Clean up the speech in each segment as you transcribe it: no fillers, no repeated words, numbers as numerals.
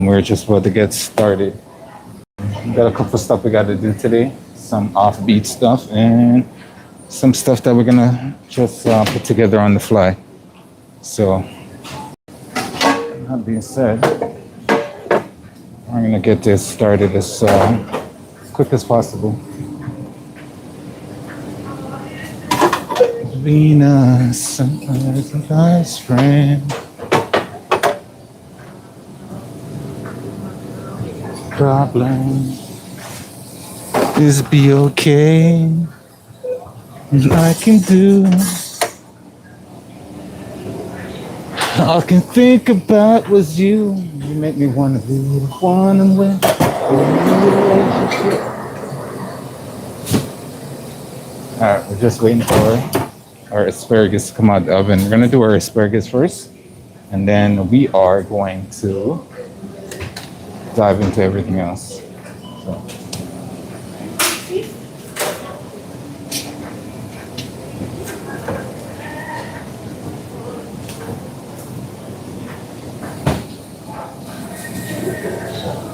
We're just about to get started. We got a couple stuff we got to do today. Some offbeat stuff and some stuff that we're gonna just put together on the fly. So, that being said, I'm gonna get this started as quick as possible. Venus, somebody's best friend. Problem is be okay. I can do. All I can think about was you. You make me wanna be the one I'm with. Alright, we're just waiting for our asparagus to come out of the oven. We're gonna do our asparagus first, and then we are going to dive into everything else. So.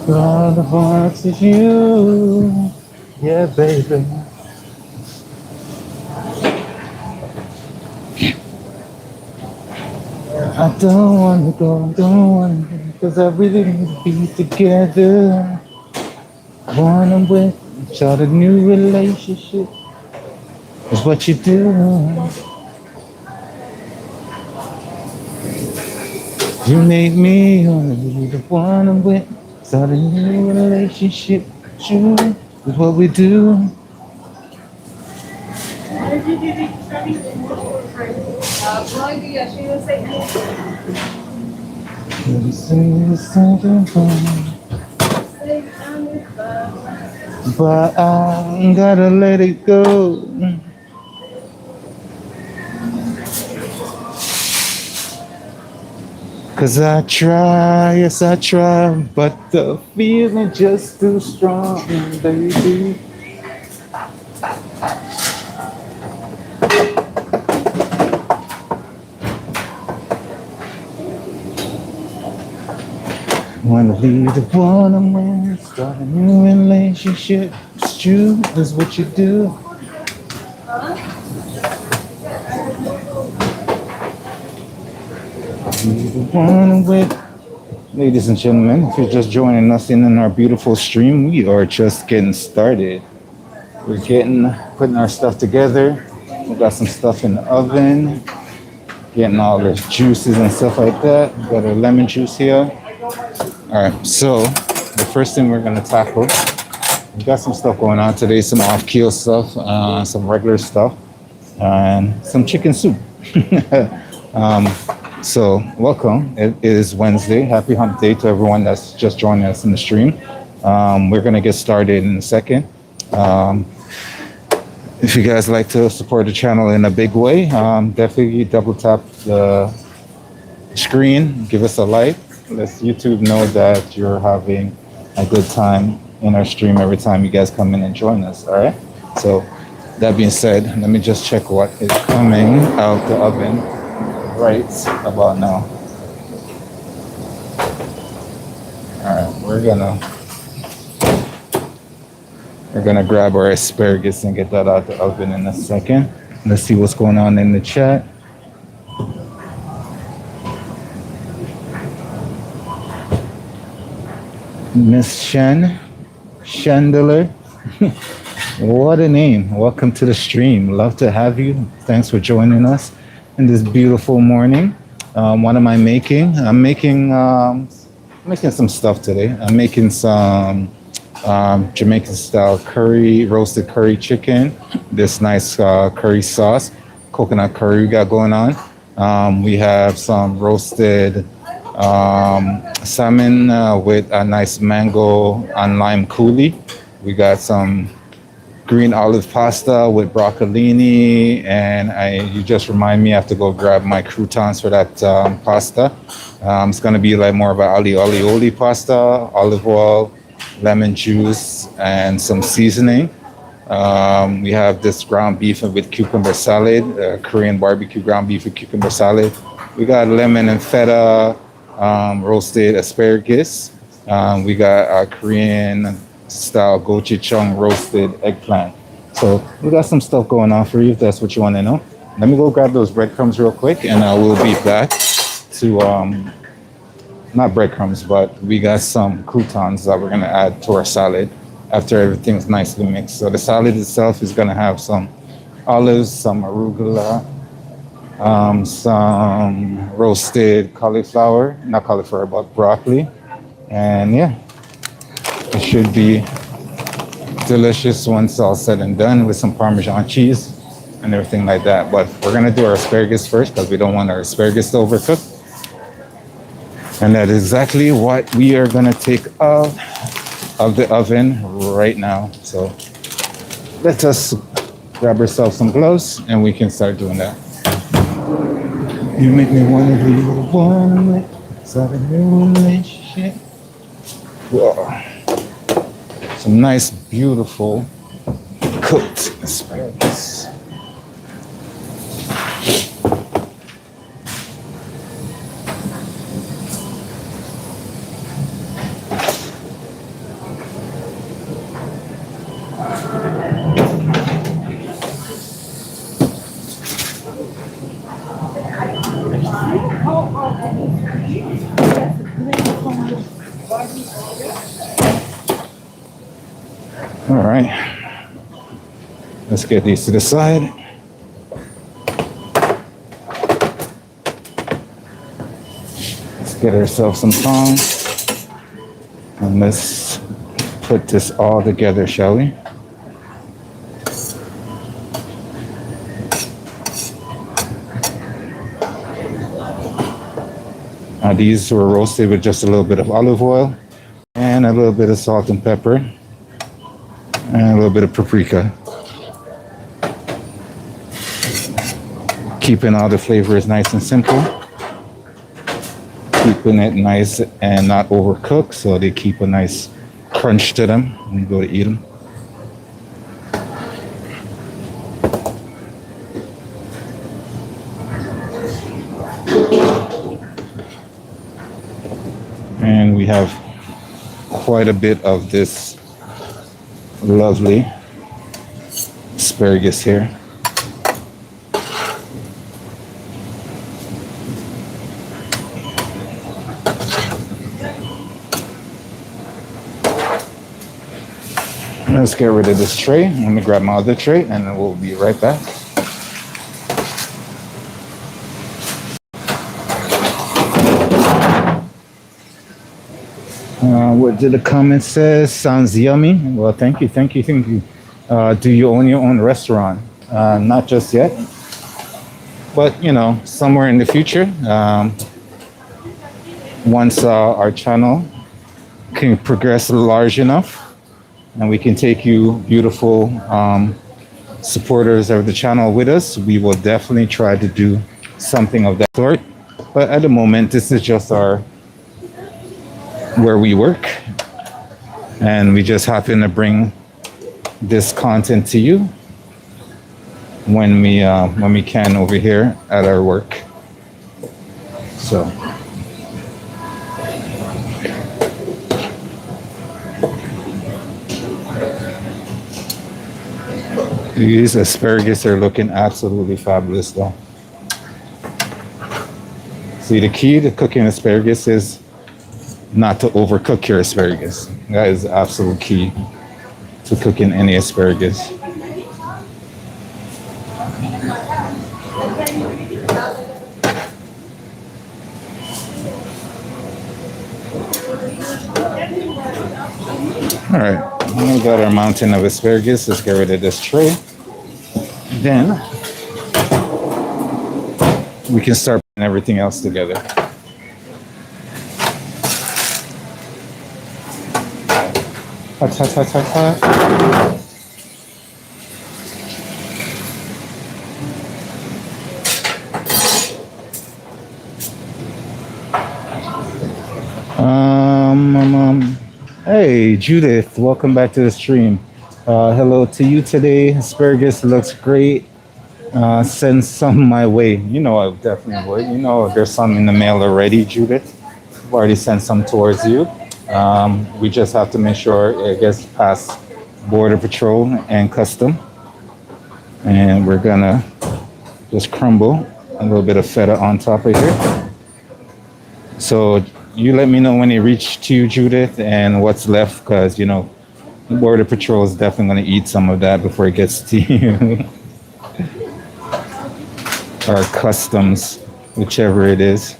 All the hearts is you, yeah, baby. I don't wanna go, don't wanna go, cause I really need to be together. One I'm with, start a new relationship, is what you do. You make me wanna be the one I'm with, start a new relationship, you, is what we do. But I gotta let it go. Cause I try, yes I try, but the feeling just too strong, baby. Wanna be the one I'm with, start a new relationship. It's true, that's what you do. Be the one I'm with. Ladies and gentlemen, if you're just joining us in our beautiful stream, we are just getting started. We're putting our stuff together. We got some stuff in the oven, getting all the juices and stuff like that. We got our lemon juice here. All right, so the first thing we're gonna tackle, we got some stuff going on today, some off-keel stuff, some regular stuff, and some chicken soup. So welcome. It is Wednesday. Happy hump day to everyone that's just joining us in the stream. We're gonna get started in a second. If you guys like to support the channel in a big way, definitely double tap the screen, give us a like. Let YouTube know that you're having a good time in our stream every time you guys come in and join us. All right. So that being said, let me just check what is coming out the oven right about now. All right, we're gonna grab our asparagus and get that out the oven in a second. Let's see what's going on in the chat. Miss Chandler, what a name. Welcome to the stream. Love to have you. Thanks for joining us in this beautiful morning. What am I making? I'm making some stuff today. I'm making some Jamaican style roasted curry chicken. This nice curry sauce, coconut curry we got going on. We have some roasted salmon with a nice mango and lime coulis. We got some green olive pasta with broccolini, and you just remind me I have to go grab my croutons for that pasta. It's gonna be like more of an oli pasta, olive oil, lemon juice, and some seasoning. We have this ground beef with cucumber salad, Korean barbecue ground beef with cucumber salad. We got lemon and feta roasted asparagus. We got our Korean style gochujang roasted eggplant. So we got some stuff going on for you if that's what you want to know. Let me go grab those breadcrumbs real quick and I will be back to not breadcrumbs, but we got some croutons that we're gonna add to our salad after everything's nicely mixed. So the salad itself is gonna have some olives, some arugula, some roasted cauliflower, not cauliflower, but broccoli. And yeah, it should be delicious once all said and done with some Parmesan cheese and everything like that. But we're gonna do our asparagus first because we don't want our asparagus to overcook. And that is exactly what we are gonna take out of the oven right now. So let us grab ourselves some gloves and we can start doing that. You make me wanna be the one with start a new relationship. Whoa. Some nice, beautiful cooked asparagus. All right, let's get these to the side. Let's get ourselves some tongs and let's put this all together, shall we? Now these were roasted with just a little bit of olive oil and a little bit of salt and pepper and a little bit of paprika. Keeping all the flavors nice and simple. Keeping it nice and not overcooked so they keep a nice crunch to them when you go to eat them. And we have quite a bit of this lovely asparagus here. Let's get rid of this tray. Let me grab my other tray and then we'll be right back. What did the comment say? Sounds yummy. Well, thank you, thank you, thank you. Do you own your own restaurant? Not just yet, but you know, somewhere in the future, once our channel can progress large enough, and we can take you beautiful supporters of the channel with us, we will definitely try to do something of that sort. But at the moment, this is just our where we work, and we just happen to bring this content to you when we can over here at our work. So these asparagus are looking absolutely fabulous though. See, the key to cooking asparagus is not to overcook your asparagus. That is the absolute key to cooking any asparagus. All right, we got our mountain of asparagus. Let's get rid of this tray. Then we can start putting everything else together. Hot, hot, hot, hot, hot. Hey, Judith, welcome back to the stream. Hello to you today. Asparagus looks great. Send some my way. You know I definitely would. You know there's some in the mail already, Judith. I've already sent some towards you. We just have to make sure it gets past border patrol and custom. And we're gonna just crumble a little bit of feta on top of here. So you let me know when it reached to you, Judith, and what's left, because border patrol is definitely gonna eat some of that before it gets to you. Or customs, whichever it is.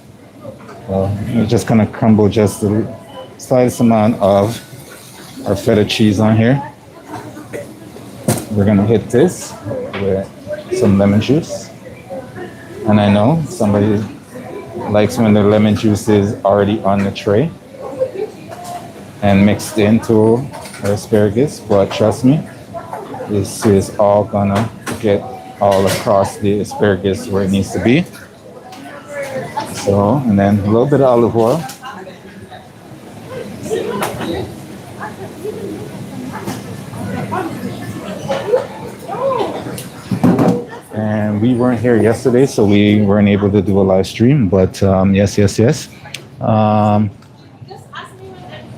We're just gonna crumble just the slightest amount of our feta cheese on here. We're gonna hit this with some lemon juice. And I know somebody likes when the lemon juice is already on the tray and mixed into our asparagus, but trust me, this is all gonna get all across the asparagus where it needs to be. So, and then a little bit of olive oil. And we weren't here yesterday, so we weren't able to do a live stream, but yes.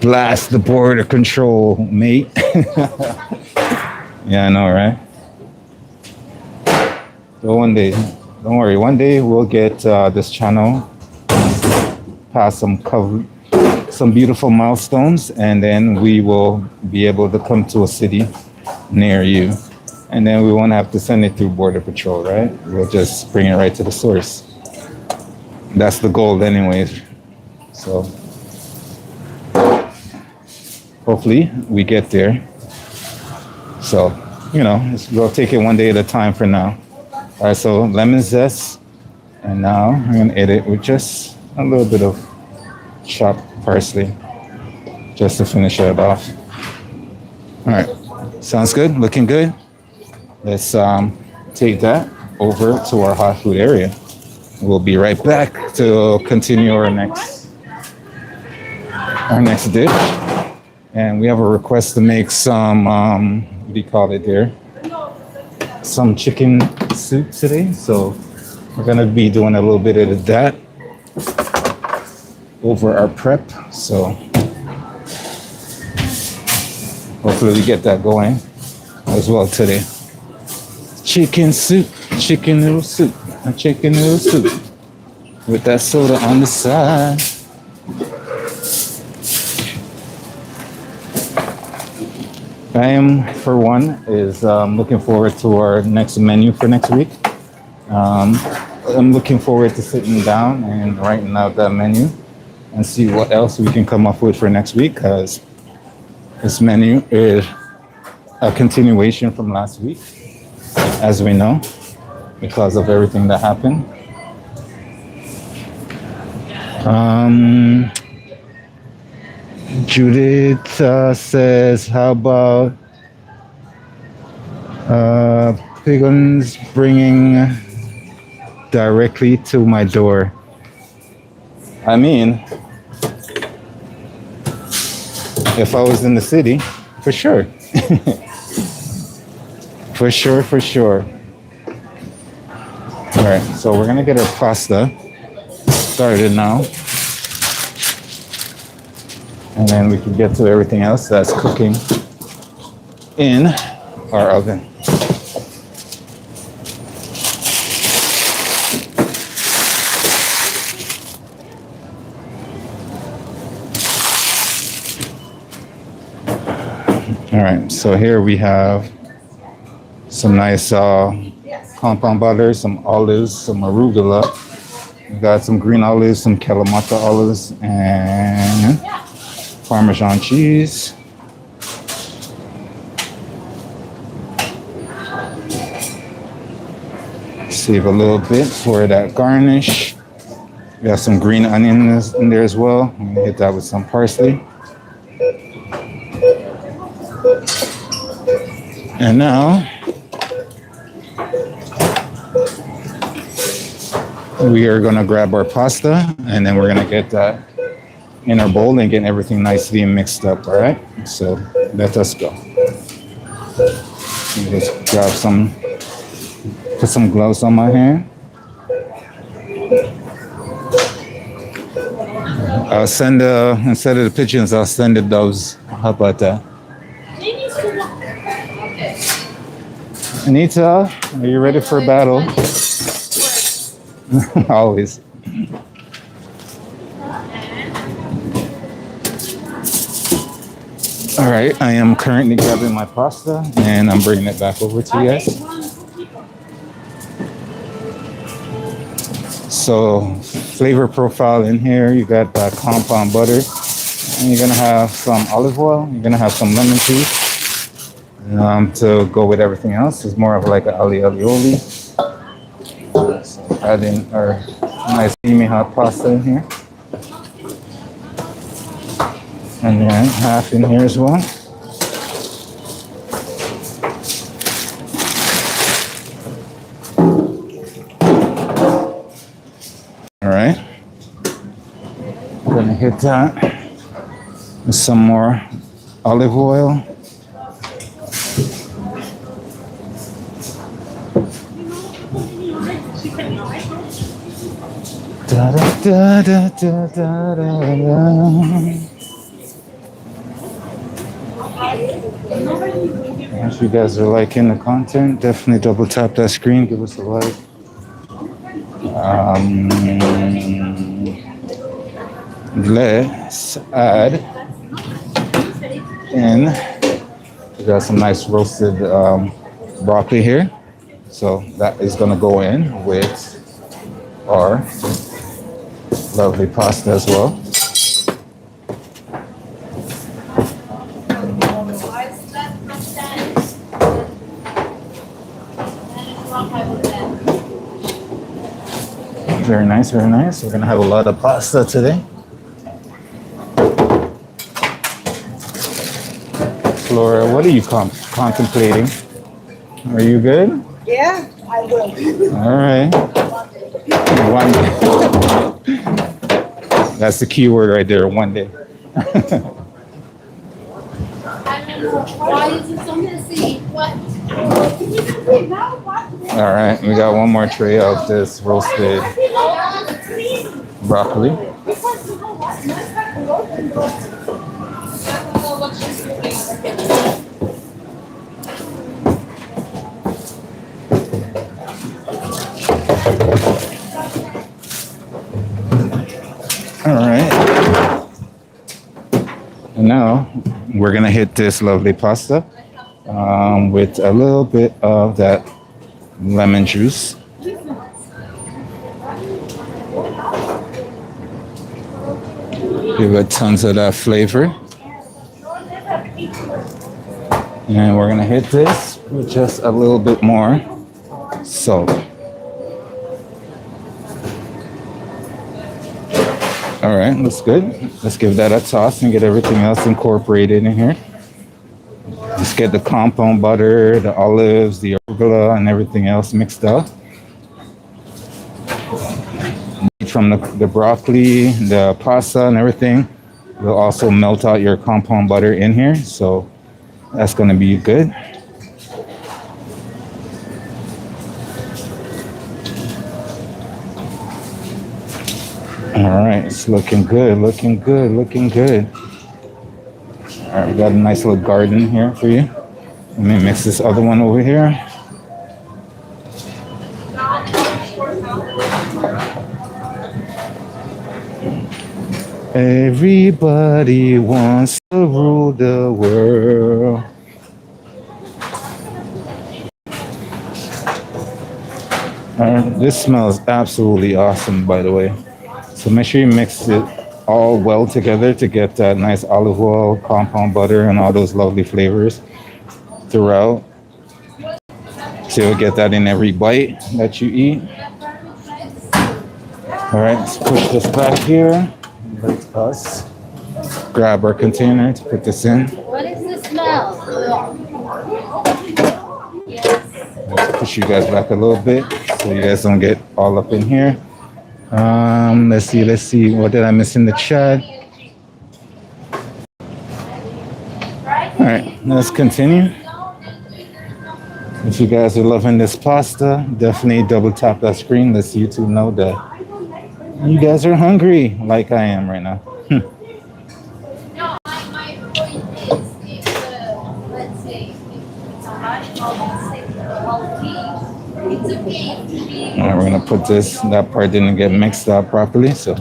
Blast the border control, mate. Yeah, I know, right? So one day, don't worry, one day we'll get this channel past some beautiful milestones, and then we will be able to come to a city near you. And then we won't have to send it through border patrol, right? We'll just bring it right to the source. That's the goal anyways. So hopefully we get there. So, we'll take it one day at a time for now. All right, so lemon zest. And now I'm gonna edit with just a little bit of chopped parsley just to finish it off. All right, sounds good, looking good. Let's take that over to our hot food area. We'll be right back to continue our next dish. And we have a request to make some, what do you call it there? Some chicken soup today. So we're gonna be doing a little bit of that over our prep. So hopefully we get that going as well today. Chicken soup, chicken noodle soup, chicken noodle soup with that soda on the side. I am, for one, is looking forward to our next menu for next week. I'm looking forward to sitting down and writing out that menu and see what else we can come up with for next week, because this menu is a continuation from last week, as we know, because of everything that happened. Judith says, how about pigeons bringing directly to my door? I mean, if I was in the city, for sure. For sure. All right, so we're gonna get our pasta started now. And then we can get to everything else that's cooking in our oven. All right, so here we have some nice compound butter, some olives, some arugula. We got some green olives, some Kalamata olives, and Parmesan cheese. Save a little bit for that garnish. We got some green onions in there as well. I'm gonna hit that with some parsley. And now we are gonna grab our pasta, and then we're gonna get that in our bowl and get everything nicely mixed up. All right, so let us go. Just grab put some gloves on my hand. I'll send instead of the pigeons, I'll send the doves. How about that? Anita, are you ready for battle? Always. All right, I am currently grabbing my pasta and I'm bringing it back over to you guys. So, flavor profile in here, you got compound butter, and you're gonna have some olive oil, you're gonna have some lemon juice to go with everything else. It's more of like an alioli. So add in our nice steamy hot pasta in here. And then half in here as well. All right. I'm gonna hit that with some more olive oil. Da, da, da, da, da, da, da. If you guys are liking the content, definitely double tap that screen, give us a like. Let's add in. We got some nice roasted broccoli here, so that is gonna go in with our lovely pasta as well. Very nice, very nice. We're gonna have a lot of pasta today. Flora, what are you contemplating? Are you good? Yeah, I will. All right. One day. That's the key word right there, one day. Why is it so messy? What? All right, we got one more tray of this roasted broccoli. All right. And now we're gonna hit this lovely pasta with a little bit of that lemon juice. Give it tons of that flavor. And we're gonna hit this with just a little bit more salt. All right, looks good. Let's give that a toss and get everything else incorporated in here. Let's get the compound butter, the olives, the arugula, and everything else mixed up. From the broccoli, the pasta, and everything, you'll also melt out your compound butter in here. So that's going to be good. All right, it's looking good, looking good, looking good. All right, we got a nice little garden here for you. Let me mix this other one over here. Everybody wants to rule the world. This smells absolutely awesome, by the way. So make sure you mix it all well together to get that nice olive oil, compound butter, and all those lovely flavors throughout. So you'll get that in every bite that you eat. All right, let's push this back here. Let us grab our container to put this in. What is the smell? Let's push you guys back a little bit so you guys don't get all up in here. Let's see. What did I miss in the chat? All right, let's continue. If you guys are loving this pasta, definitely double tap that screen. Let's YouTube know that you guys are hungry like I am right now. All right, we're gonna put this. That part didn't get mixed up properly, so.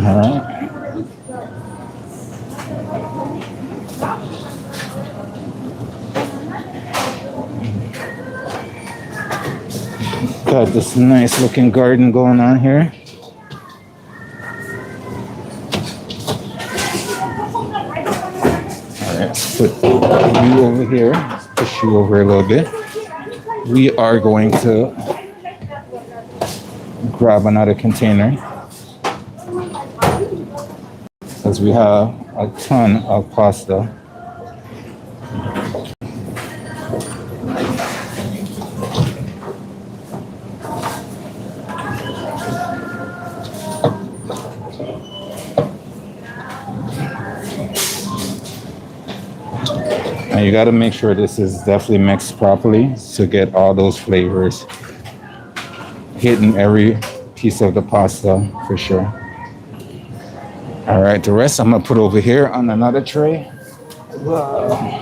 All right. Got this nice looking garden going on here. All right, let's put you over here. Let's push you over a little bit. We are going to grab another container because we have a ton of pasta. And you got to make sure this is definitely mixed properly to get all those flavors hitting every piece of the pasta for sure. All right, the rest I'm gonna put over here on another tray. Wow.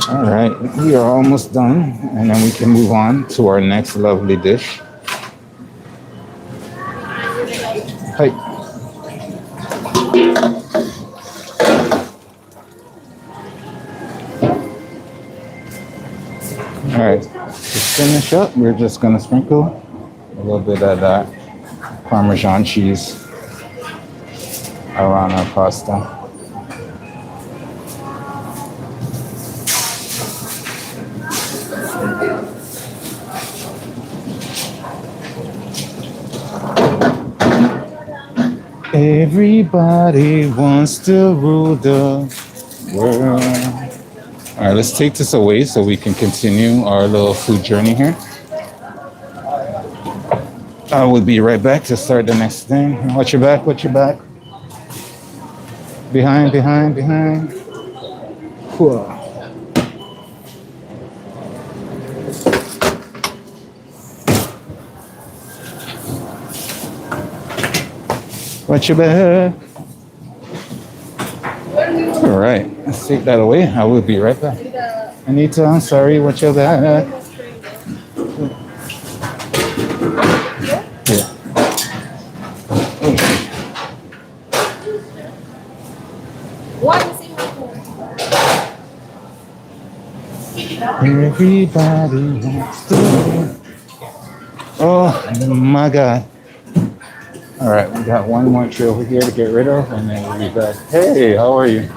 All right, we are almost done, and then we can move on to our next lovely dish. Hi. All right, to finish up, we're just gonna sprinkle a little bit of that Parmesan cheese around our pasta. Everybody wants to rule the world. All right, let's take this away so we can continue our little food journey here. I will be right back to start the next thing. Watch your back, watch your back. Behind, behind, behind. Whoa. Watch your back. All right, let's take that away. I will be right back. Anita, I'm sorry, watch your back. Yeah. Everybody wants to. Oh my God. All right, we got one more tray over here to get rid of, and then we'll be back. Hey, how are you?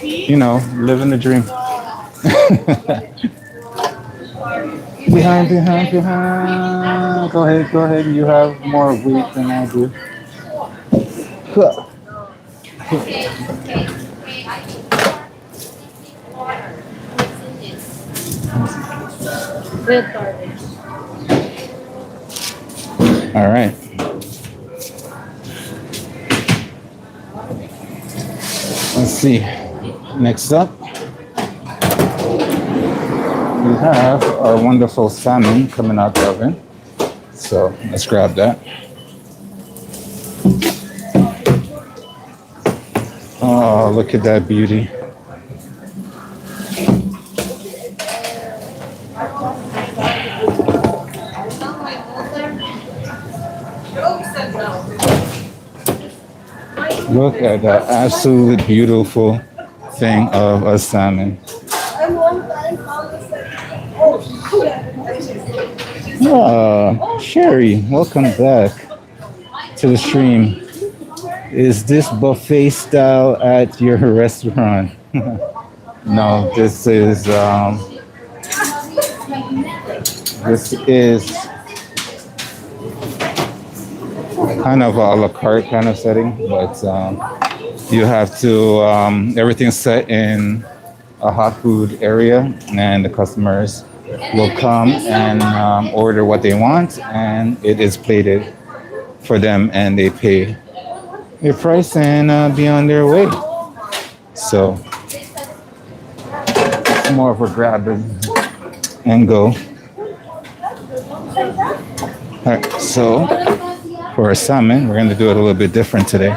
You know, living the dream. Behind, behind, behind. Go ahead, go ahead. You have more weight than I do. All right. Let's see. Next up, we have our wonderful salmon coming out the oven. So let's grab that. Oh, look at that beauty. Look at that absolutely beautiful thing of a salmon. Sherry, welcome back to the stream. Is this buffet style at your restaurant? No, this is kind of a la carte kind of setting, but you have to everything's set in a hot food area, and the customers will come and order what they want, and it is plated for them, and they pay their price and be on their way. So it's more of a grab and go. All right, so for our salmon, we're gonna do it a little bit different today.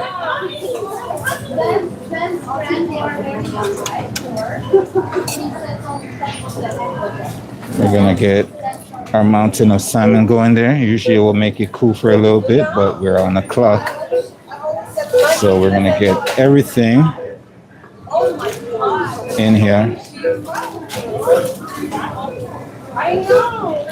We're gonna get our mountain of salmon going there. Usually we'll make it cool for a little bit, but we're on the clock. So we're gonna get everything in here. I know.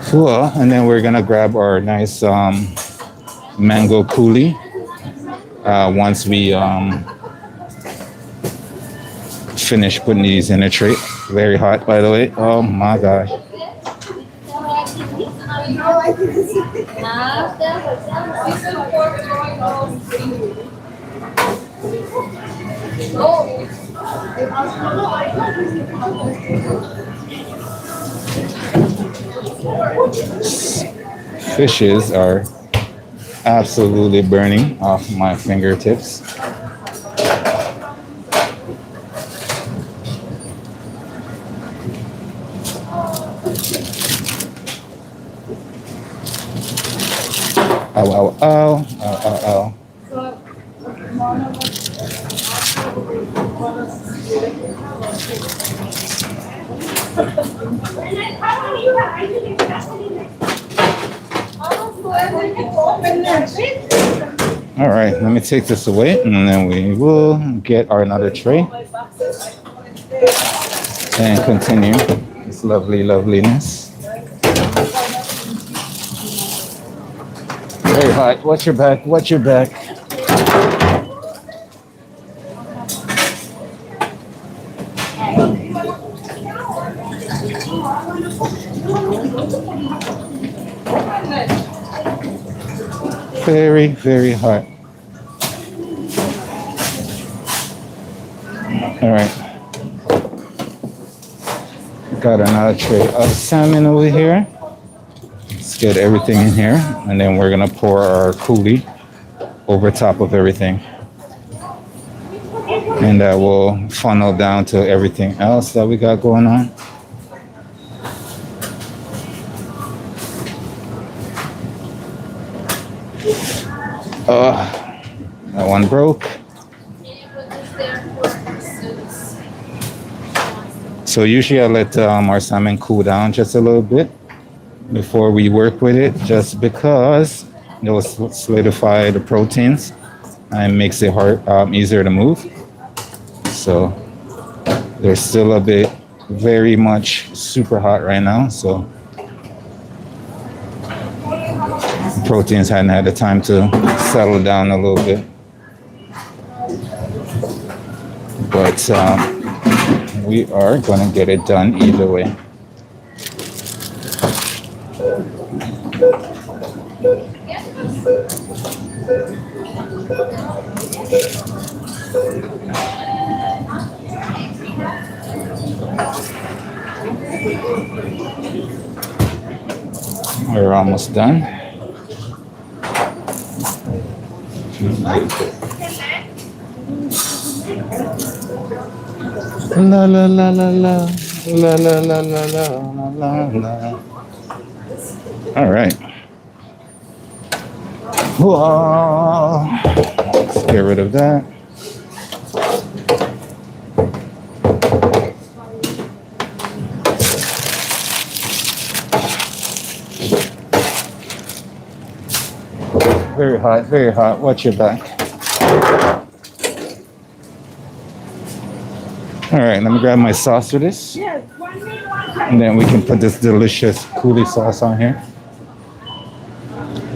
Cool. And then we're gonna grab our nice mango coulis once we finish putting these in a tray. Very hot, by the way. Oh my gosh. Fishes are absolutely burning off my fingertips. Ow, ow, ow, ow, ow, ow. All right, let me take this away and then we will get our another tray and continue this lovely loveliness. Very hot. Watch your back. Watch your back. Very, very hot. All right. Got another tray of salmon over here. Let's get everything in here, and then we're gonna pour our coulis over top of everything, and that will funnel down to everything else that we got going on. That one broke. So usually I let our salmon cool down just a little bit before we work with it, just because it will solidify the proteins and makes it easier to move. So they're still a bit very much super hot right now, so proteins hadn't had the time to settle down a little bit. But we are gonna get it done either way. We're almost done. La la la la la la la la la la la la. All right. Whoa. Let's get rid of that. Very hot, very hot. Watch your back. All right, let me grab my sauce for this. And then we can put this delicious coulis sauce on here.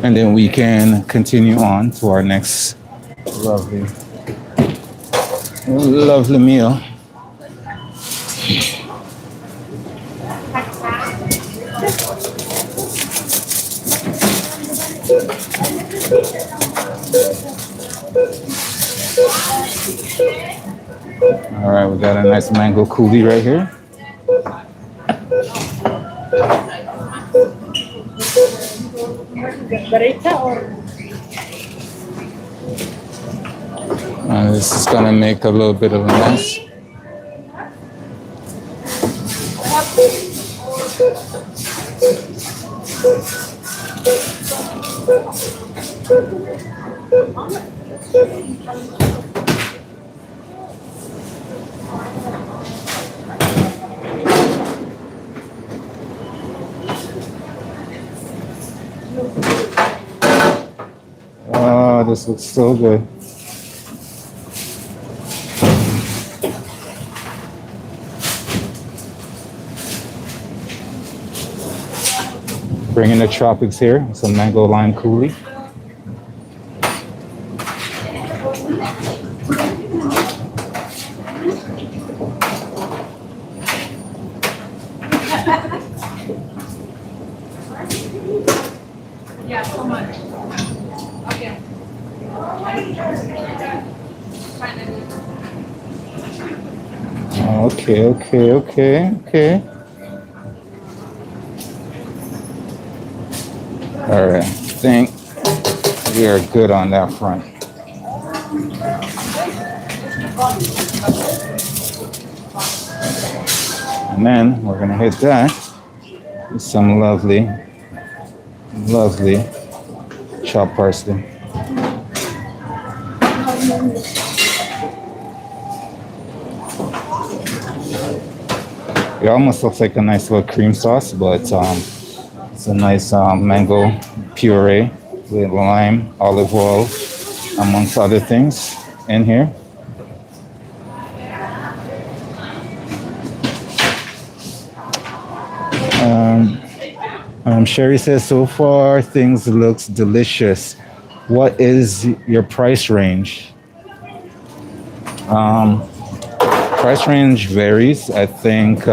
And then we can continue on to our next lovely meal. All right, we got a nice mango coulis right here. Barita or This is gonna make a little bit of a mess. Oh, this looks so good. Bringing the tropics here, some mango lime coulis. yeah, so much. Okay. Okay. All right, I think we are good on that front. And then we're gonna hit that with some lovely chopped parsley. It almost looks like a nice little cream sauce, but it's a nice mango puree with lime, olive oil, amongst other things in here. Sherry says, so far things looks delicious. What is your price range? Price range varies. I think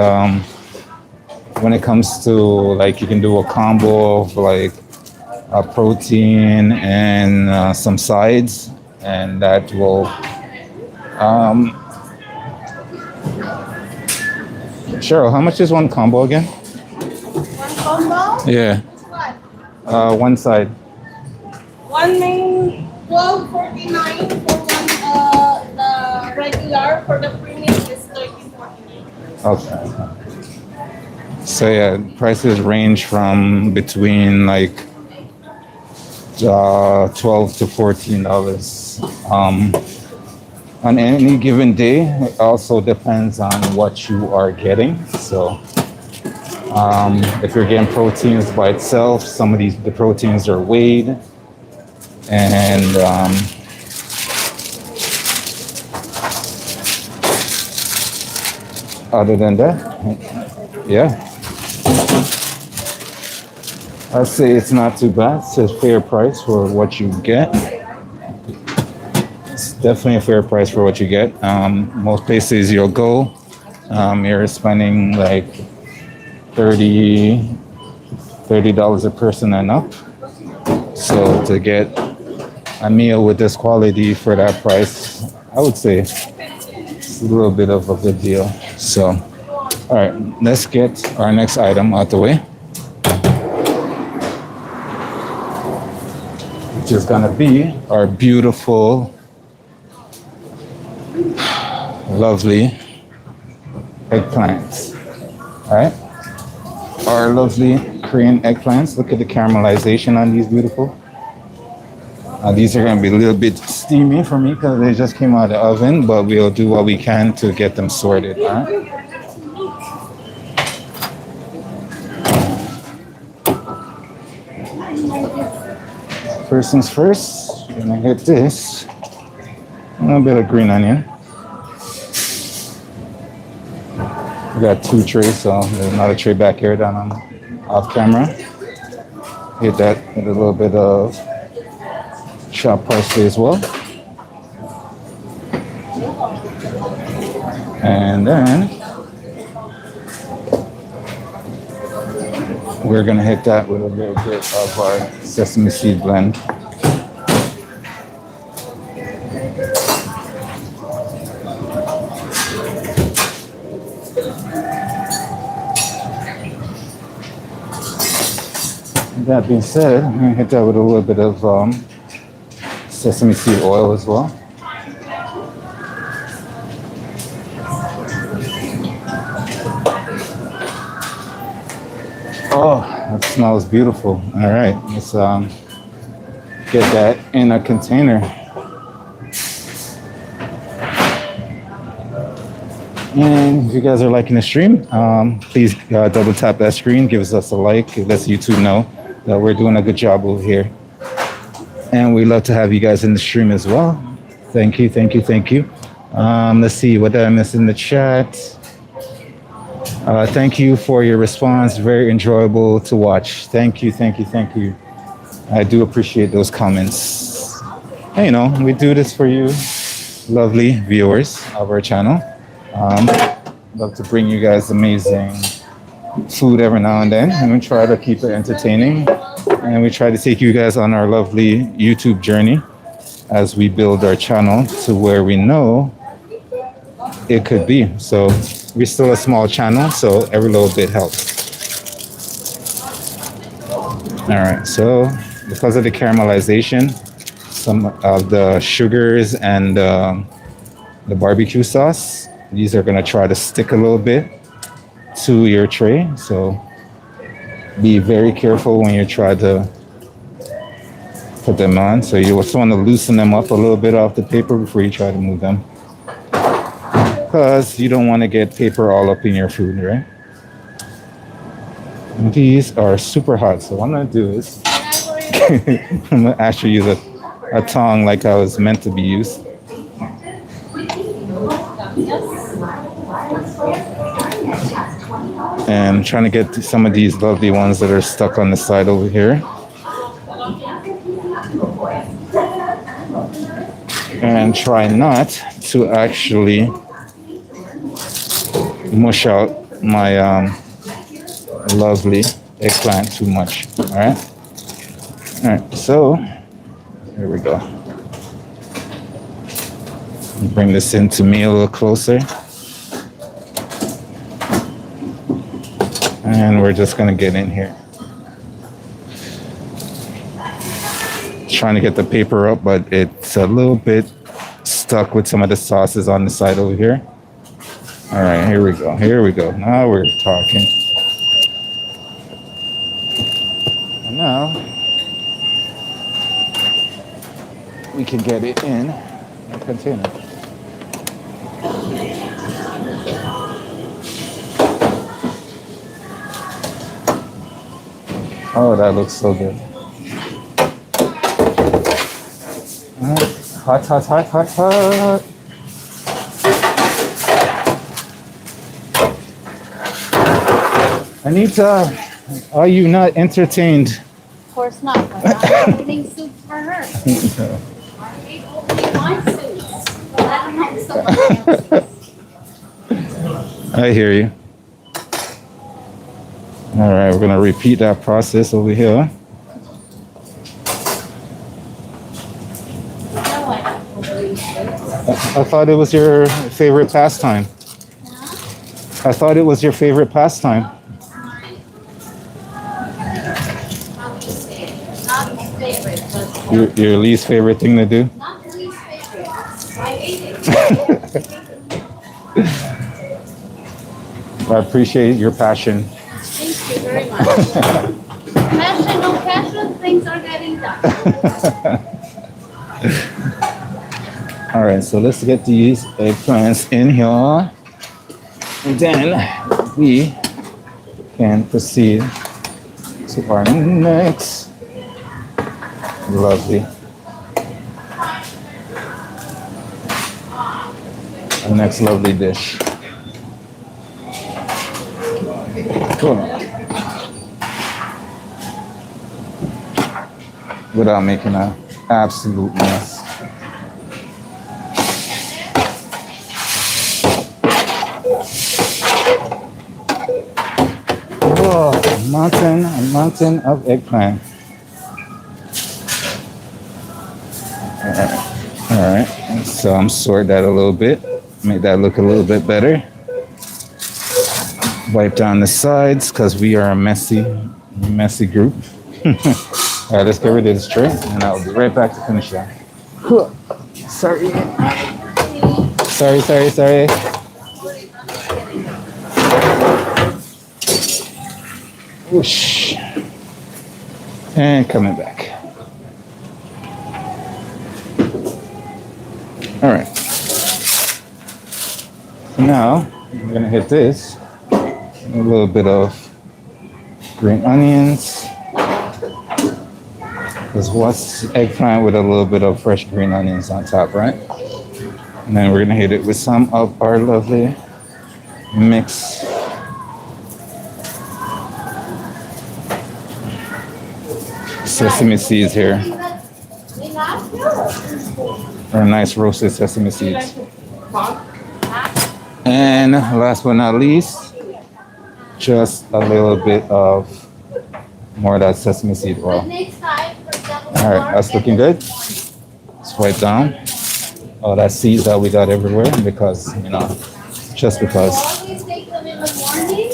when it comes to like you can do a combo of like a protein and some sides, and that will Cheryl, how much is one combo again? One combo? Yeah. What? One side. One main 12.49 for one the regular, for the premium is 13.49. Okay. So yeah, prices range from between like $12 to $14. On any given day, it also depends on what you are getting. So if you're getting proteins by itself, some of the proteins are weighed, and other than that, yeah, I'd say it's not too bad. It's a fair price for what you get. It's definitely a fair price for what you get. Most places you'll go, you're spending like $30 a person and up. So to get a meal with this quality for that price, I would say it's a little bit of a good deal. So, all right, let's get our next item out the way, which is gonna be our beautiful, lovely eggplants. All right, our lovely Korean eggplants. Look at the caramelization on these, beautiful. These are gonna be a little bit steamy for me because they just came out of the oven, but we'll do what we can to get them sorted. All right. First things first, we're gonna hit this. A little bit of green onion. We got two trays, so there's another tray back here that I'm off camera. Hit that with a little bit of chopped parsley as well. And then we're gonna hit that with a little bit of our sesame seed blend. That being said, I'm gonna hit that with a little bit of sesame seed oil as well. Oh, that smells beautiful. All right, let's get that in a container. And if you guys are liking the stream, please double tap that screen, give us a like, it lets YouTube know that we're doing a good job over here. And we love to have you guys in the stream as well. Thank you, thank you, thank you. Let's see, what did I miss in the chat? Thank you for your response. Very enjoyable to watch. Thank you, thank you, thank you. I do appreciate those comments. And, you know, we do this for you, lovely viewers of our channel. Love to bring you guys amazing food every now and then, and we try to keep it entertaining. And we try to take you guys on our lovely YouTube journey as we build our channel to where we know it could be. So we're still a small channel, so every little bit helps. All right, so because of the caramelization, some of the sugars and the barbecue sauce, these are gonna try to stick a little bit to your tray. So be very careful when you try to put them on. So you just want to loosen them up a little bit off the paper before you try to move them, because you don't want to get paper all up in your food, right? And these are super hot, so what I'm gonna do is I'm gonna actually use a tongue like I was meant to be used. And I'm trying to get some of these lovely ones that are stuck on the side over here. And try not to actually mush out my lovely eggplant too much. All right. All right. So here we go. Bring this in to me a little closer. And we're just gonna get in here. Trying to get the paper up, but it's a little bit stuck with some of the sauces on the side over here. All right, here we go. Here we go. Now we're talking. And now we can get it in a container. Oh, that looks so good. Hot, hot, hot, hot, hot. Anita, are you not entertained? Of course not, but I'm opening soup for her. I ain't opening my soups, but I don't know someone else's. I hear you. All right, we're gonna repeat that process over here. I thought it was your favorite pastime. I thought it was your favorite pastime. Not my favorite, but Your least favorite thing to do? not the least favorite. I ate it. I appreciate your passion. Thank you very much. Passion, no passion, things are getting done. All right, so let's get these eggplants in here. And then we can proceed to our next lovely, dish. Cool. Without making an absolute mess. Oh, a mountain of eggplant. All right. So I'm sort that a little bit, make that look a little bit better. Wipe down the sides because we are a messy group. All right, let's get rid of this tray, and I'll be right back to finish that. Sorry. Sorry. Whoosh. And coming back. All right. So now I'm gonna hit this. A little bit of green onions. Because what's eggplant with a little bit of fresh green onions on top, right? And then we're gonna hit it with some of our lovely mixed sesame seeds here. Or nice roasted sesame seeds. And last but not least, just a little bit of more of that sesame seed oil. Alright, that's looking good. Let's wipe down all that seeds that we got everywhere because, you know, just because. Always take them in the morning?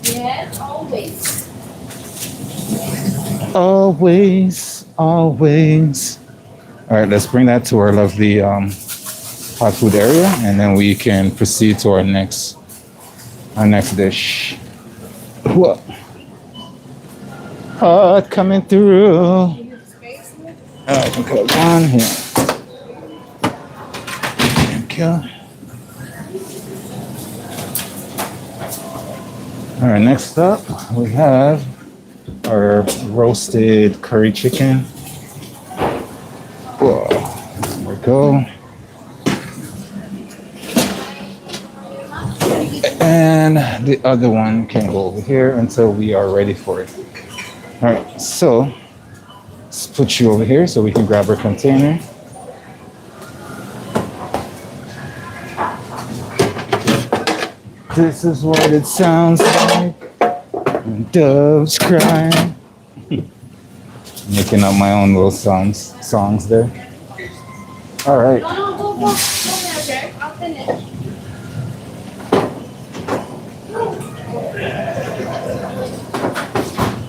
Yes, always. Always. Alright, let's bring that to our lovely hot food area and then we can proceed to our next dish. Whoa. Hot coming through. I can put one here. Thank you. All right, next up we have our roasted curry chicken. Whoa, there we go. And the other one can go over here until we are ready for it. All right, so let's put you over here so we can grab our container. This is what it sounds like when doves cry. Making up my own little songs there. All right. No, go there, Jack. I'll finish.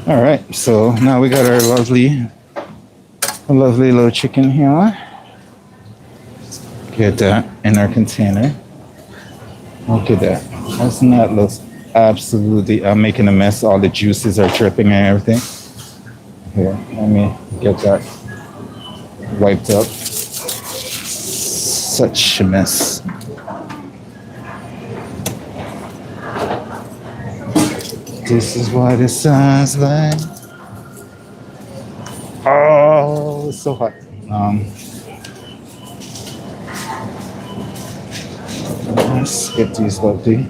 All right, so now we got our lovely little chicken here. Get that in our container. Look at that. Doesn't that look absolutely, I'm making a mess. All the juices are dripping and everything. Here, let me get that wiped up. Such a mess. This is what it sounds like. Oh, it's so hot. Let's get these lovely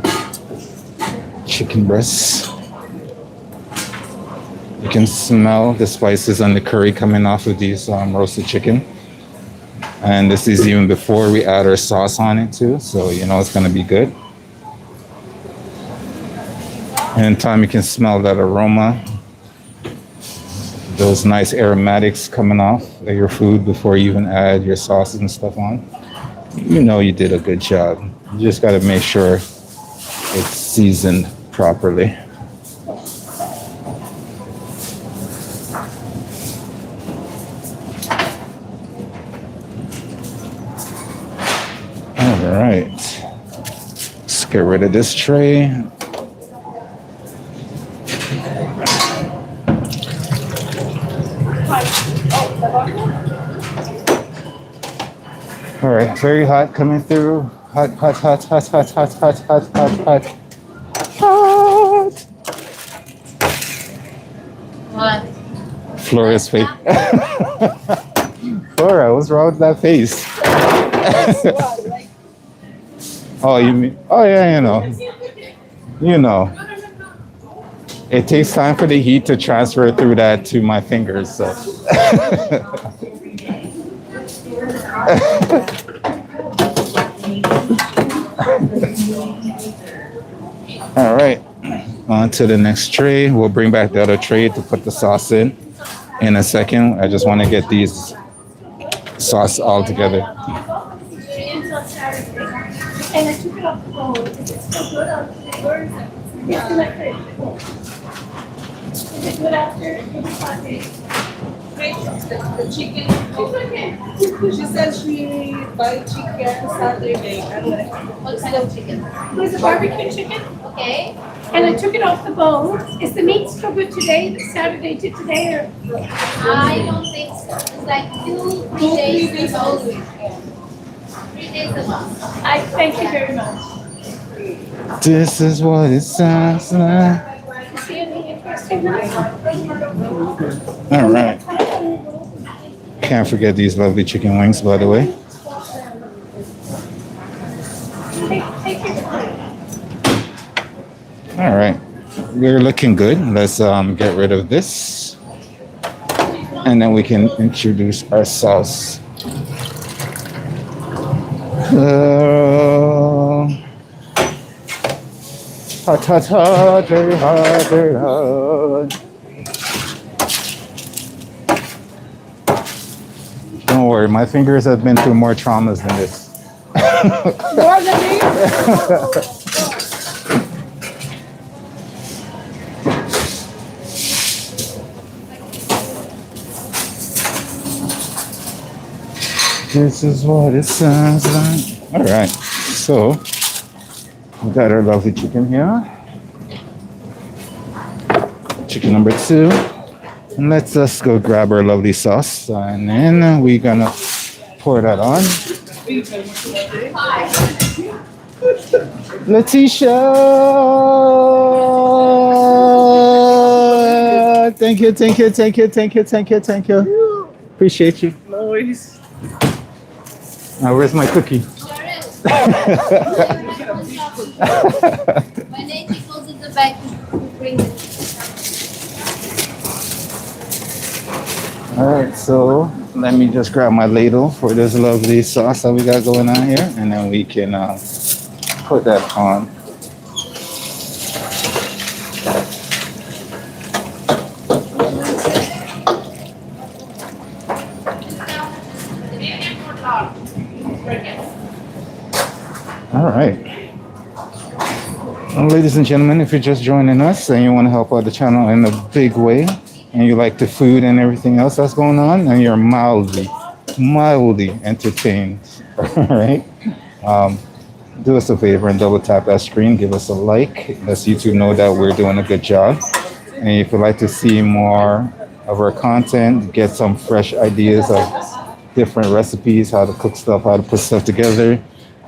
chicken breasts. You can smell the spices and the curry coming off of these roasted chicken. And this is even before we add our sauce on it too, so you know it's gonna be good. And in time you can smell that aroma, those nice aromatics coming off of your food before you even add your sauces and stuff on. You know you did a good job. You just gotta make sure it's seasoned properly. All right, let's get rid of this tray. All right, very hot coming through. Hot. What? Flora's face. Flora, what's wrong with that face? Oh, you mean? Oh yeah, you know. It takes time for the heat to transfer through that to my fingers. So. All right, on to the next tray. We'll bring back the other tray to put the sauce in a second. I just want to get these sauce all together. Good after the Sunday. The chicken. She's okay. She says she buy chicken Saturday. What kind of chicken? It's a barbecue chicken. Okay. And I took it off the bone. Is the meat still good today, Saturday to today? Or? I don't think so. It's like 2-3 days ago. 3 days ago. I thank you very much. This is what it sounds like. See any interesting ones? All right. Can't forget these lovely chicken wings, by the way. Take your time. All right. We're looking good. Let's get rid of this. And then we can introduce our sauce. Hot, hot, hot, very hot, very hot. Don't worry, my fingers have been through more traumas than this. More than me? This is what it sounds like. All right, so we got our lovely chicken here. Chicken number 2. And let's just go grab our lovely sauce. And then we're gonna pour that on. Letitia! Thank you, thank you, thank you, thank you, thank you, thank you. Appreciate you. Noise. Now, where's my cookie? Sure is. My name goes in the back to bring it. All right, so let me just grab my ladle for this lovely sauce that we got going on here, and then we can put that on. All right. Well, ladies and gentlemen, if you're just joining us and you want to help out the channel in a big way, and you like the food and everything else that's going on, and you're mildly entertained, all right? Do us a favor and double tap that screen, give us a like, lets YouTube know that we're doing a good job. And if you'd like to see more of our content, get some fresh ideas of different recipes, how to cook stuff, how to put stuff together,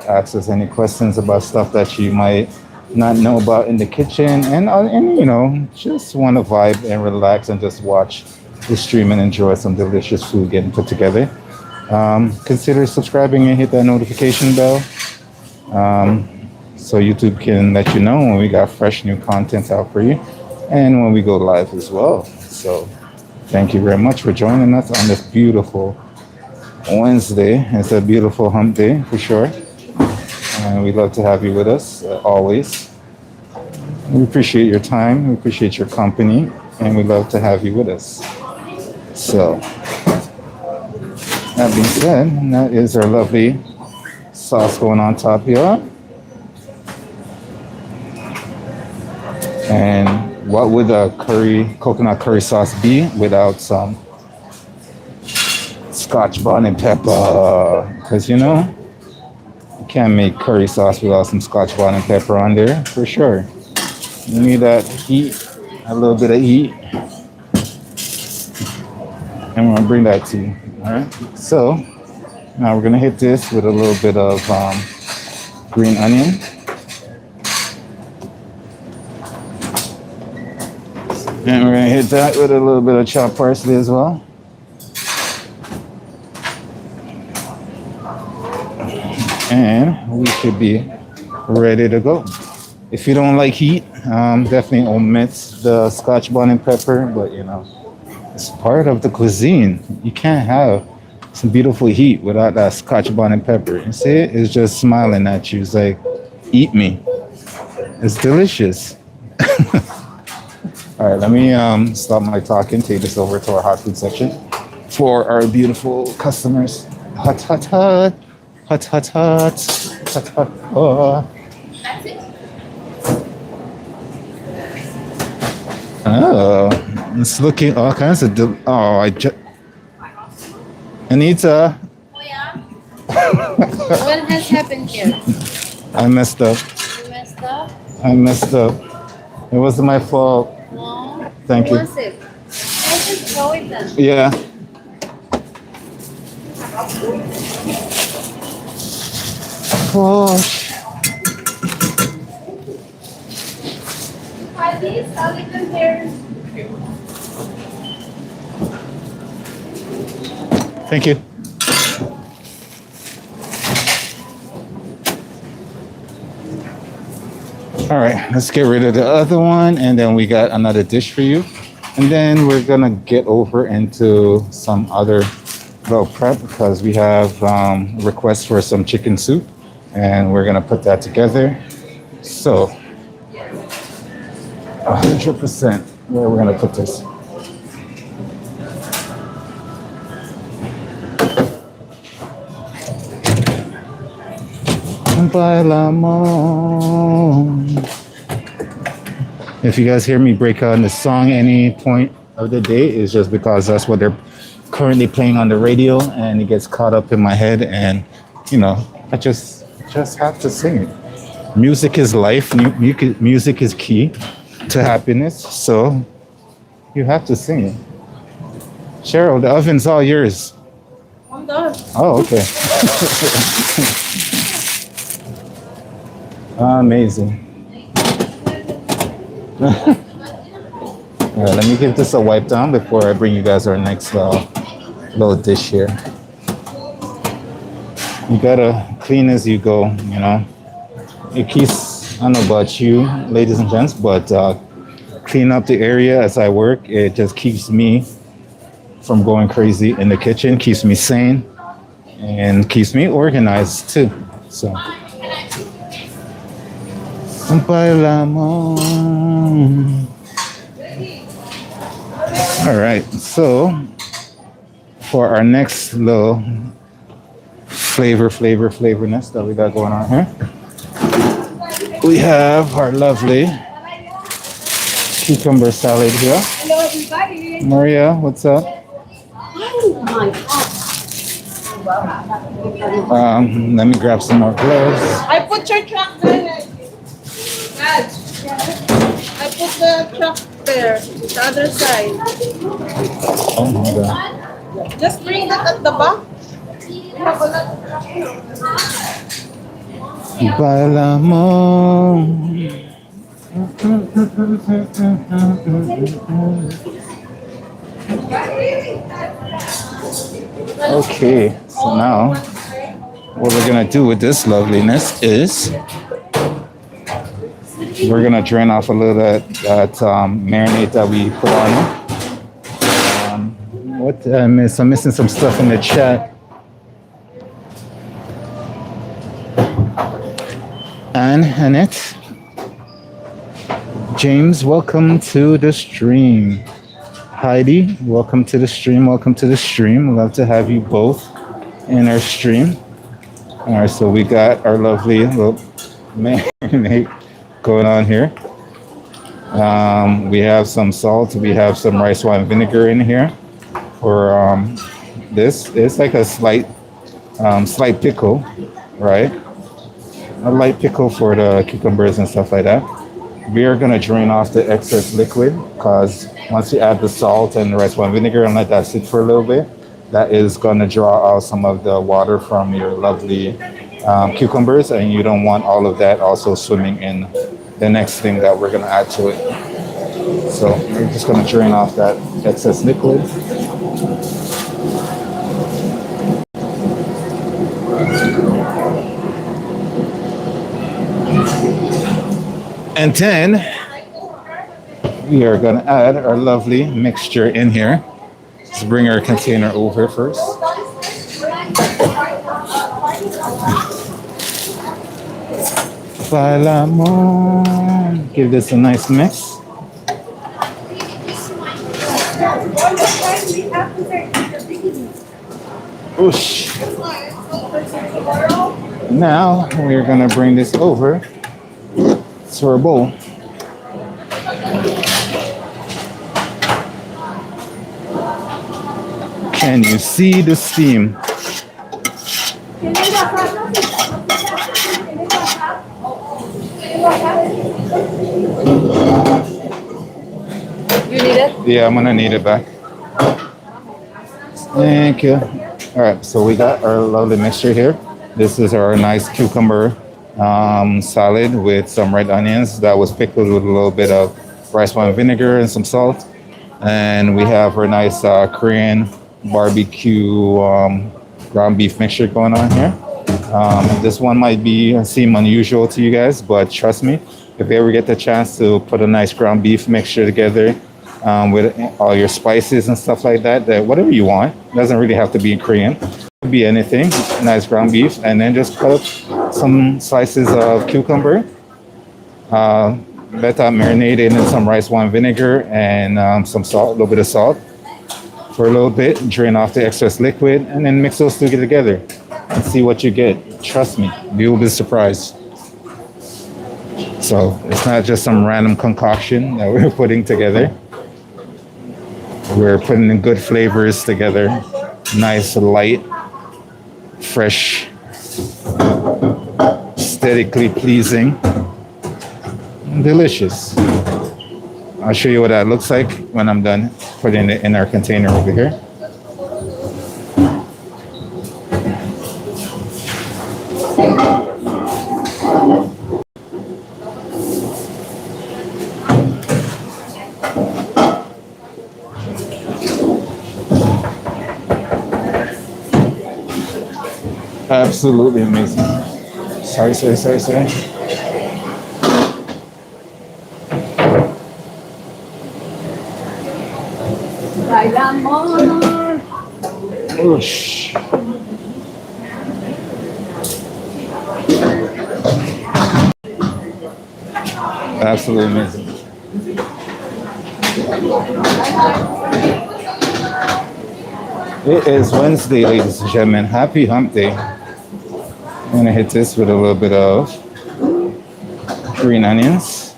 ask us any questions about stuff that you might not know about in the kitchen, and you know, just want to vibe and relax and just watch the stream and enjoy some delicious food getting put together. Consider subscribing and hit that notification bell, so YouTube can let you know when we got fresh new content out for you and when we go live as well. So thank you very much for joining us on this beautiful Wednesday. It's a beautiful hump day for sure. And we'd love to have you with us always. We appreciate your time, we appreciate your company, and we'd love to have you with us. So, that being said, that is our lovely sauce going on top here. And what would a coconut curry sauce be without some Scotch bonnet pepper? Because you know, can't make curry sauce without some Scotch bonnet pepper on there, for sure. You need that heat, a little bit of heat. And we're gonna bring that to you, all right? So, now we're gonna hit this with a little bit of green onion. And we're gonna hit that with a little bit of chopped parsley as well. And we should be ready to go. If you don't like heat, definitely omit the Scotch bonnet pepper, but you know, it's part of the cuisine. You can't have some beautiful heat without that Scotch bonnet pepper. You see it? It's just smiling at you. It's like, eat me. It's delicious. All right, let me stop my talking, take this over to our hot food section for our beautiful customers. Hot, hot, hot. Hot, hot, hot. Hot, hot, hot. That's it. Oh, It's looking all kinds of. Oh, Anita, Oh yeah? What has happened here? I messed up. You messed up? I messed up. It wasn't my fault. No. Thank Who you. was it? I just throw it then. Yeah. Gosh. Try these, I'll leave them here. Thank you. All right, let's get rid of the other one, and then we got another dish for you. And then we're gonna get over into some other little prep because we have requests for some chicken soup, and we're gonna put that together. So, 100%, where we're gonna put this. Bailamos. If you guys hear me break out in the song any point of the day, it's just because that's what they're currently playing on the radio, and it gets caught up in my head, and I just have to sing it. Music is life. Music is key to happiness, so you have to sing it. Cheryl, the oven's all yours. I'm done. Oh, okay. Amazing. All right, let me give this a wipe down before I bring you guys our next little dish here. You gotta clean as you go, It keeps, I don't know about you, ladies and gents, but clean up the area as I work. It just keeps me from going crazy in the kitchen, keeps me sane, and keeps me organized too. So. Bailamos. All right, so for our next little flavorness that we got going on here, we have our lovely cucumber salad here. Hello, everybody. Maria, what's up? Oh my God. Let me grab some more gloves. I put your truck there. Dad, I put the truck there, the other side. Oh my god. Just bring that at the back. We have a lot of truck. Bailamos. Okay, so now what we're gonna do with this loveliness is we're gonna drain off a little of that marinade that we put on it. What did I miss? I'm missing some stuff in the chat. Anne, Annette, James, welcome to the stream. Heidi, welcome to the stream. Welcome to the stream. Love to have you both in our stream. All right, so we got our lovely little marinade going on here. We have some salt. We have some rice wine vinegar in here for this. It's like a slight pickle, right? A light pickle for the cucumbers and stuff like that. We are gonna drain off the excess liquid because once you add the salt and the rice wine vinegar and let that sit for a little bit, that is gonna draw out some of the water from your lovely cucumbers, and you don't want all of that also swimming in the next thing that we're gonna add to it. So we're just gonna drain off that excess liquid. And then we are gonna add our lovely mixture in here. Let's bring our container over first. Bailamos. Give this a nice mix. Oosh. Now we're gonna bring this over to our bowl. Can you see the steam? You need it? Yeah, I'm gonna need it back. Thank you. All right, so we got our lovely mixture here. This is our nice cucumber salad with some red onions that was pickled with a little bit of rice wine vinegar and some salt. And we have our nice Korean barbecue ground beef mixture going on here. This one might seem unusual to you guys, but trust me, if you ever get the chance to put a nice ground beef mixture together with all your spices and stuff like that, that whatever you want, doesn't really have to be Korean, it could be anything, nice ground beef, and then just cut up some slices of cucumber, let that marinate in some rice wine vinegar and some salt, a little bit of salt for a little bit, drain off the excess liquid, and then mix those two together and see what you get. Trust me, you'll be surprised. So it's not just some random concoction that we're putting together. We're putting in good flavors together. Nice, light, fresh, aesthetically pleasing, and delicious. I'll show you what that looks like when I'm done putting it in our container over here. Absolutely amazing. Sorry. Whoosh. Absolutely amazing. It is Wednesday, ladies and gentlemen. Happy hump day. I'm gonna hit this with a little bit of green onions.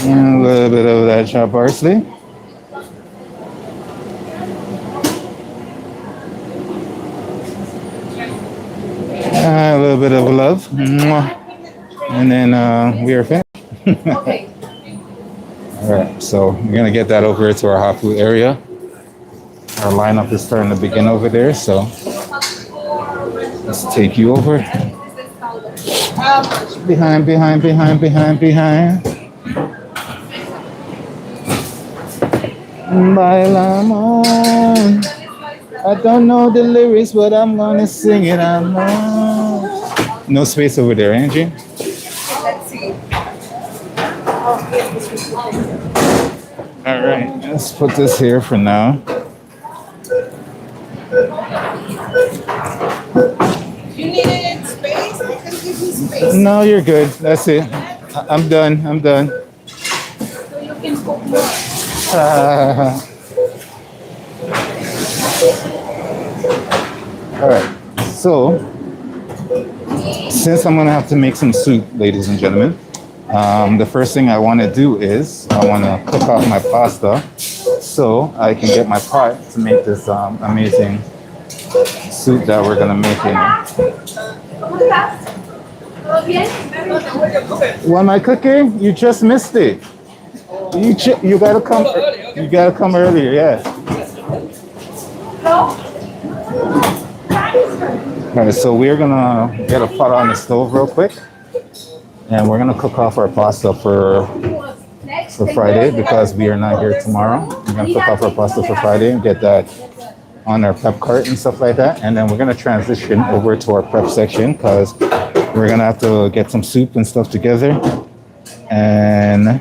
And a little bit of that chopped parsley. A little bit of love. Mwah. And then we are finished. Okay. All right, so we're gonna get that over to our hot food area. Our lineup is starting to begin over there, so let's take you over. Behind. Bailamos. I don't know the lyrics, but I'm gonna sing it. I'm no space over there, Angie. Let's see. All right, let's put this here for now. You needed space? I can give you space. No, you're good. That's it. I'm done. So you can cook more. All right, so since I'm gonna have to make some soup, ladies and gentlemen, the first thing I want to do is I want to cook off my pasta so I can get my pot to make this amazing soup that we're gonna make in. What am I cooking? You just missed it. You gotta come. You gotta come earlier. Yeah. All right, so we're gonna get a pot on the stove real quick, and we're gonna cook off our pasta for Friday because we are not here tomorrow. We're gonna cook off our pasta for Friday and get that on our prep cart and stuff like that, and then we're gonna transition over to our prep section because we're gonna have to get some soup and stuff together. And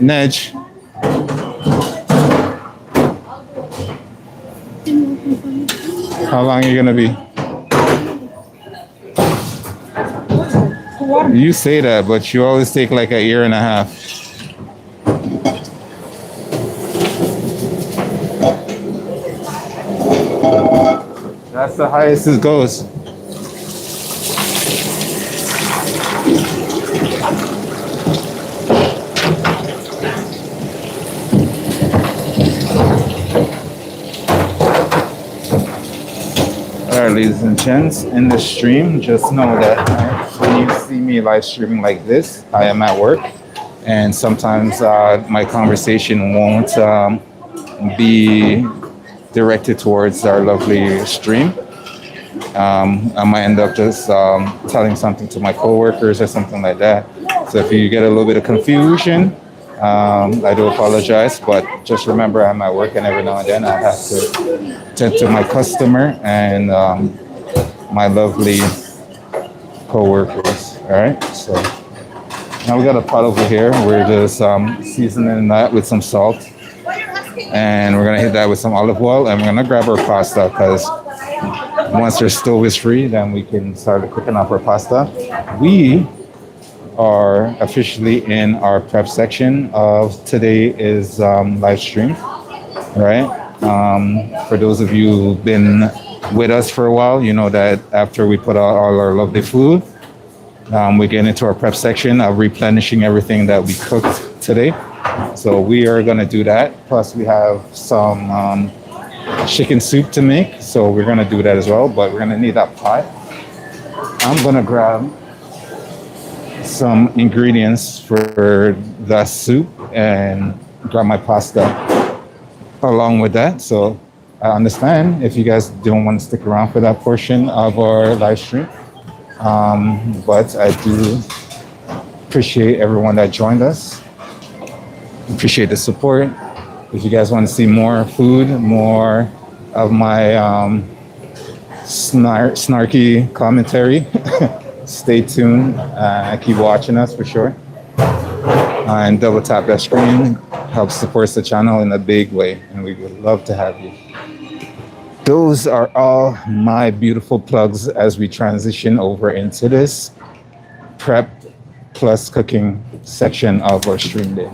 Nedge. How long are you gonna be? You say that, but you always take like a year and a half. the highest it goes. All right, ladies and gents, in the stream, just know that when you see me live streaming like this, I am at work, and sometimes my conversation won't be directed towards our lovely stream. I might end up just telling something to my coworkers or something like that. So if you get a little bit of confusion, I do apologize, but just remember I'm at work, and every now and then I have to tend to my customer and my lovely coworkers. All right, so now we got a pot over here. We're just seasoning that with some salt, and we're gonna hit that with some olive oil, and we're gonna grab our pasta because once our stove is free, then we can start cooking up our pasta. We are officially in our prep section of today is live stream, right? For those of you who've been with us for a while, you know that after we put out all our lovely food, we get into our prep section of replenishing everything that we cooked today. So we are gonna do that. Plus we have some chicken soup to make, so we're gonna do that as well, but we're gonna need that pot. I'm gonna grab some ingredients for the soup and grab my pasta along with that. So I understand if you guys don't want to stick around for that portion of our live stream, but I do appreciate everyone that joined us. Appreciate the support. If you guys want to see more food, more of my snarky commentary, stay tuned. Keep watching us for sure. And double tap that screen. Helps support the channel in a big way, and we would love to have you. Those are all my beautiful plugs as we transition over into this prep plus cooking section of our stream day.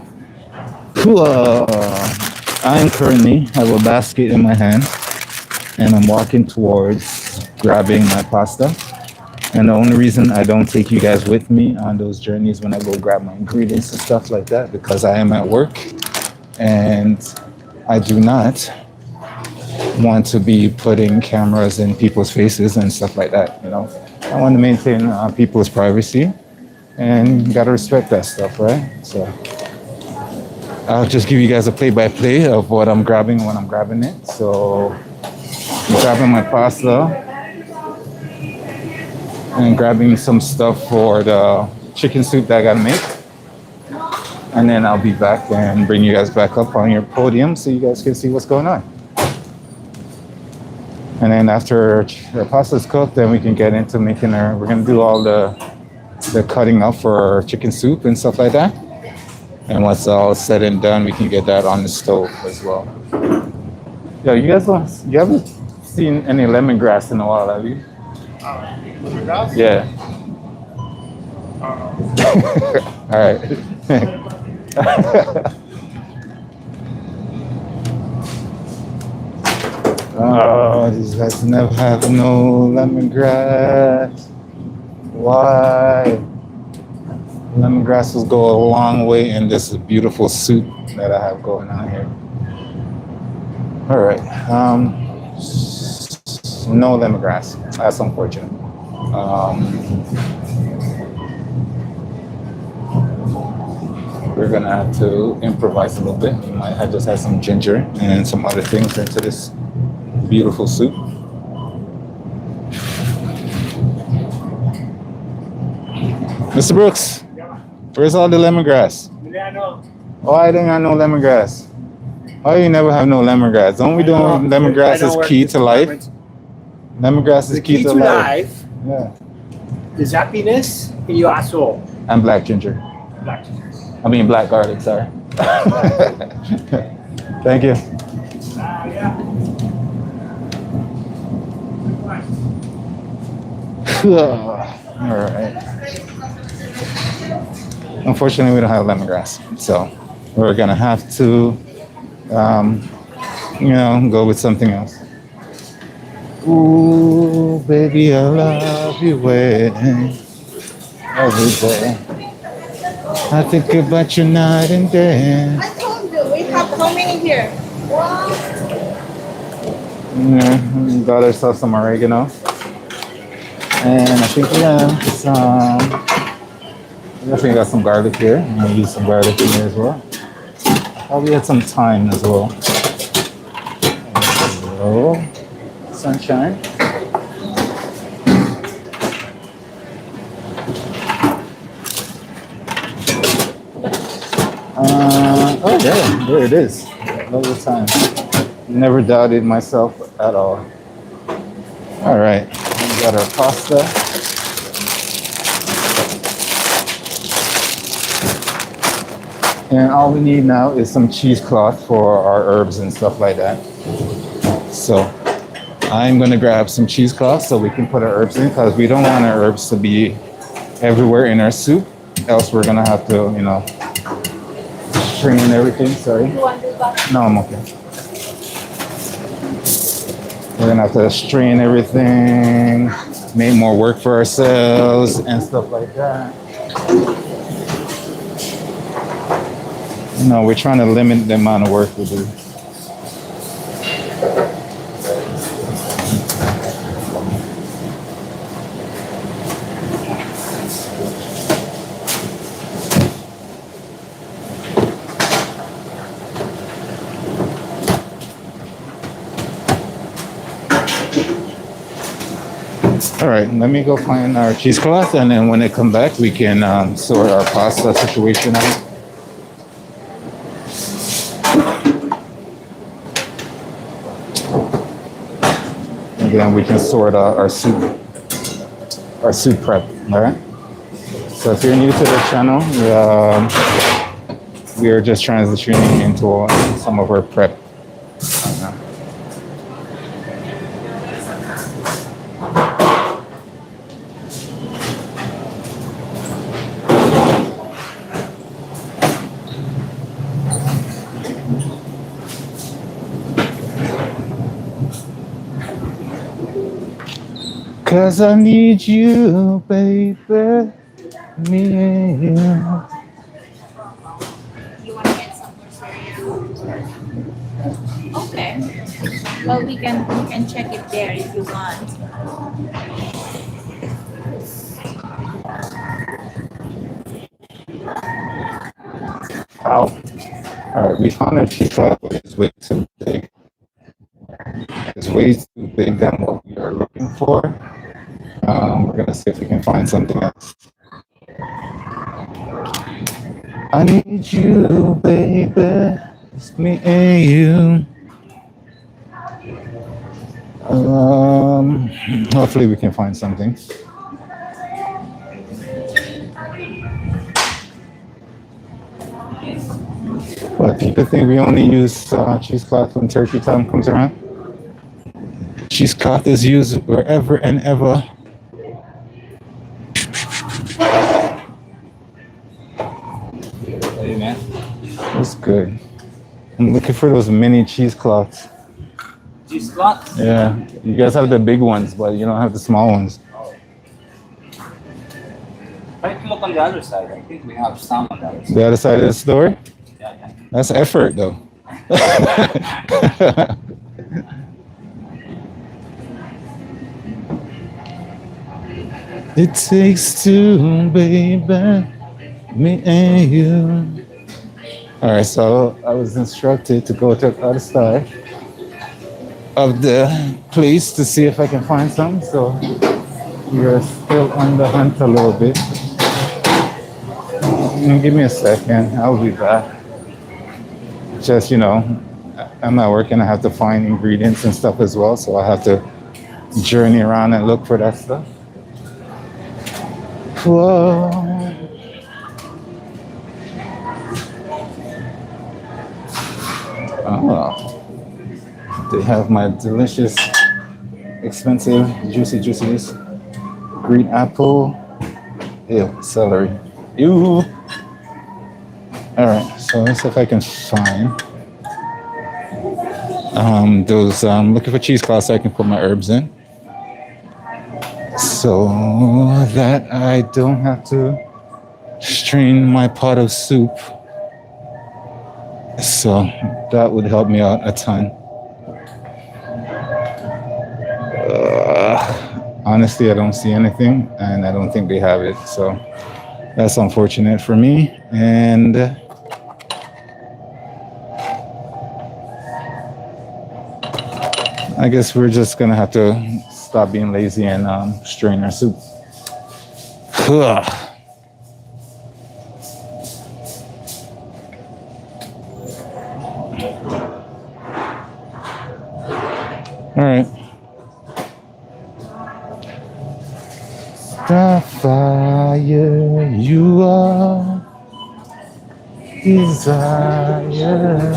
I am currently have a basket in my hand, and I'm walking towards grabbing my pasta. And the only reason I don't take you guys with me on those journeys when I go grab my ingredients and stuff like that, because I am at work and I do not want to be putting cameras in people's faces and stuff like that. You know, I want to maintain people's privacy, and you gotta respect that stuff, right? So I'll just give you guys a play-by-play of what I'm grabbing when I'm grabbing it. So I'm grabbing my pasta and grabbing some stuff for the chicken soup that I gotta make. And then I'll be back and bring you guys back up on your podium so you guys can see what's going on. And then after the pasta's cooked, then we can get into making we're gonna do all the cutting up for our chicken soup and stuff like that. And once all said and done, we can get that on the stove as well. Yeah, you haven't seen any lemongrass in a while, have you? Lemongrass? Yeah. All right. Oh, these guys never have no lemongrass. Why? Lemongrass will go a long way in this beautiful soup that I have going on here. All right. No lemongrass. That's unfortunate. We're gonna have to improvise a little bit. We might have just had some ginger and some other things into this beautiful soup. Mr. Brooks, where's all the lemongrass? Why don't I know lemongrass? Why you never have no lemongrass? Don't we do lemongrass is key to life? Lemongrass is key to life. Yeah. Is happiness in your soul. And black ginger. Black ginger. I mean black garlic, sorry. Thank you. All right. Unfortunately, we don't have lemongrass, so we're gonna have to, go with something else. Ooh, baby, I love you way every day. I think about you night and day. I told you, we have how many here? Yeah, we got ourselves some oregano. And I think we have some, we definitely got some garlic here. I'm gonna use some garlic in here as well. Probably had some thyme as well. Hello, sunshine. Oh yeah, there it is. All the time. Never doubted myself at all. All right, we got our pasta. And all we need now is some cheesecloth for our herbs and stuff like that. So I'm gonna grab some cheesecloth so we can put our herbs in because we don't want our herbs to be everywhere in our soup. Else we're gonna have to, you know, strain everything. Sorry. You want this back? No, I'm okay. We're gonna have to strain everything, make more work for ourselves and stuff like that. You know, we're trying to limit the amount of work we do. All right, let me go find our cheesecloth, and then when they come back, we can sort our pasta situation out. And then we can sort out our soup prep. All right. So if you're new to the channel, we are just transitioning into some of our prep. Cause I need you, baby. Me and you. You want to get some more cereal? Okay. Well, we can check it there if you want. Ow. All right, we found a cheesecloth, but it's way too big. It's way too big than what we are looking for. We're gonna see if we can find something else. I need you, baby. It's me and you. Hopefully we can find something. But people think we only use cheesecloth when turkey time comes around. Cheesecloth is used wherever and ever. Hey man, that's good. I'm looking for those mini cheesecloths. Cheesecloth? Yeah, you guys have the big ones, but you don't have the small ones. Try to look on the other side. I think we have some on the other side. The other side of the store? Yeah, yeah. That's effort though. It takes two, baby, me and you. All right, so I was instructed to go to the other side of the place to see if I can find some. So we're still on the hunt a little bit. Give me a second, I'll be back. Just, you know, I'm at work and I have to find ingredients and stuff as well. So I have to journey around and look for that stuff. Whoa. Oh, they have my delicious, expensive, juiciness. Green apple. Ew, celery. Ew. All right, so let's see if I can find those. Looking for cheesecloth so I can put my herbs in. so that I don't have to strain my pot of soup. So that would help me out a ton. Honestly, I don't see anything, and I don't think they have it. So that's unfortunate for me. And I guess we're just gonna have to stop being lazy and strain our soup. All right. The fire you are desire.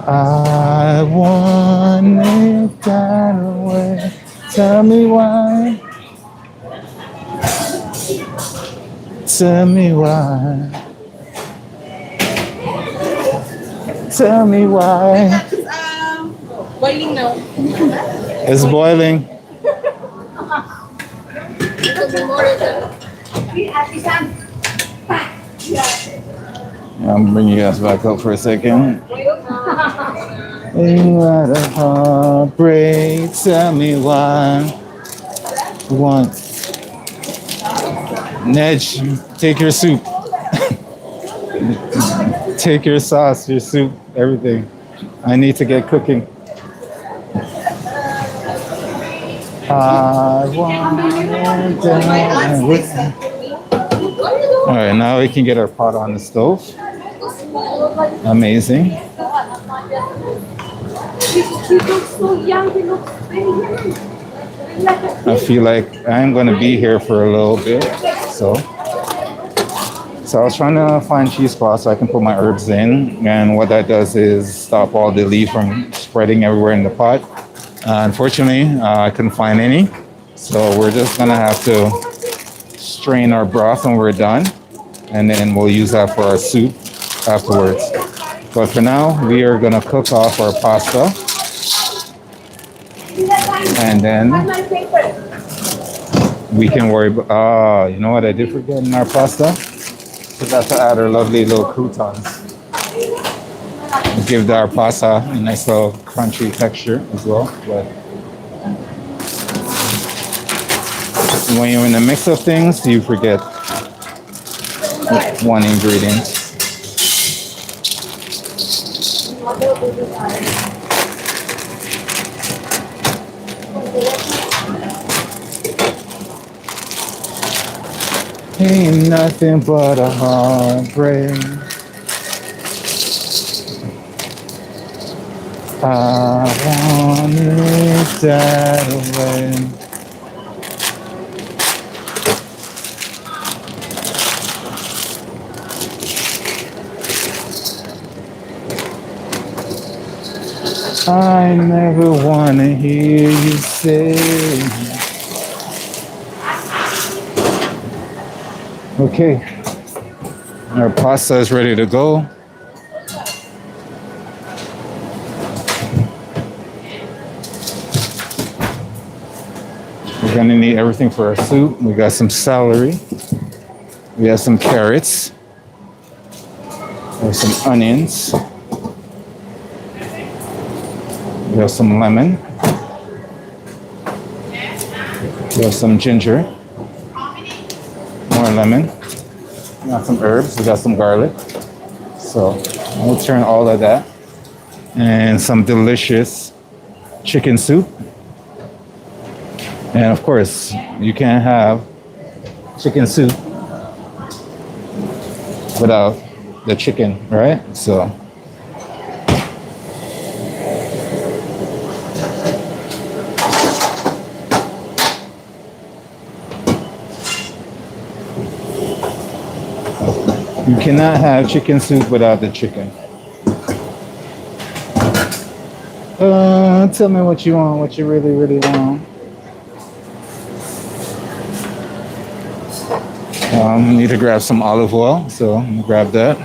I want it that way. Tell me why. Tell me why. Tell me why. Boiling now. It's boiling. I'm bringing you guys back up for a second. You had a heartbreak. Tell me why. One. Nedge, take your soup. Take your sauce, your soup, everything. I need to get cooking. I want it. All right, now we can get our pot on the stove. Amazing. She looks so young. He looks very young. I feel like I'm gonna be here for a little bit, so I was trying to find cheesecloth so I can put my herbs in, and what that does is stop all the leaf from spreading everywhere in the pot. Unfortunately, I couldn't find any, so we're just gonna have to strain our broth when we're done, and then we'll use that for our soup afterwards. But for now, we are gonna cook off our pasta, and then we can worry about, you know what I did forget in our pasta? Forgot to add our lovely little croutons. Give our pasta a nice little crunchy texture as well. But when you're in the mix of things, you forget one ingredient. Ain't nothing but a heartbreak. I want it that way. I never want to hear you say. Okay, our pasta is ready to go. We're gonna need everything for our soup. We got some celery. We have some carrots. We have some onions. We have some lemon. We have some ginger. More lemon. We got some herbs. We got some garlic. So we'll turn all of that. And some delicious chicken soup. And of course, you can't have chicken soup without the chicken, right? So you cannot have chicken soup without the chicken. Tell me what you want, what you really, really want. Need to grab some olive oil, so I'm gonna grab that.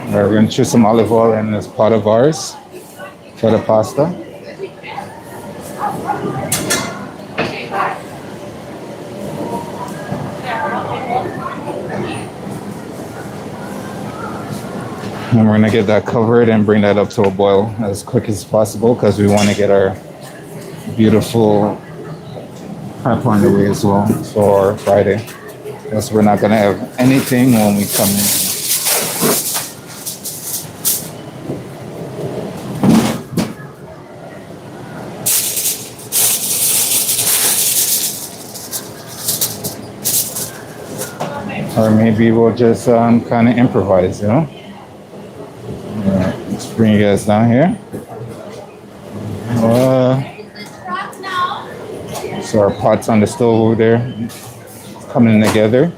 We're going to choose some olive oil in this pot of ours for the pasta. And we're going to get that covered and bring that up to a boil as quick as possible because we want to get our beautiful prep on the way as well for Friday. Because we're not going to have anything when we come in. Or maybe we'll just kind of improvise, you know? Let's bring you guys down here. So our pot's on the stove over there, coming together.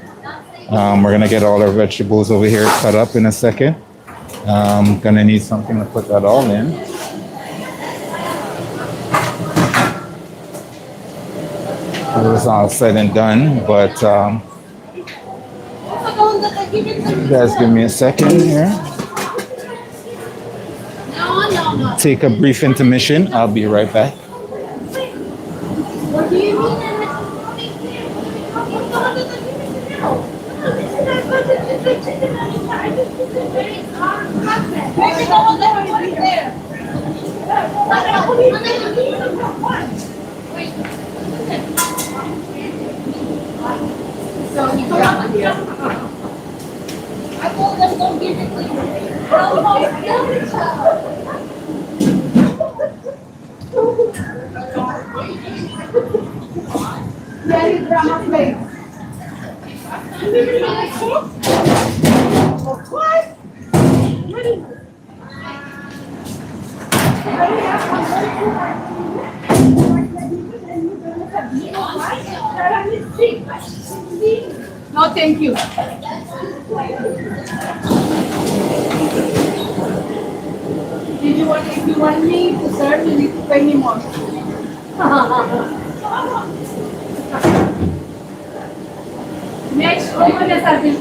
We're gonna get all our vegetables over here cut up in a second. Gonna need something to put that all in. It was all said and done, but you guys give me a second here. Take a brief intermission. I'll be right back. What do you mean? I told them don't give it to you. Very drama play. What? No, thank you. If you want me to serve, you need to pay me more. Next, ¿cómo les hacen?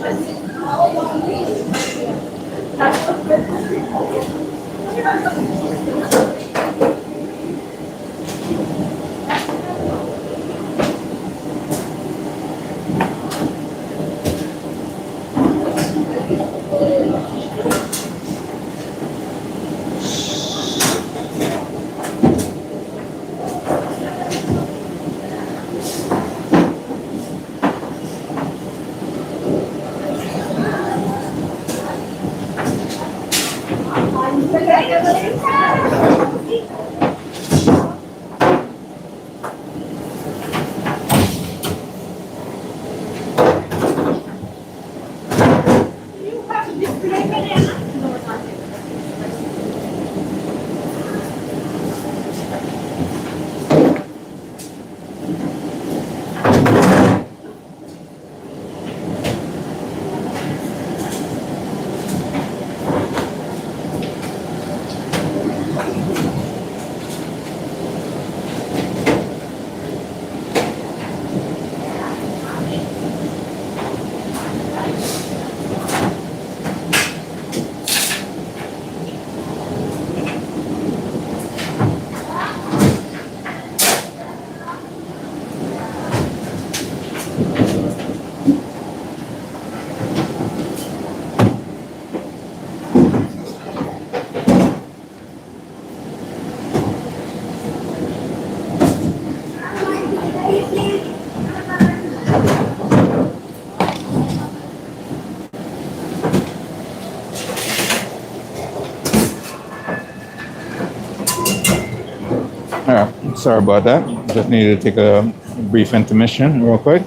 Alright, sorry about that. Just needed to take a brief intermission real quick.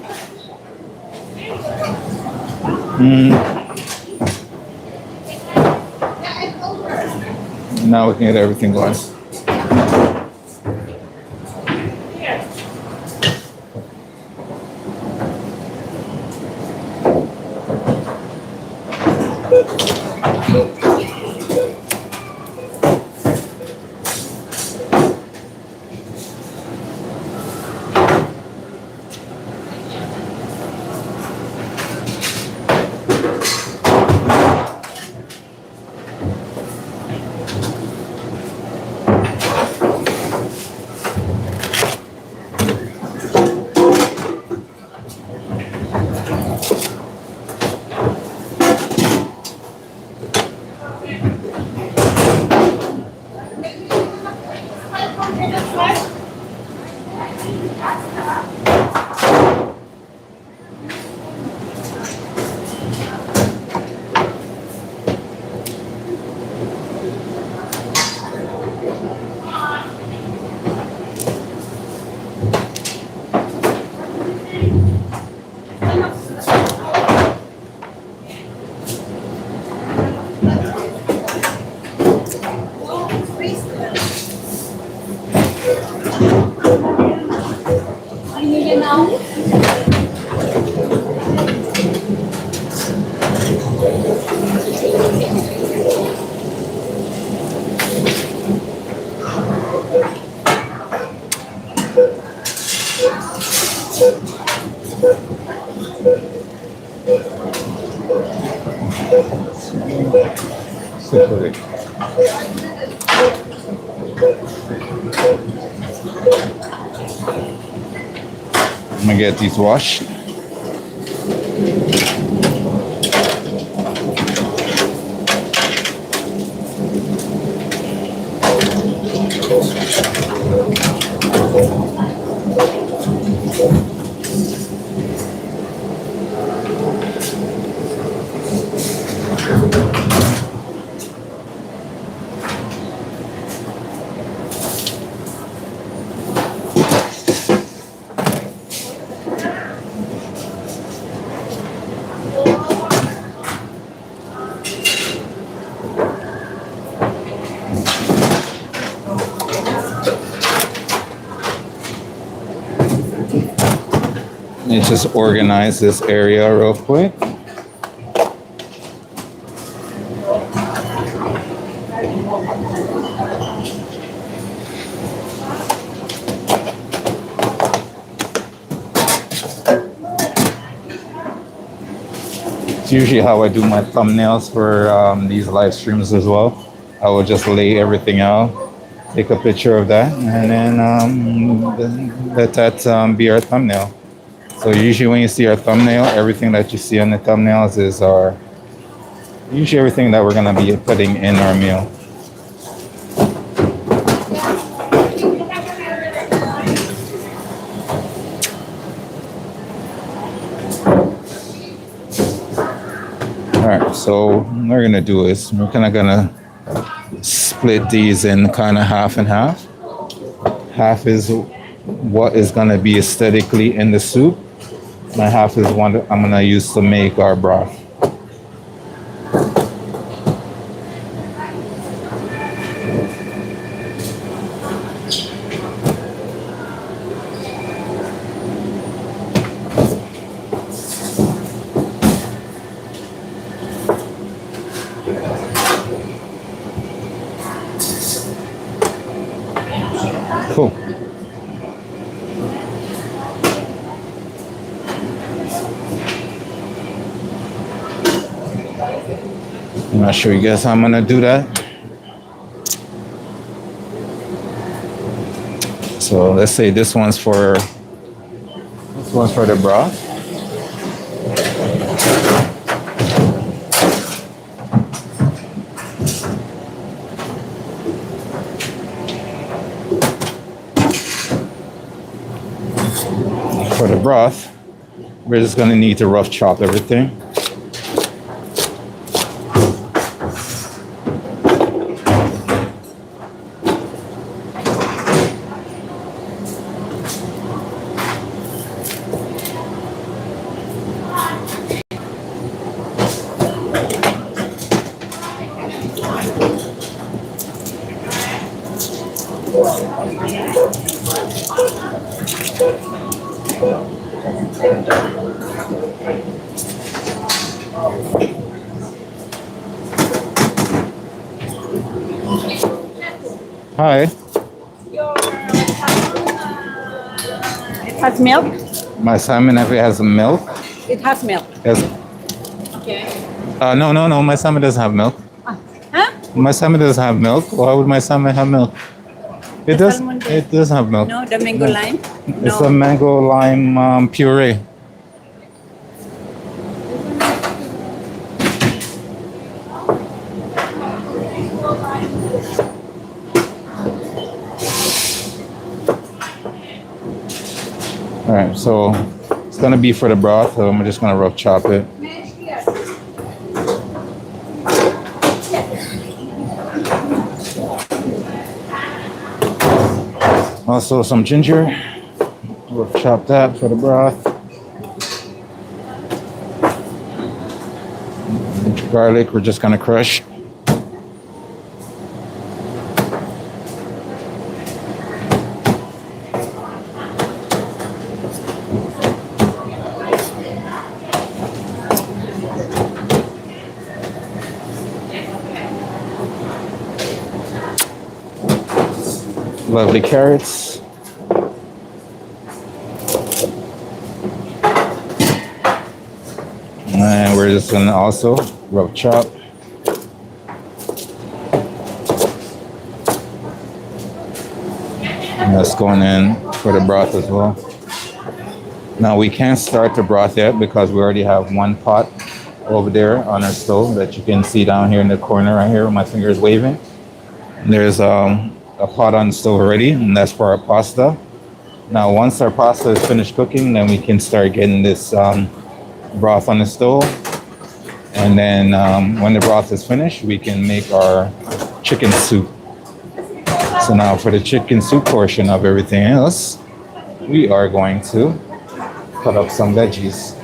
Now we can get everything going. Happy New Year now. Separate. I'm gonna get these washed. Let me just organize this area real quick. It's usually how I do my thumbnails for these live streams as well. I will just lay everything out, take a picture of that, and then let that be our thumbnail. So usually when you see our thumbnail, everything that you see on the thumbnails is usually everything that we're gonna be putting in our meal. All right, so what we're gonna do is we're kind of gonna split these in kind of half and half. Half is what is gonna be aesthetically in the soup. My half is one that I'm gonna use to make our broth. Cool. I'm not sure you guys how I'm gonna do that. So let's say this one's for the broth. For the broth, we're just gonna need to rough chop everything. Hi. It has milk? My salmon if it has milk. It has milk. Yes. Okay. No. My salmon doesn't have milk. Huh? My salmon doesn't have milk. Why would my salmon have milk? It The does. salmon does. It does have milk. No, the mango lime? It's No. a mango lime puree. All right, so it's gonna be for the broth. So I'm just gonna rough chop it. Also some ginger. Rough chop that for the broth. Garlic, we're just gonna crush. lovely carrots. And we're just gonna also rub chop. And that's going in for the broth as well. Now we can't start the broth yet because we already have one pot over there on our stove that you can see down here in the corner right here where my finger is waving. There's a pot on the stove already, and that's for our pasta. Now once our pasta is finished cooking, then we can start getting this broth on the stove. And then when the broth is finished, we can make our chicken soup. So now for the chicken soup portion of everything else, we are going to cut up some veggies.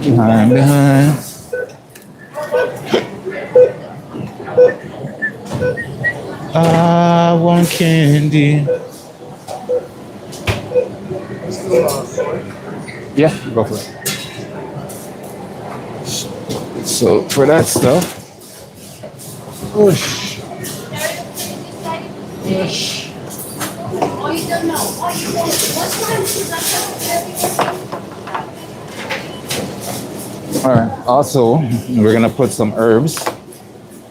Behind. I want candy. Yeah, go for it. So for that stuff, whoosh, whoosh. Oh, you don't know. Oh, you don't. What time is that? All right. Also, we're gonna put some herbs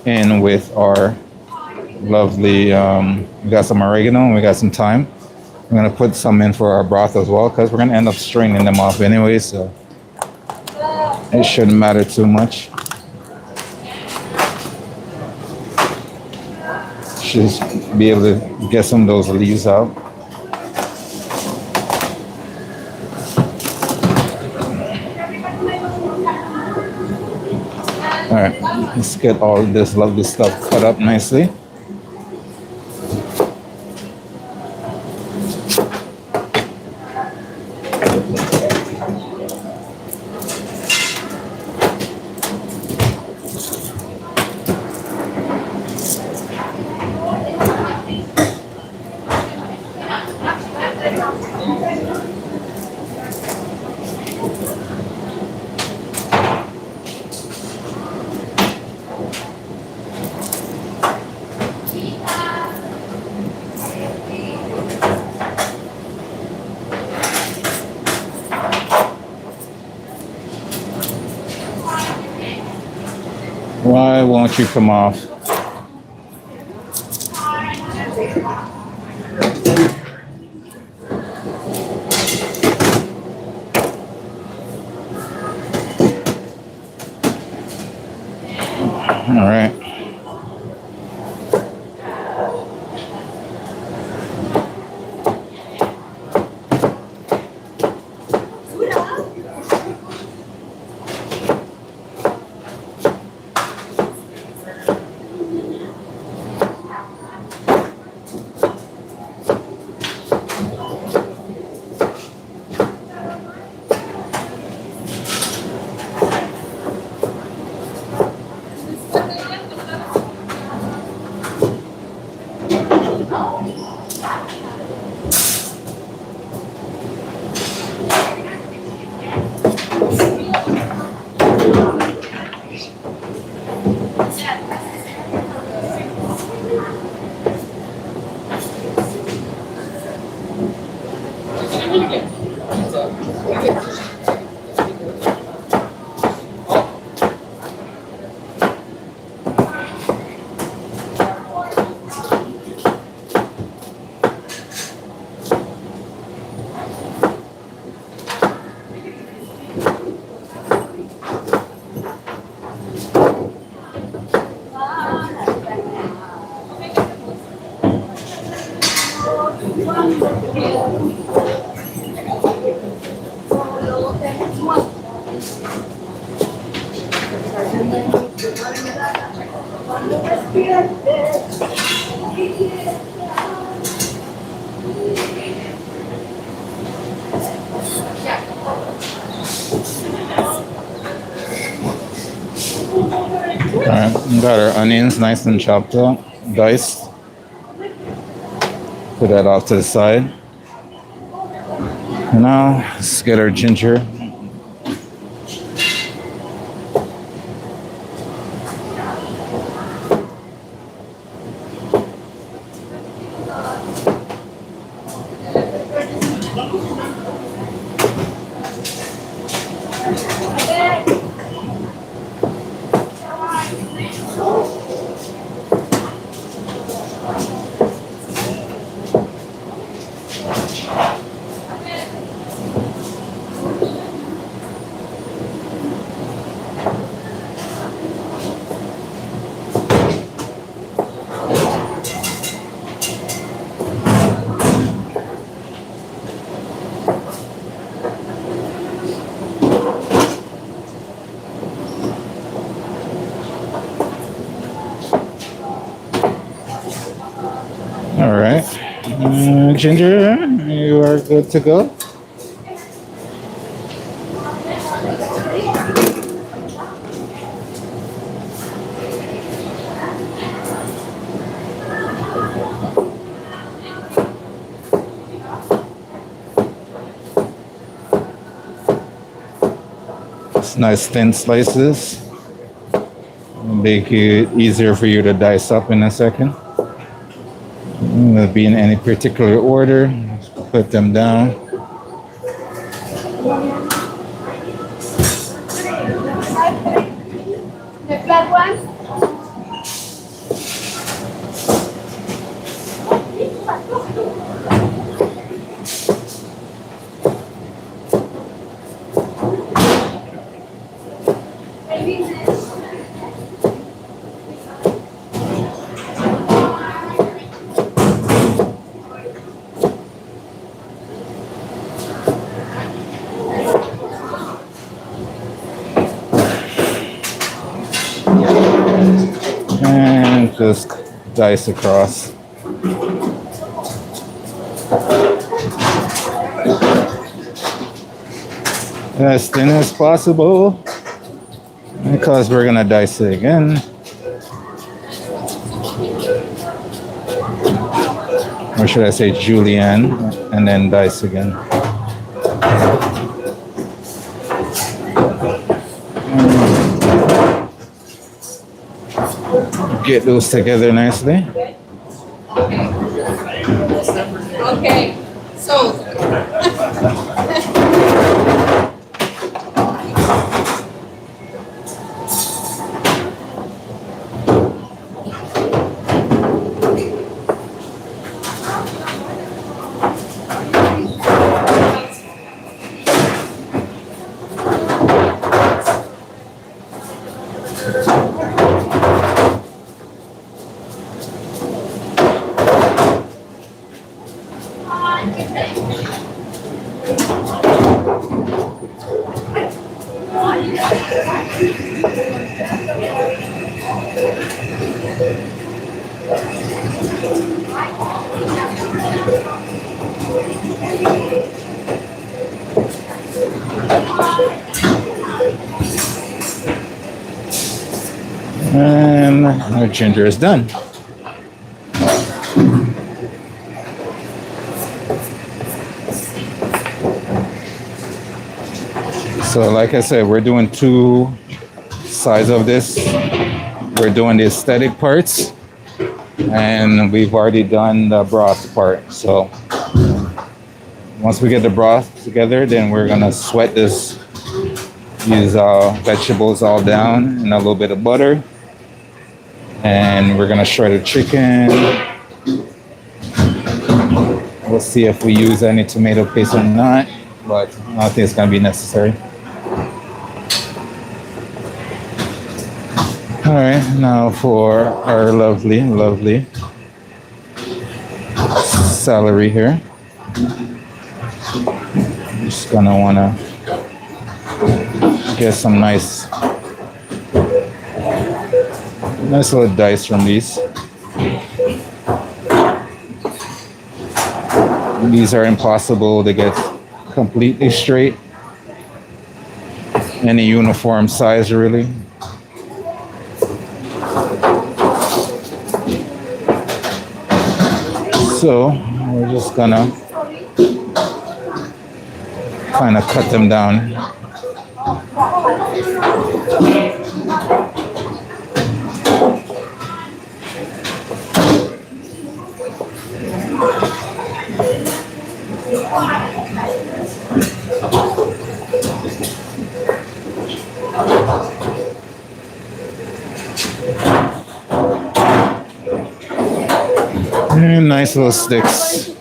in with our lovely. We got some oregano and we got some thyme. We're gonna put some in for our broth as well because we're gonna end up straining them off anyway, so it shouldn't matter too much. Should be able to get some of those leaves out. All right, let's get all of this lovely stuff cut up nicely. Why won't you come off? All right. All right, we got our onions nice and chopped up, diced. Put that off to the side. Now, let's get our ginger. All right. Ginger, you are good to go. It's nice thin slices. Make it easier for you to dice up in a second. They'll be in any particular order. Just put them down. The flat one? And just dice across. As thin as possible, because we're gonna dice it again. Or should I say julienne, and then dice again. Get those together nicely. Okay. So. And our ginger is done. So like I said, we're doing two sides of this. We're doing the aesthetic parts, and we've already done the broth part. So once we get the broth together, then we're gonna sweat this, use vegetables all down and a little bit of butter. And we're gonna shred the chicken. We'll see if we use any tomato paste or not, but I don't think it's gonna be necessary. All right, now for our lovely, lovely celery here. Just gonna wanna get some nice little dice from these. These are impossible to get completely straight. Any uniform size really. So we're just gonna kind of cut them down. Nice little sticks.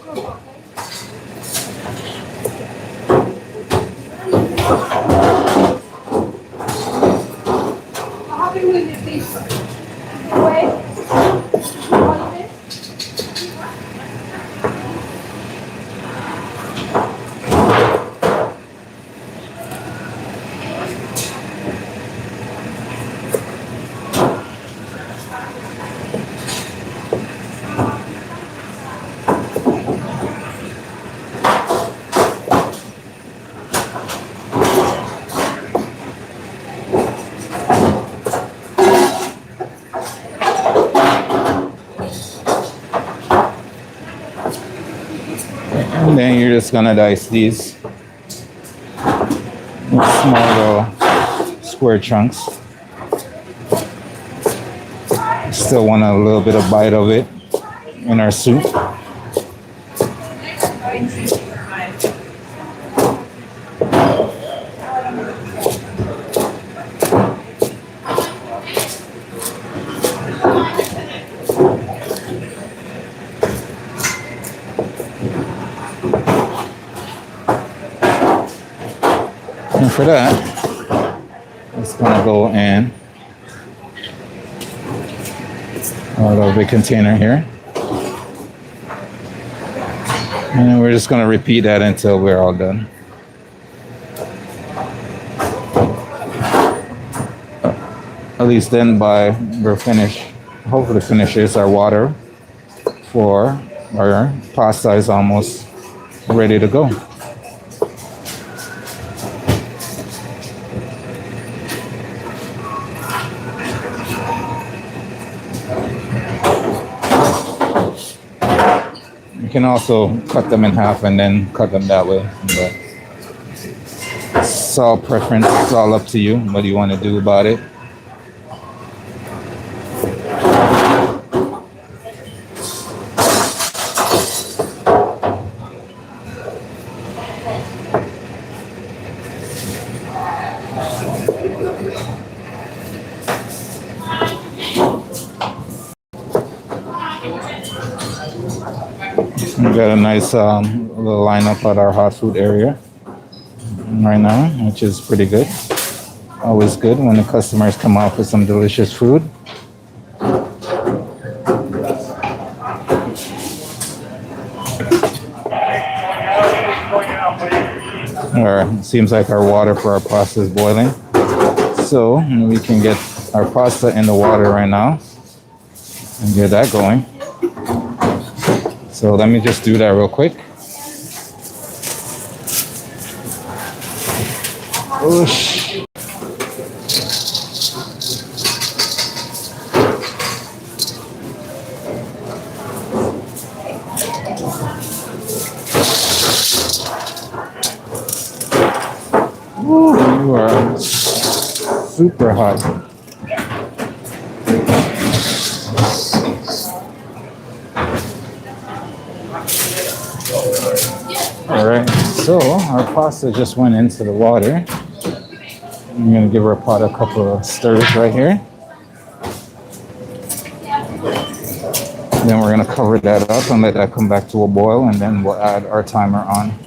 And then you're just gonna dice these in small little square chunks. Still want a little bit of bite of it in our soup. And for that, it's gonna go in our little big container here. And then we're just gonna repeat that until we're all done. At least then by we're finished, hopefully finishes our water for our pasta is almost ready to go. You can also cut them in half and then cut them that way. But it's all preference. It's all up to you. What do you want to do about it? We got a nice little lineup at our hot food area right now, which is pretty good. Always good when the customers come out with some delicious food. It seems like our water for our pasta is boiling. So we can get our pasta in the water right now and get that going. So let me just do that real quick. Whoosh. Woo, you are super hot. All right, so our pasta just went into the water. I'm gonna give our pot a couple of stirs right here. Then we're gonna cover that up and let that come back to a boil, and then we'll add our timer on.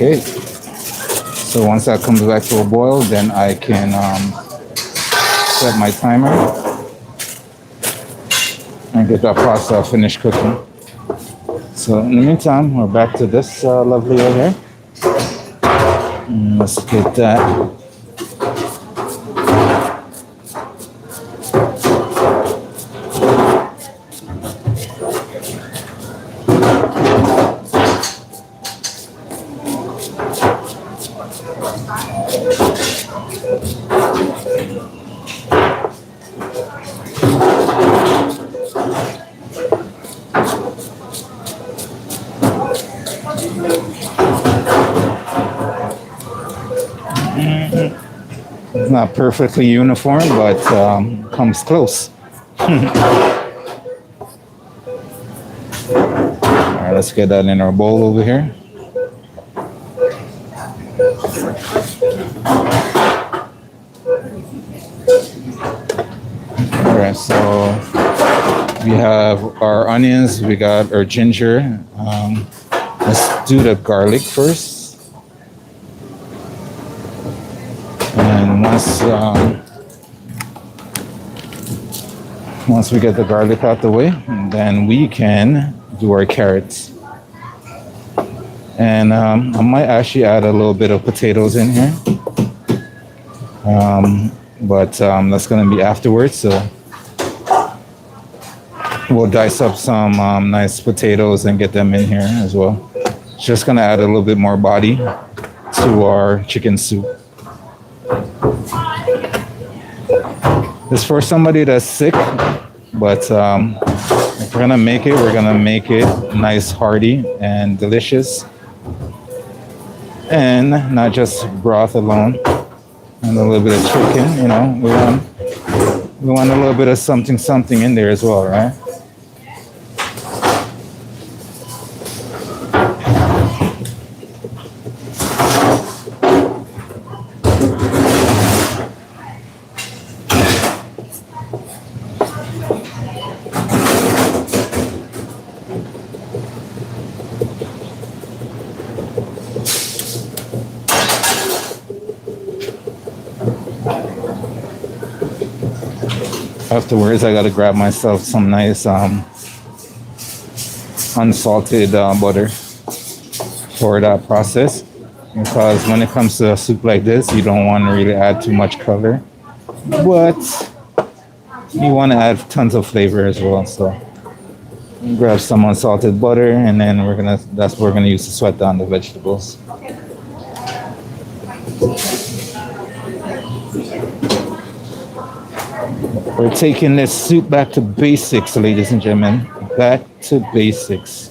Okay, so once that comes back to a boil, then I can set my timer and get that pasta finished cooking. So in the meantime, we're back to this lovely over here. Let's get that. Not perfectly uniform, but comes close. All right, let's get that in our bowl over here. All right, so we have our onions, we got our ginger. Let's do the garlic first. And once we get the garlic out the way, then we can do our carrots. And I might actually add a little bit of potatoes in here. But that's going to be afterwards. So we'll dice up some nice potatoes and get them in here as well. It's just going to add a little bit more body to our chicken soup. It's for somebody that's sick, but if we're gonna make it nice, hearty, and delicious, and not just broth alone, and a little bit of chicken. You know, we want a little bit of something in there as well, right? Afterwards, I gotta grab myself some nice unsalted butter for that process, because when it comes to a soup like this, you don't want to really add too much color, but you want to add tons of flavor as well. So grab some unsalted butter, and then that's what we're gonna use to sweat down the vegetables. We're taking this soup back to basics, ladies and gentlemen. Back to basics.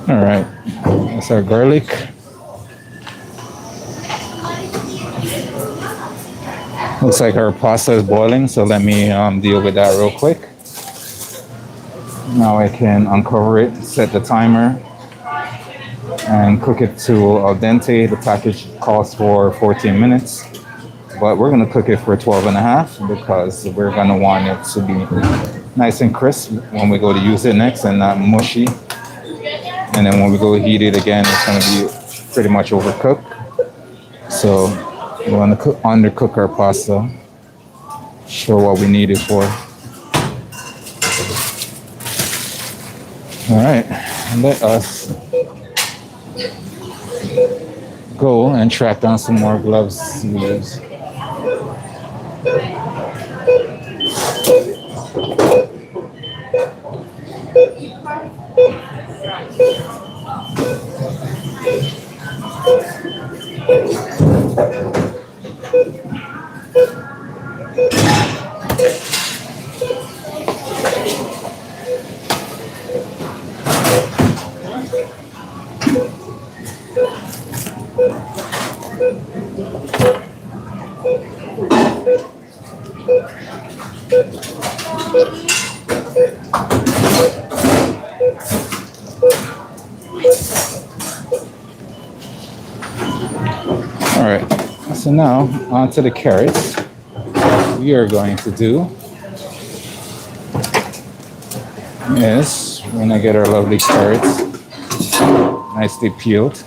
All right, that's our garlic. Looks like our pasta is boiling, so let me deal with that real quick. Now I can uncover it, set the timer, and cook it to al dente. The package calls for 14 minutes. But we're gonna cook it for 12 and a half because we're gonna want it to be nice and crisp when we go to use it next and not mushy. And then when we go heat it again, it's gonna be pretty much overcooked. So we wanna undercook our pasta, show what we need it for. All right, let us go and track down some more gloves sleeves. All right, so now onto the carrots. We are going to do is we're gonna get our lovely carrots nicely peeled.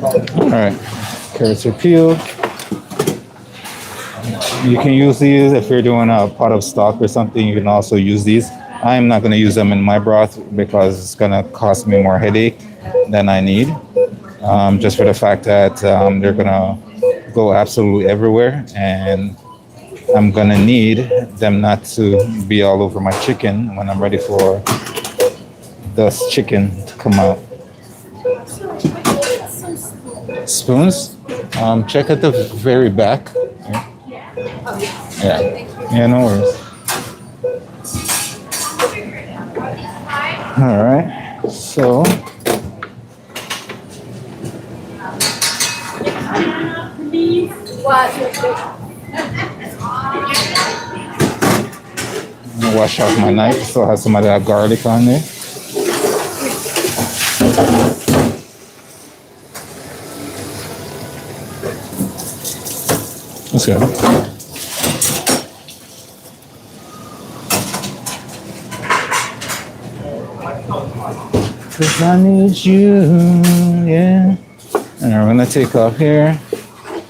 All right, carrots are peeled. You can use these if you're doing a pot of stock or something. You can also use these. I'm not going to use them in my broth because it's going to cost me more headache than I need. Just for the fact that they're going to go absolutely everywhere, and I'm going to need them not to be all over my chicken when I'm ready for the chicken to come out. Spoons? Check at the very back. Yeah. Yeah, no worries. All right. So I'm gonna wash off my knife. Still have some of that garlic on there. That's good. Cause I need you, yeah. And we're gonna take off here.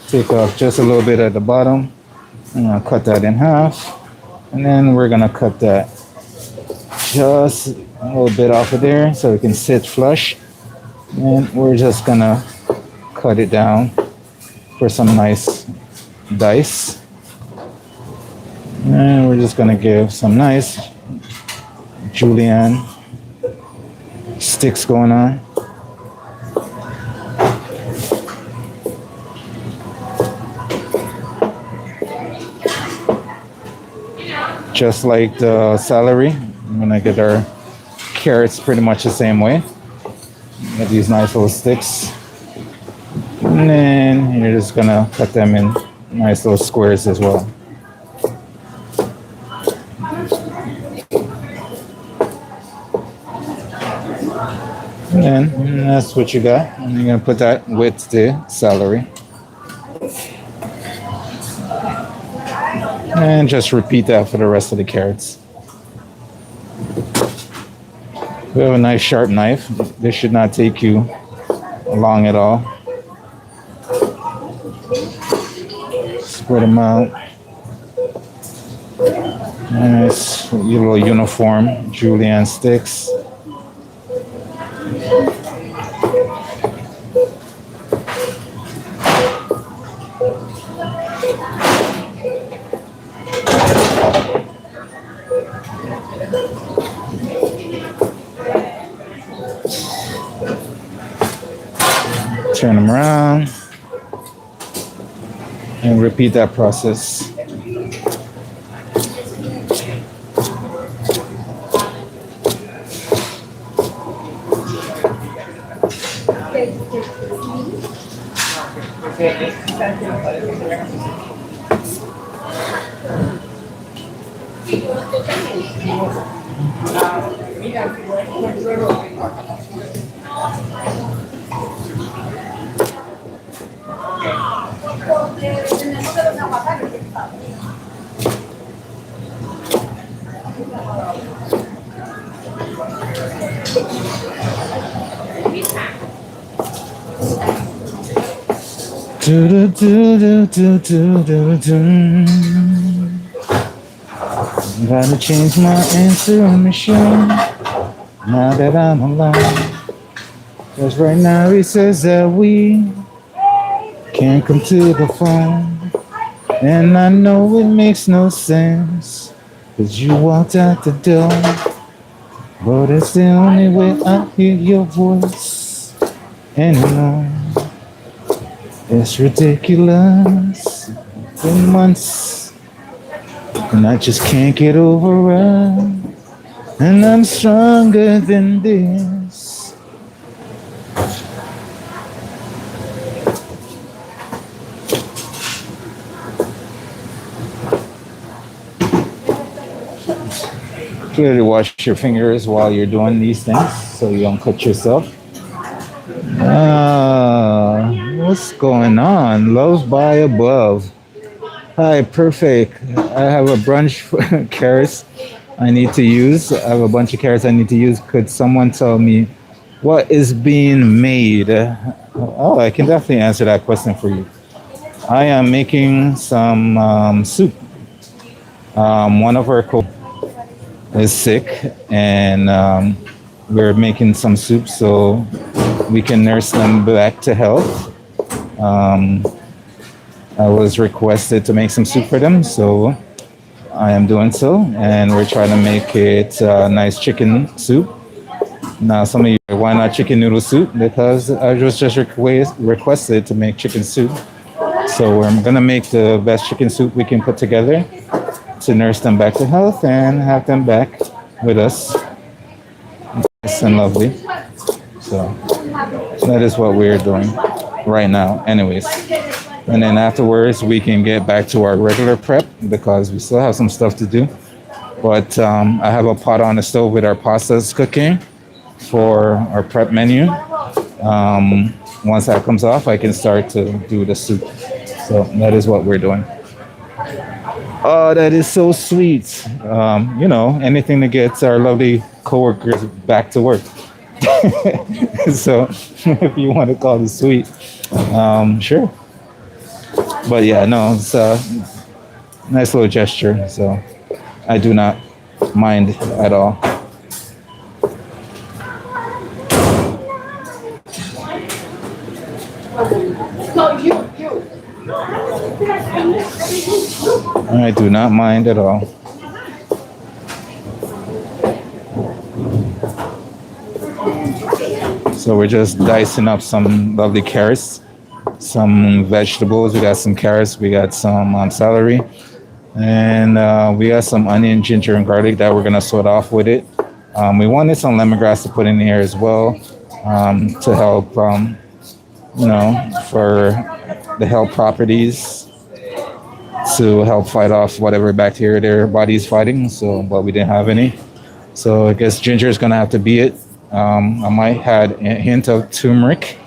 Take off just a little bit at the bottom. I'm gonna cut that in half. And then we're gonna cut that just a little bit off of there so it can sit flush. And we're just gonna cut it down for some nice dice. And we're just gonna give some nice julienne sticks going on. Just like the celery, I'm gonna get our carrots pretty much the same way. Get these nice little sticks. And then you're just gonna cut them in nice little squares as well. And then that's what you got. And you're gonna put that with the celery. And just repeat that for the rest of the carrots. We have a nice sharp knife. This should not take you long at all. Spread them out. Nice little uniform julienne sticks. Turn them around and repeat that process. Do do do do do do do. Gotta change my answering machine now that I'm alone. Cause right now he says that we can't come to the phone. And I know it makes no sense, cause you walked out the door. But it's the only way I hear your voice anymore. It's ridiculous. It's been months and I just can't get over it. And I'm stronger than this. Clearly wash your fingers while you're doing these things so you don't cut yourself. What's going on? Love by above. Hi, perfect. I have a bunch of carrots I need to use. I have a bunch of carrots I need to use. Could someone tell me what is being made? Oh, I can definitely answer that question for you. I am making some soup. One of our co is sick, and we're making some soup so we can nurse them back to health. Um, I was requested to make some soup for them, so I am doing so, and we're trying to make it nice chicken soup. Now, some of you, why not chicken noodle soup? Because I was just requested to make chicken soup. So we're gonna make the best chicken soup we can put together to nurse them back to health and have them back with us, nice and lovely. So that is what we're doing right now, anyways. And then afterwards, we can get back to our regular prep because we still have some stuff to do. But I have a pot on the stove with our pastas cooking for our prep menu. Once that comes off, I can start to do the soup. So that is what we're doing. Oh, that is so sweet. Anything to get our lovely coworkers back to work. So if you want to call it sweet, sure. But yeah, no, it's a nice little gesture. So I do not mind at all. I do not mind at all. So we're just dicing up some lovely carrots, some vegetables. We got some carrots, we got some celery, and we got some onion, ginger, and garlic that we're gonna sort off with it. We wanted some lemongrass to put in here as well to help, for the health properties to help fight off whatever bacteria their body's fighting. So, but we didn't have any. So I guess ginger is gonna have to be it. I might add a hint of turmeric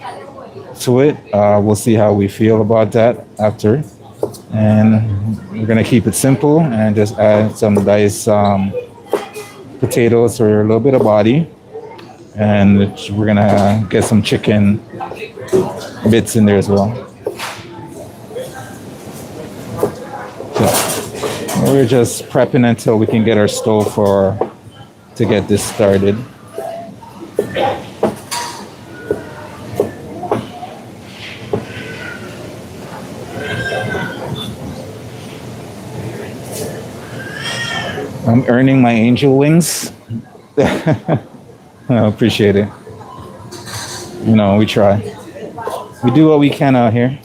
to it. We'll see how we feel about that after. And we're gonna keep it simple and just add some diced potatoes for a little bit of body. And we're gonna get some chicken bits in there as well. So we're just prepping until we can get our stove to get this started. I'm earning my angel wings. I appreciate it. We try. We do what we can out here.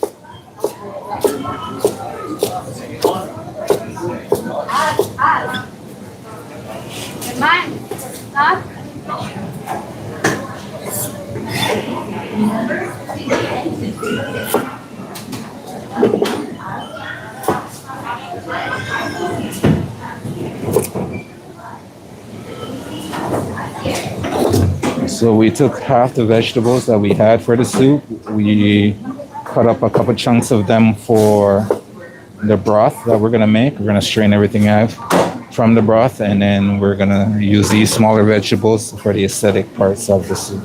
So we took half the vegetables that we had for the soup. We cut up a couple chunks of them for the broth that we're gonna make. We're gonna strain everything out from the broth, and then we're gonna use these smaller vegetables for the aesthetic parts of the soup.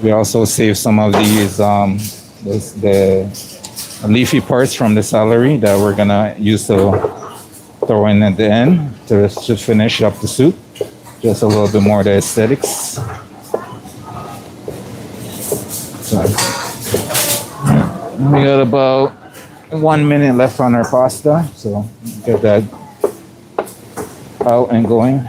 We also saved some of these the leafy parts from the celery that we're gonna use to throw in at the end to just finish up the soup. Just a little bit more of the aesthetics. So, we got about 1 minute left on our pasta, so get that out and going.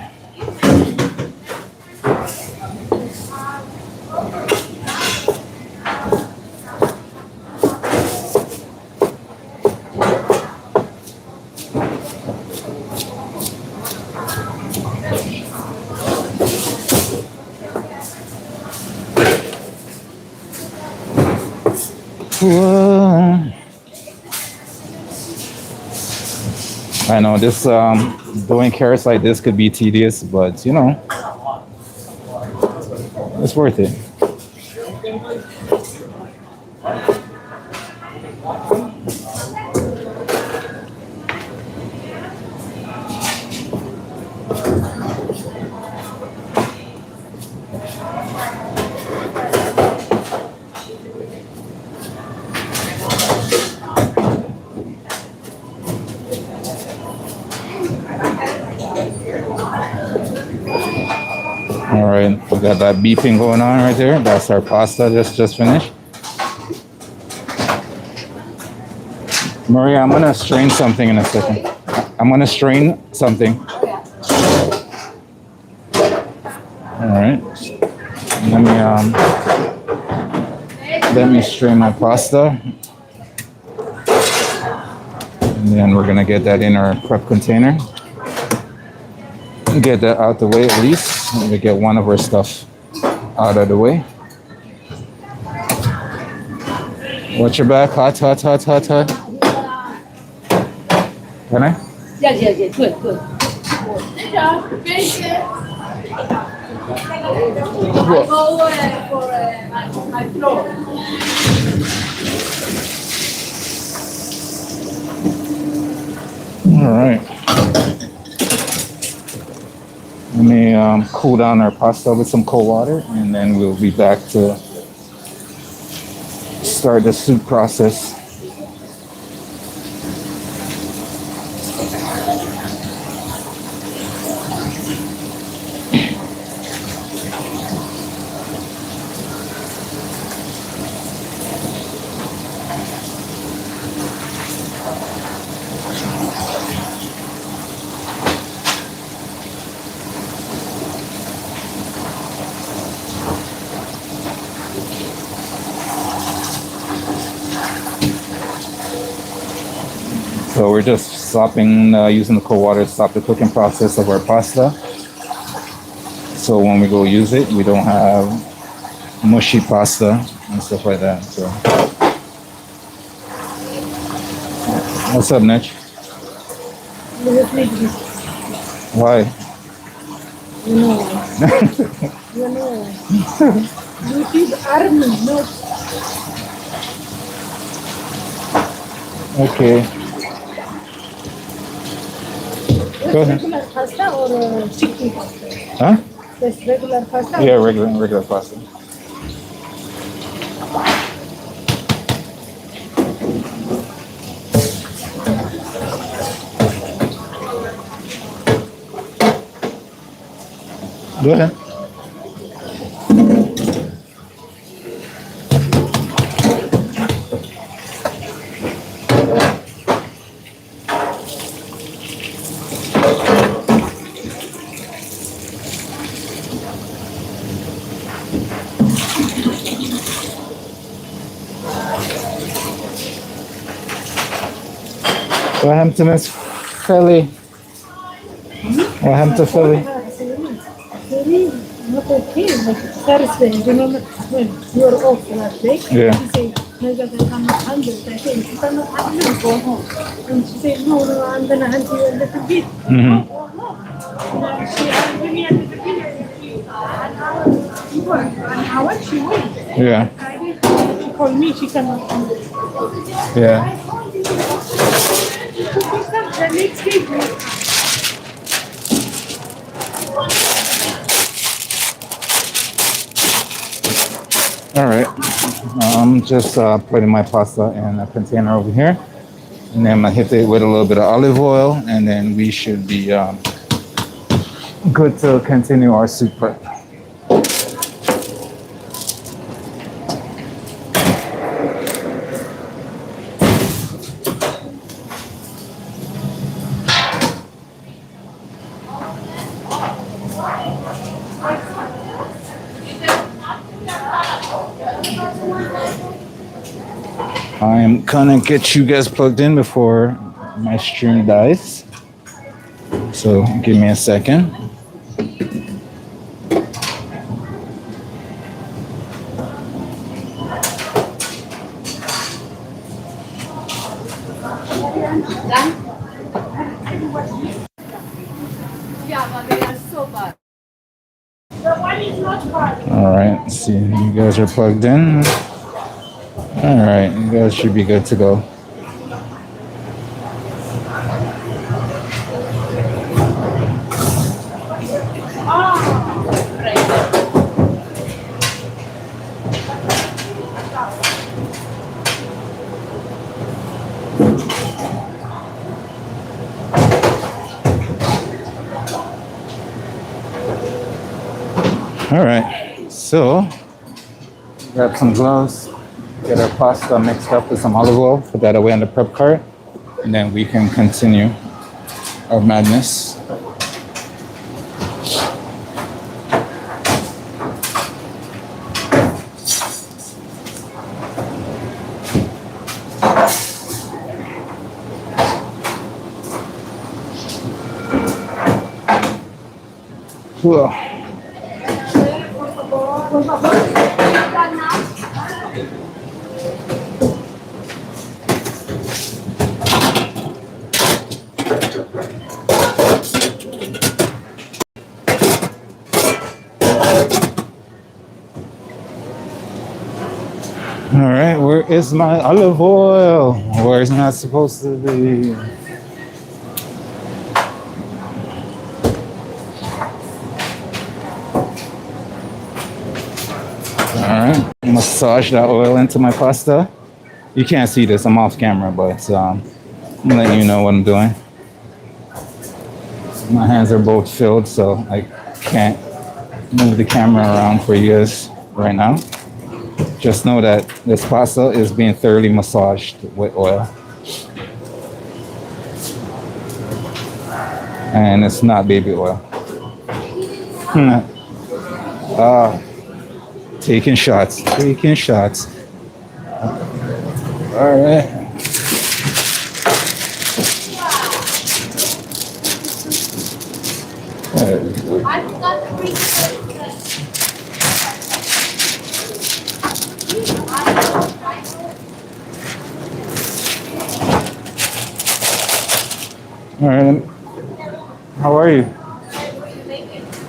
Whoa. I know this doing carrots like this could be tedious, but it's worth it. All right, we got that beeping going on right there. That's our pasta just finished. Maria, I'm gonna strain something in a second. I'm gonna strain something. All right. Let me strain my pasta, and then we're gonna get that in our prep container. Get that out the way at least. We get one of our stuff out of the way. Watch your back. Hot, hot, hot, hot, hot. Can I? Yeah, good. Good job. Thank you. I go for my floor. All right. Let me cool down our pasta with some cold water, and then we'll be back to start the soup process. So we're just stopping, using the cold water to stop the cooking process of our pasta. So when we go use it, we don't have mushy pasta and stuff like that. So, what's up, Mitch? Why? Okay. Go ahead. Regular pasta or chicken pasta? Huh? Just regular pasta? Yeah, regular pasta. Go ahead. What happened to Miss Philly? What happened to Philly? Not okay, like Thursday, remember when you're off last day? Yeah. She said, maybe I cannot handle it. I said, if you cannot handle it, go home. And she said, no, I'm going to handle you a little bit. Mm-hmm. Oh, no. She handled me a little bit. An hour she went. Yeah. She called me, she cannot handle it. Yeah. The next day, All right. I'm just putting my pasta in a container over here, and then I'm gonna hit it with a little bit of olive oil, and then we should be good to continue our soup prep. I'm gonna get you guys plugged in before my stream dies. So give me a second. Yeah, but they are so bad. All right, see, you guys are plugged in. All right, you guys should be good to go. All right, so grab some gloves, get our pasta mixed up with some olive oil, put that away on the prep cart, and then we can continue our madness. Cool. All right, where is my olive oil? Where it's not supposed to be? All right, massage that oil into my pasta. You can't see this, I'm off camera, but I'm letting you know what I'm doing. My hands are both filled, so I can't move the camera around for you guys right now. Just know that this pasta is being thoroughly massaged with oil. And it's not baby oil. Taking shots, taking shots. All right. I've got the free. All right. How are you?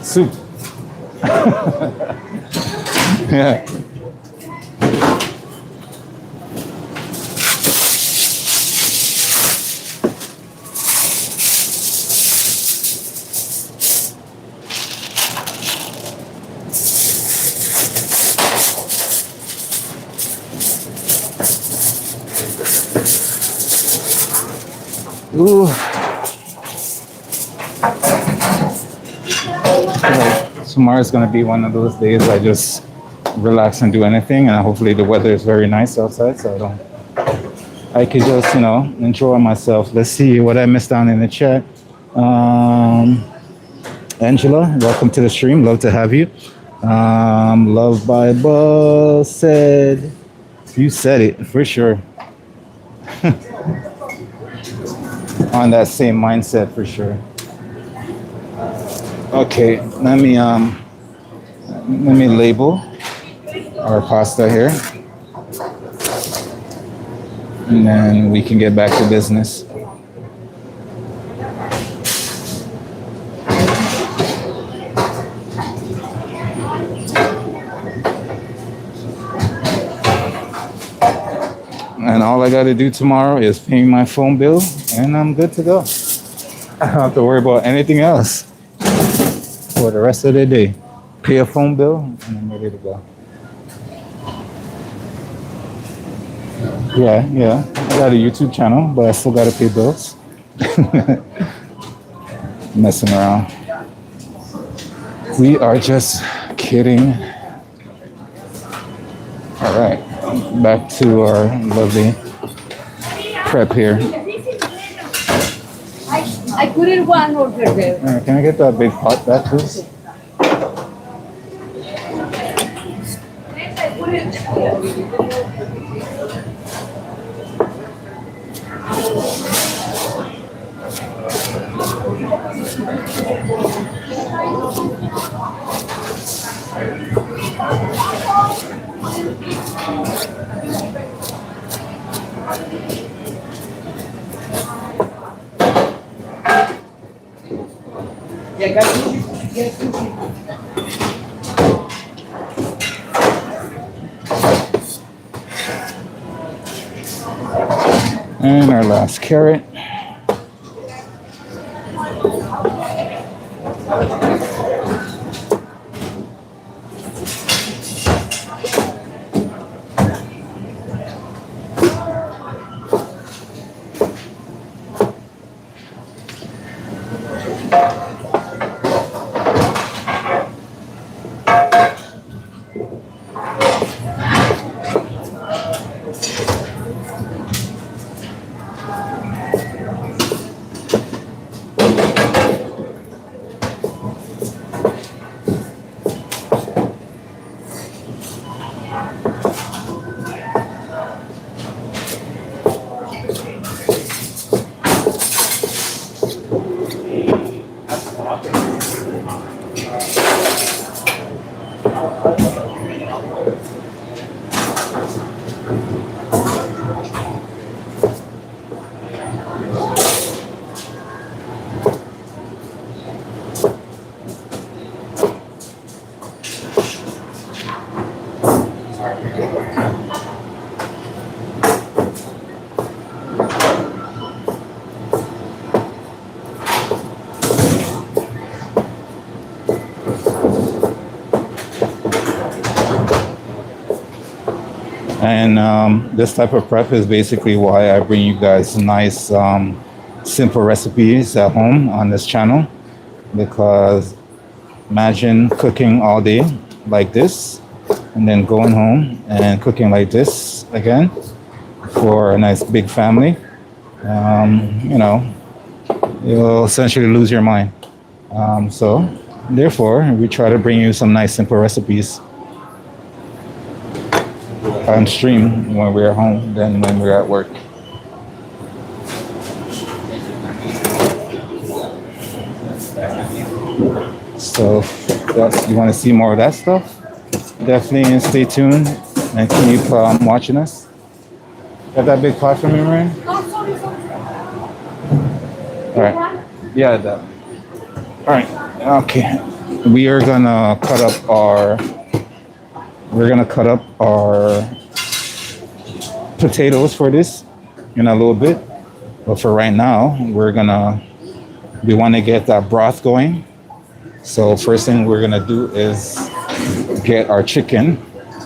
Soup. Yeah. Ooh. Tomorrow's gonna be one of those days I just relax and do anything, and hopefully the weather is very nice outside, so I could just, enjoy myself. Let's see what I missed down in the chat. Angela, welcome to the stream. Love to have you. Love Bible said, you said it for sure. On that same mindset for sure. Okay, let me label our pasta here, and then we can get back to business. And all I got to do tomorrow is pay my phone bill, and I'm good to go. I don't have to worry about anything else for the rest of the day. Pay a phone bill, and I'm ready to go. Yeah. I got a YouTube channel, but I still got to pay bills. Messing around. We are just kidding. All right. Back to our lovely prep here. I put in one order there. Can I get that big pot back, please? And our last carrot. And this type of prep is basically why I bring you guys nice, simple recipes at home on this channel. Because imagine cooking all day like this, and then going home and cooking like this again for a nice big family. You know, you'll essentially lose your mind. So, therefore, we try to bring you some nice, simple recipes on stream when we're home than when we're at work. So if you want to see more of that stuff, definitely stay tuned and keep watching us. Got that big pot for me, Marianne? All right. Yeah, that. All right. Okay. We are gonna cut up our. We're gonna cut up our potatoes for this in a little bit, but for right now, we want to get that broth going. So first thing we're gonna do is get our chicken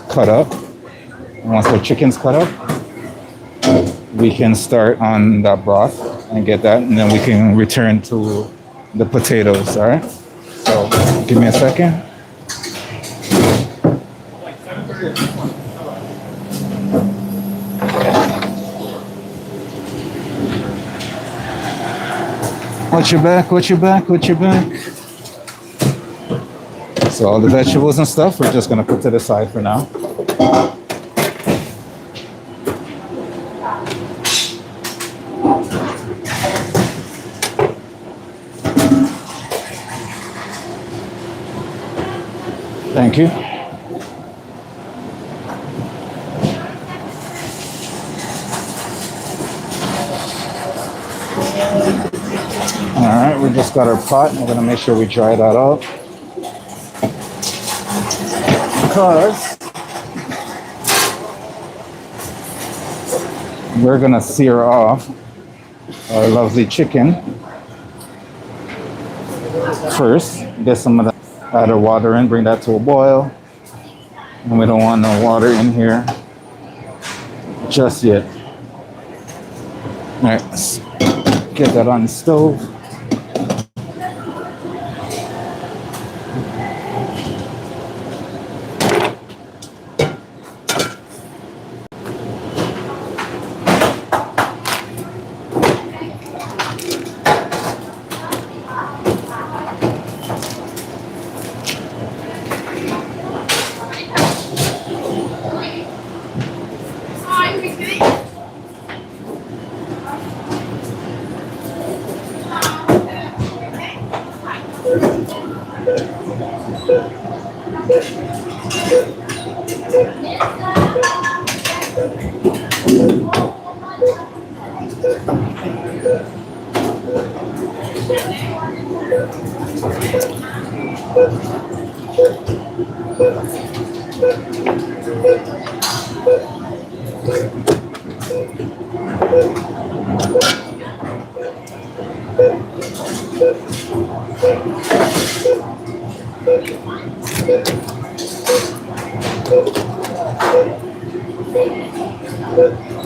cut up. And once our chicken's cut up, we can start on that broth and get that, and then we can return to the potatoes. All right. So give me a second. Watch your back, watch your back, watch your back. So all the vegetables and stuff, we're just gonna put to the side for now. Thank you. All right, we just got our pot. We're gonna make sure we dry that out, because we're gonna sear off our lovely chicken first. Get some of the add water in, bring that to a boil, and we don't want no water in here just yet. All right, let's get that on the stove.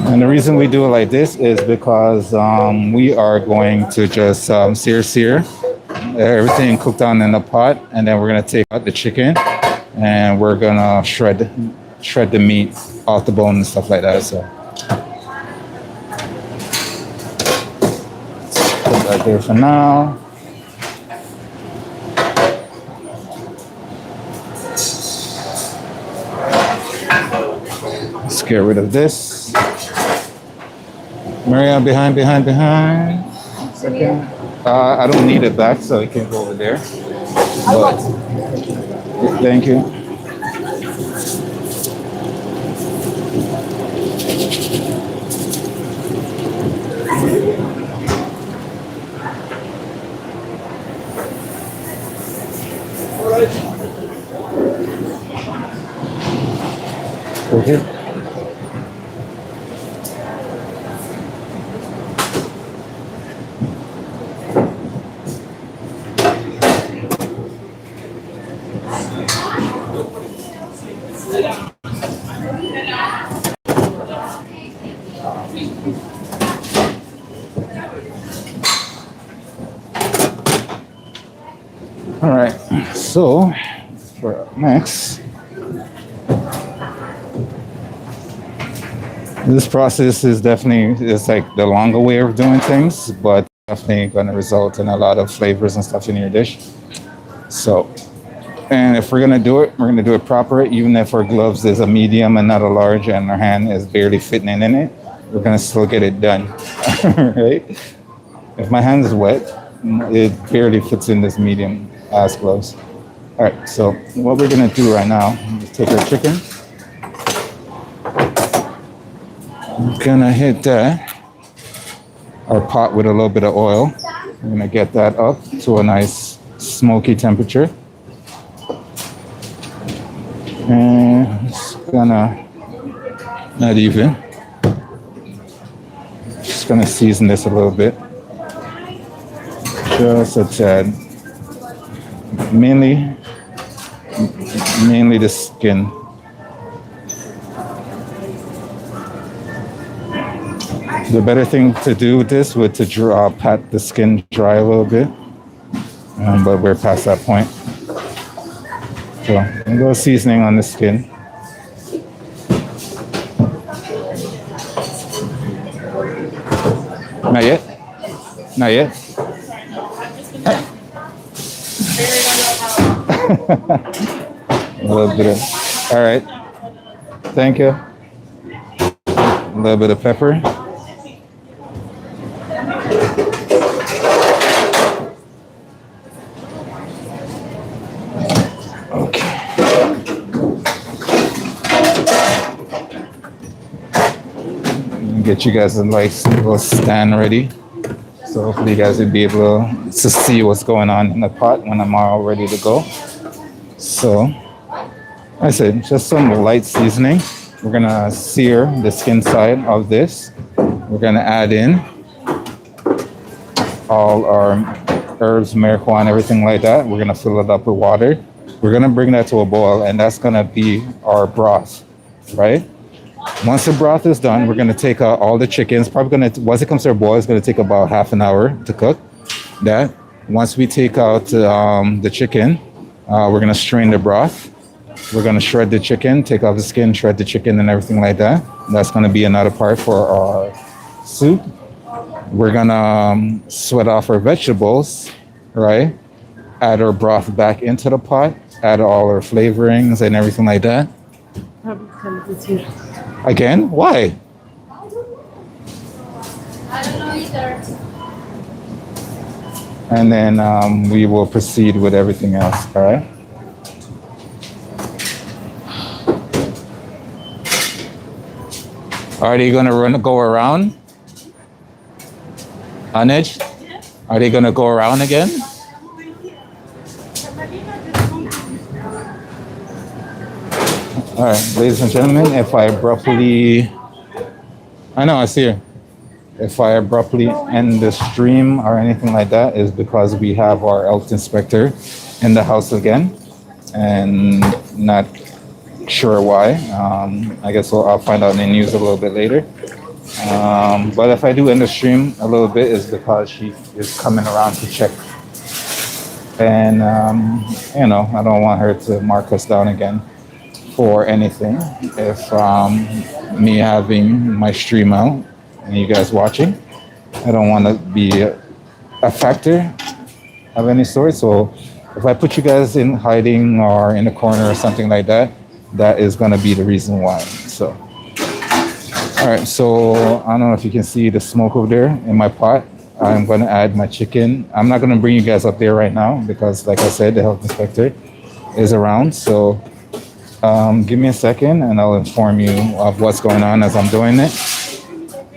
And the reason we do it like this is because we are going to just sear everything cooked down in the pot, and then we're gonna take out the chicken and we're gonna shred the meat off the bone and stuff like that. So put that there for now. Let's get rid of this. Maria, behind. 1 second. I don't need it back, so it can go over there. But thank you. Okay. All right. So for next, this process is definitely it's like the longer way of doing things, but definitely going to result in a lot of flavors and stuff in your dish. So, and if we're gonna do it, we're gonna do it proper. Even if our gloves is a medium and not a large, and our hand is barely fitting in it, we're gonna still get it done, right? If my hand is wet, it barely fits in this medium ass gloves. All right. So what we're gonna do right now is take our chicken. I'm gonna hit our pot with a little bit of oil. We're gonna get that up to a nice smoky temperature. And it's gonna, not even, just gonna season this a little bit. Just a tad. Mainly the skin. The better thing to do with this would to pat the skin dry a little bit, but we're past that point. So a little seasoning on the skin. Not yet. Not yet. A little bit of. All right. Thank you. A little bit of pepper. Get you guys a nice little stand ready. So hopefully you guys will be able to see what's going on in the pot when I'm all ready to go. So I said just some light seasoning. We're gonna sear the skin side of this. We're gonna add in all our herbs, marijuana, everything like that. We're gonna fill it up with water. We're gonna bring that to a boil, and that's gonna be our broth, right? Once the broth is done, we're gonna take out all the chickens. Probably gonna, once it comes to a boil, it's gonna take about half an hour to cook that. Once we take out the chicken, we're gonna strain the broth. We're gonna shred the chicken, take off the skin, shred the chicken and everything like that. That's gonna be another part for our soup. We're gonna sweat off our vegetables, right? Add our broth back into the pot, add all our flavorings and everything like that. Again? Why? I don't know either. And then we will proceed with everything else, all right? Are they gonna go around? Anej? Are they gonna go around again? All right, ladies and gentlemen, if I abruptly, I know, I see her. If I abruptly end the stream or anything like that, is because we have our health inspector in the house again, and not sure why. I guess I'll find out in the news a little bit later. But if I do end the stream a little bit, is because she is coming around to check, and you know, I don't want her to mark us down again for anything. If me having my stream out and you guys watching, I don't want to be a factor of any sort. So if I put you guys in hiding or in a corner or something like that, that is going to be the reason why. So all right, so I don't know if you can see the smoke over there in my pot. I'm going to add my chicken. I'm not going to bring you guys up there right now because, like I said, the health inspector is around. So give me a second and I'll inform you of what's going on as I'm doing it.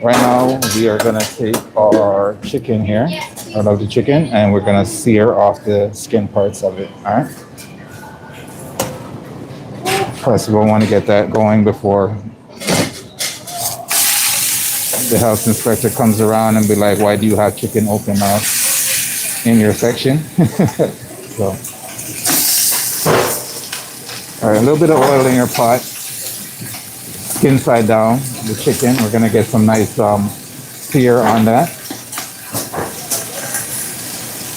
Right now, we are going to take our chicken here, out of the chicken, and we're going to sear off the skin parts of it. All right. First, we'll want to get that going before the health inspector comes around and be like, why do you have chicken open mouth in your section? So, all right, a little bit of oil in your pot, skin side down, the chicken. We're gonna get some nice sear on that.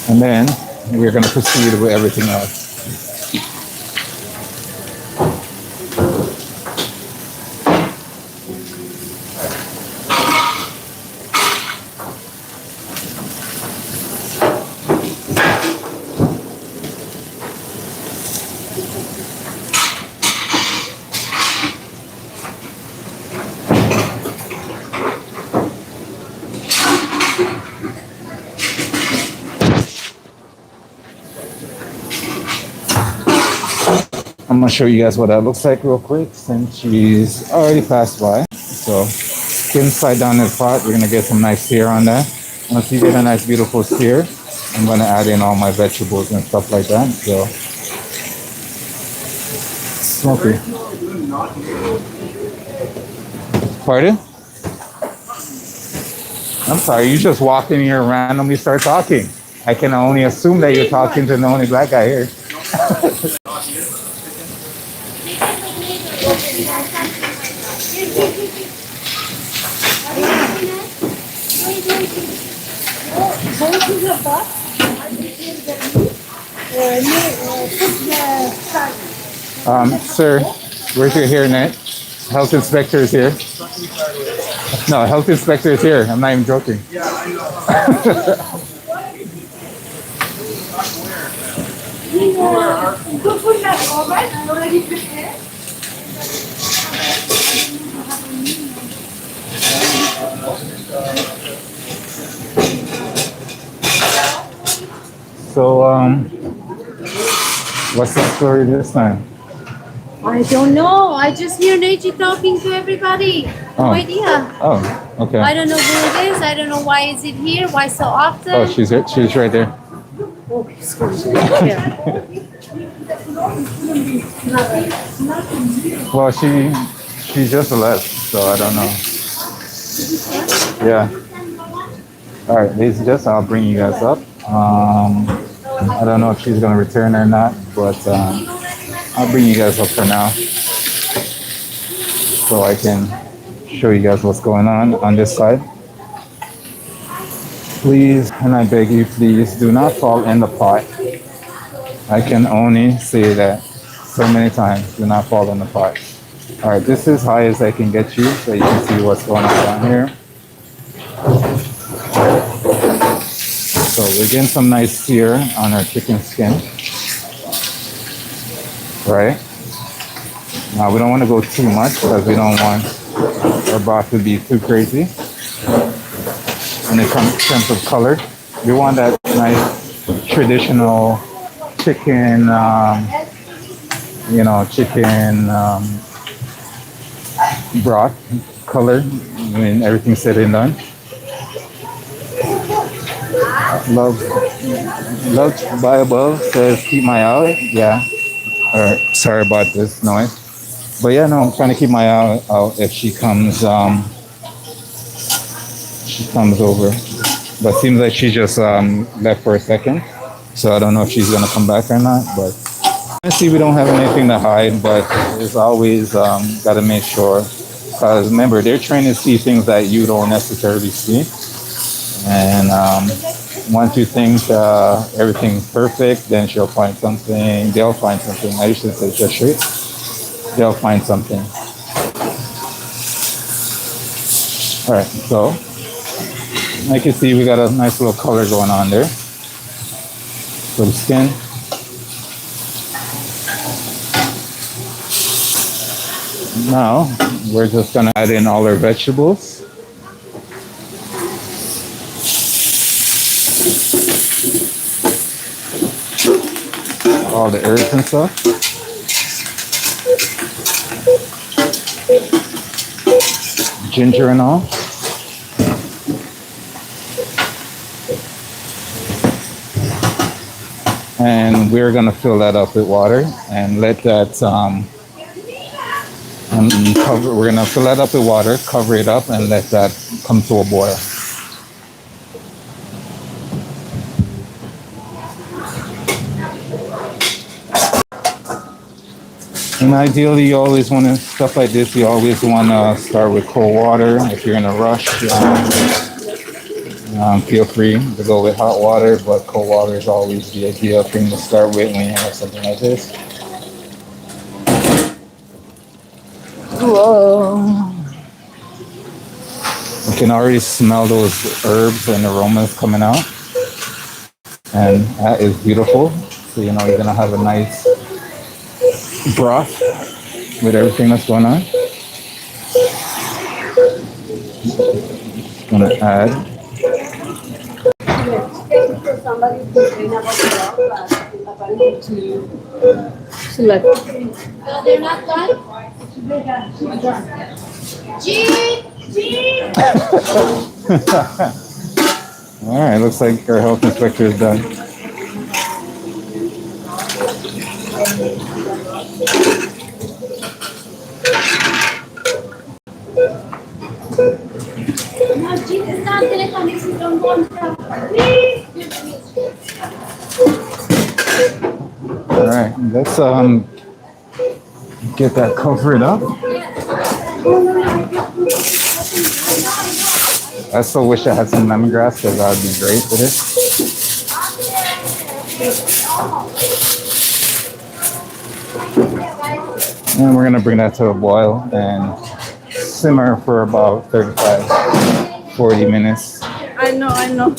And then we're gonna proceed with everything else. I'm gonna show you guys what that looks like real quick since she's already passed by. So skin side down in the pot, we're gonna get some nice sear on that. Once you get a nice beautiful sear, I'm gonna add in all my vegetables and stuff like that. So smoky. Pardon? I'm sorry, you just walked in here and randomly start talking. I can only assume that you're talking to the only black guy here. Sir, where's your hairnet? Health inspector is here. No, health inspector is here. I'm not even joking. So, what's the story this time? I don't know. I just hear Neji talking to everybody. No idea. Oh, okay. I don't know who it is. I don't know why is it here. Why so often? Oh, she's right there. Oh, excuse me. Yeah. Well, she just left, so I don't know. Yeah. All right, ladies and gents, I'll bring you guys up. I don't know if she's gonna return or not, but I'll bring you guys up for now, so I can show you guys what's going on this side. Please, and I beg you, please do not fall in the pot. I can only say that so many times. Do not fall in the pot. All right, this is high as I can get you, so you can see what's going on down here. So we're getting some nice sear on our chicken skin, right? Now we don't want to go too much because we don't want our broth to be too crazy. When it comes to sense of color, we want that nice traditional chicken, chicken broth color when everything's said and done. Love by above says keep my eye. Yeah. Sorry about this noise. But yeah, no, I'm trying to keep my eye out if she comes over. But seems like she just left for a second. So I don't know if she's gonna come back or not. But I see we don't have anything to hide, but there's always gotta make sure. Because remember, they're trained to see things that you don't necessarily see. And once you think everything's perfect, then she'll find something. They'll find something. I usually say just straight. They'll find something. All right, so like you see, we got a nice little color going on there for the skin. Now we're just gonna add in all our vegetables. all the herbs and stuff. Ginger and all. And we're gonna fill that up with water and let that cover. We're gonna fill that up with water, cover it up, and let that come to a boil. And ideally, you always want to stuff like this. You always want to start with cold water. If you're in a rush, feel free to go with hot water, but cold water is always the ideal thing to start with when you have something like this. Whoa. You can already smell those herbs and aromas coming out, and that is beautiful. So you know you're gonna have a nice broth with everything that's going on. Just gonna add. Select. No, they're not done? Jeep! All right, looks like our health inspector is done. No, Jeep is not gonna come. This is from one from. All right, let's get that covered up. I still wish I had some lemongrass because that would be great for this. And we're gonna bring that to a boil and simmer for about 35, 40 minutes. I know.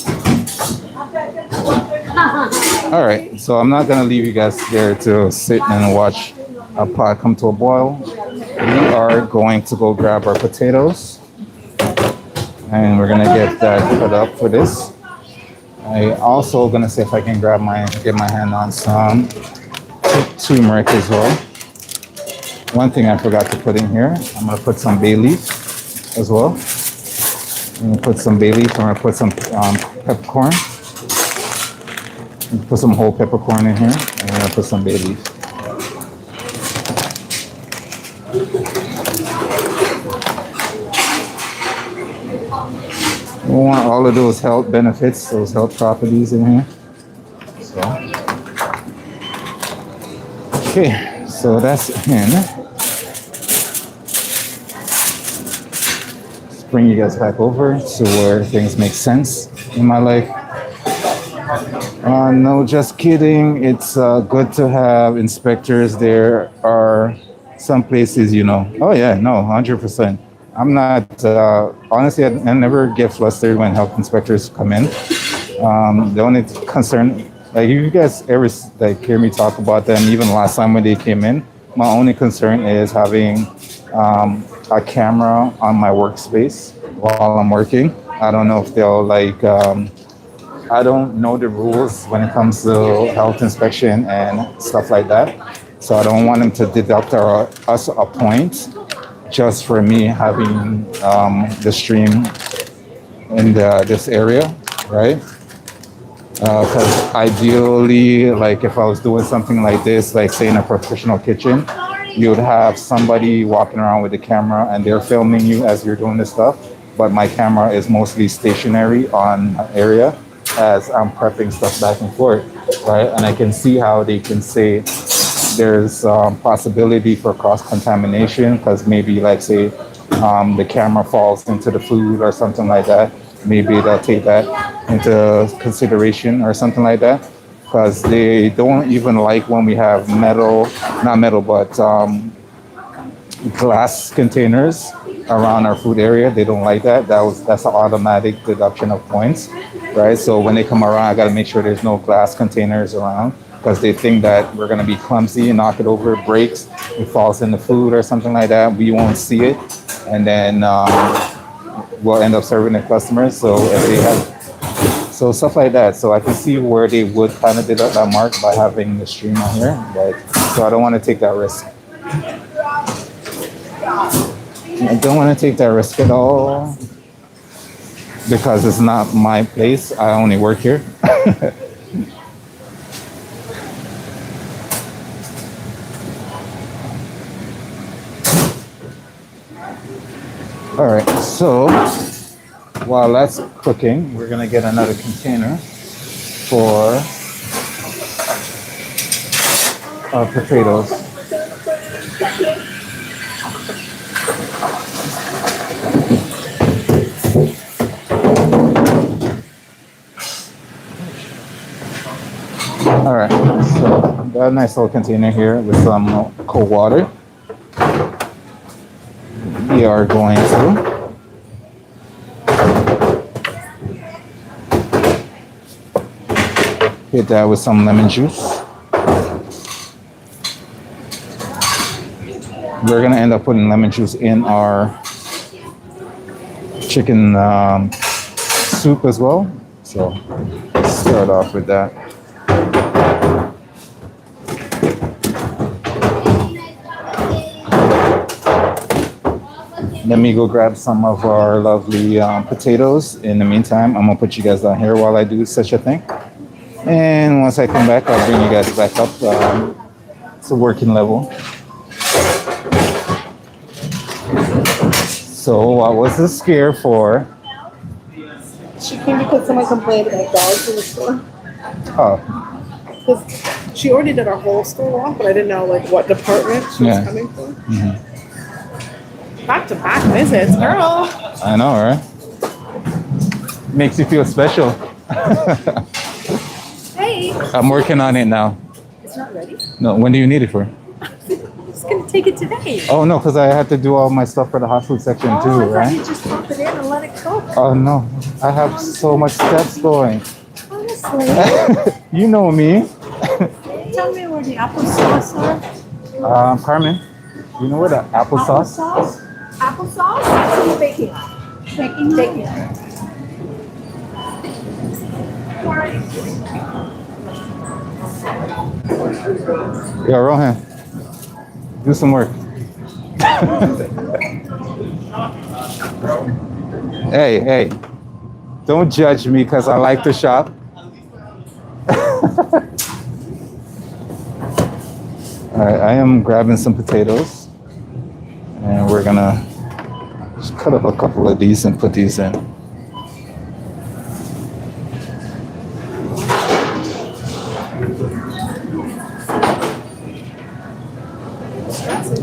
All right, so I'm not gonna leave you guys there to sit and watch a pot come to a boil. We are going to go grab our potatoes, and we're gonna get that cut up for this. I also gonna see if I can get my hand on some turmeric as well. One thing I forgot to put in here, I'm gonna put some bay leaf as well. I'm gonna put some bay leaf. I'm gonna put some peppercorn. Put some whole peppercorn in here, and I'm gonna put some bay leaf. We want all of those health benefits, those health properties in here. So, okay, so that's in. Let's bring you guys back over to where things make sense in my life. No, just kidding. It's good to have inspectors. There are some places, you know. Oh yeah, no, 100%. I'm not, honestly, I never get flustered when health inspectors come in. The only concern, like if you guys ever hear me talk about them, even last time when they came in, my only concern is having a camera on my workspace while I'm working. I don't know if they'll I don't know the rules when it comes to health inspection and stuff like that. So I don't want them to deduct us a point just for me having the stream in this area, right? Because ideally, like if I was doing something like this, like say in a professional kitchen, you would have somebody walking around with the camera and they're filming you as you're doing this stuff. But my camera is mostly stationary on an area as I'm prepping stuff back and forth, right? And I can see how they can say there's possibility for cross-contamination because maybe like say the camera falls into the food or something like that. Maybe they'll take that into consideration or something like that because they don't even like when we have not metal, but glass containers around our food area. They don't like that. That's an automatic deduction of points, right? So when they come around, I got to make sure there's no glass containers around because they think that we're going to be clumsy and knock it over, it breaks, it falls in the food or something like that. We won't see it, and then we'll end up serving the customers. So if they have So stuff like that. So I can see where they would kind of deduct that mark by having the stream on here, but so I don't want to take that risk. I don't want to take that risk at all because it's not my place. I only work here. All right, so while that's cooking, we're gonna get another container for our potatoes. All right, so got a nice little container here with some cold water. We are going to hit that with some lemon juice. We're gonna end up putting lemon juice in our chicken soup as well. So let's start off with that. Let me go grab some of our lovely potatoes. In the meantime, I'm gonna put you guys down here while I do such a thing. And once I come back, I'll bring you guys back up to working level. So what was the scare for? She came because someone complained about dogs in the store. Oh, Because she already did our whole store walk, but I didn't know like what department she was coming from. Mm-hmm. Back-to-back visits, girl. I know, right? Makes you feel special. Hey, I'm working on it now. it's not ready. No, when do you need it for? I'm just gonna take it today. Oh no, because I had to do all my stuff for the hot food section Oh, too, I thought right? you just pop it in and let it cook. Oh no, I have so much steps going. Honestly. You know me. Tell me where the applesauce are. Carmen, you know what the applesauce? Applesauce? Applesauce? That's in the baking. Baking. Yeah, Rohan, do some work. Hey, don't judge me because I like to shop. All right, I am grabbing some potatoes, and we're gonna just cut up a couple of these and put these in.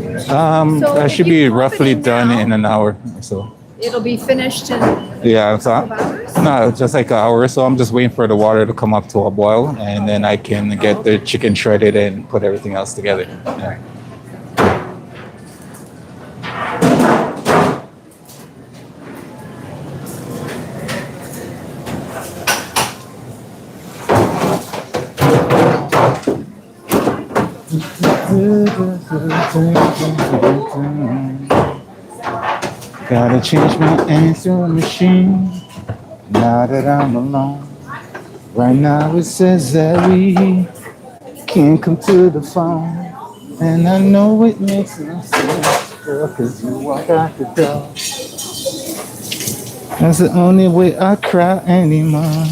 So I if should you be pop it roughly in done now- in an hour or so. It'll be finished in Yeah, a couple of hours. no, just like an hour or so. I'm just waiting for the water to come up to a boil, and then I can get the chicken shredded and put everything else together. Yeah. Gotta change my answering machine now that I'm alone. Right now it says that we can't come to the phone. And I know it makes no sense, girl, cause you walk out the door. That's the only way I cry anymore.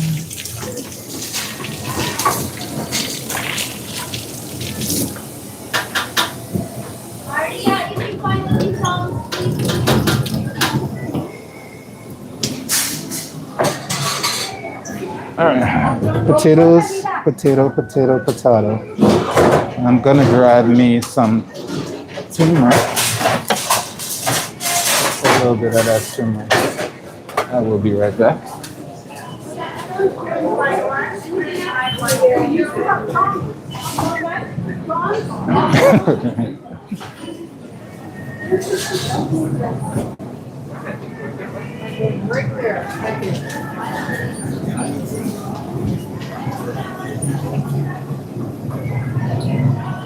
All right, potatoes, potato. I'm gonna grab me some turmeric. A little bit of that turmeric. I will be right back.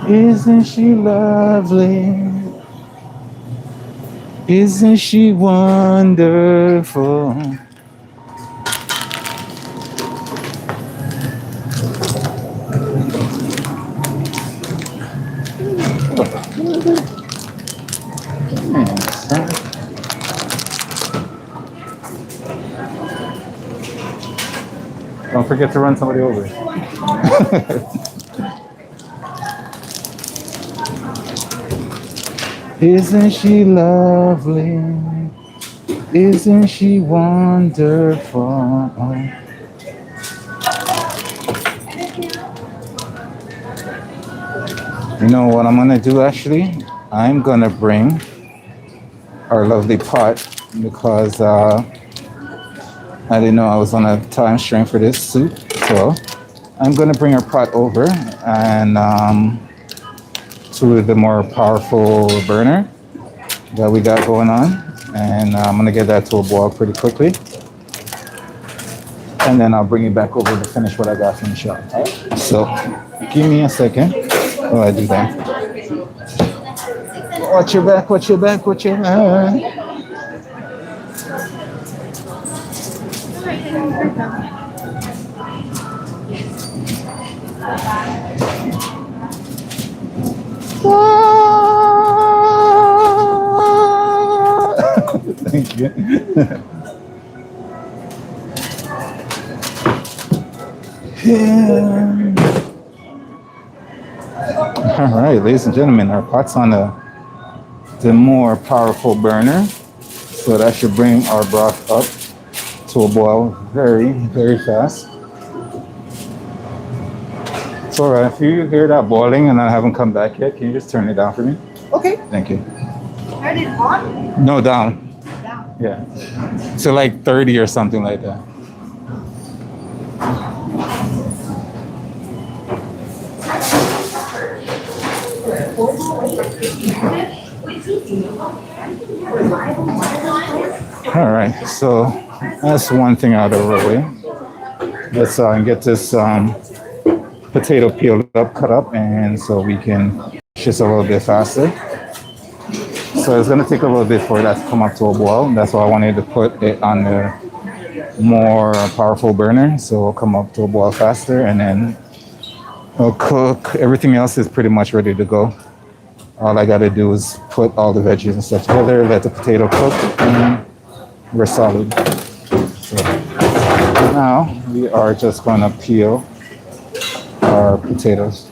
Isn't she lovely? Isn't she wonderful? Yes, huh? Don't forget to run somebody over. Isn't she lovely? Isn't she wonderful? You know what I'm gonna do actually? I'm gonna bring our lovely pot because I didn't know I was on a time strain for this soup. So I'm gonna bring our pot over and to the more powerful burner that we got going on. And I'm gonna get that to a boil pretty quickly. And then I'll bring it back over to finish what I got from the shop. So give me a second while I do that. Watch your back, watch your back, watch your back. Thank you. Yeah. All right, ladies and gentlemen, our pot's on the more powerful burner, so that should bring our broth up to a boil very, very fast. It's all right. If you hear that boiling and I haven't come back yet, can you just turn it down for me? Okay. Thank you. Turn it on? No, down. Down. Yeah. So like 30 or something like that. All right, so that's one thing out of the way. Let's get this potato peeled up, cut up, and so we can push this a little bit faster. So it's gonna take a little bit for that to come up to a boil. That's why I wanted to put it on the more powerful burner, so it'll come up to a boil faster, and then it'll cook. Everything else is pretty much ready to go. All I gotta do is put all the veggies and stuff together, let the potato cook, and we're solid. So now we are just gonna peel our potatoes.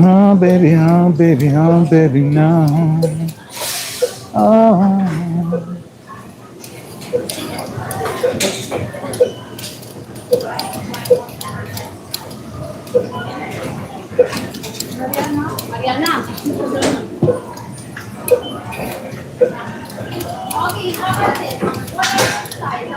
Oh baby, oh baby, oh baby, no. Oh. Mariana. Okay, how about this? What side?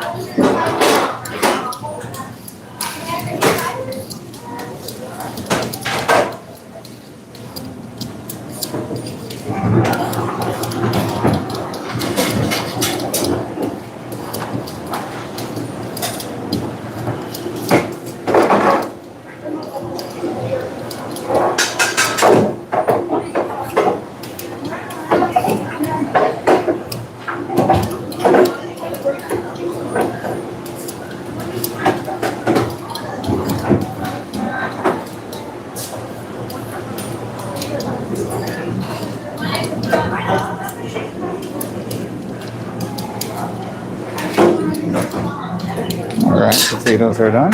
Mashed potatoes are done.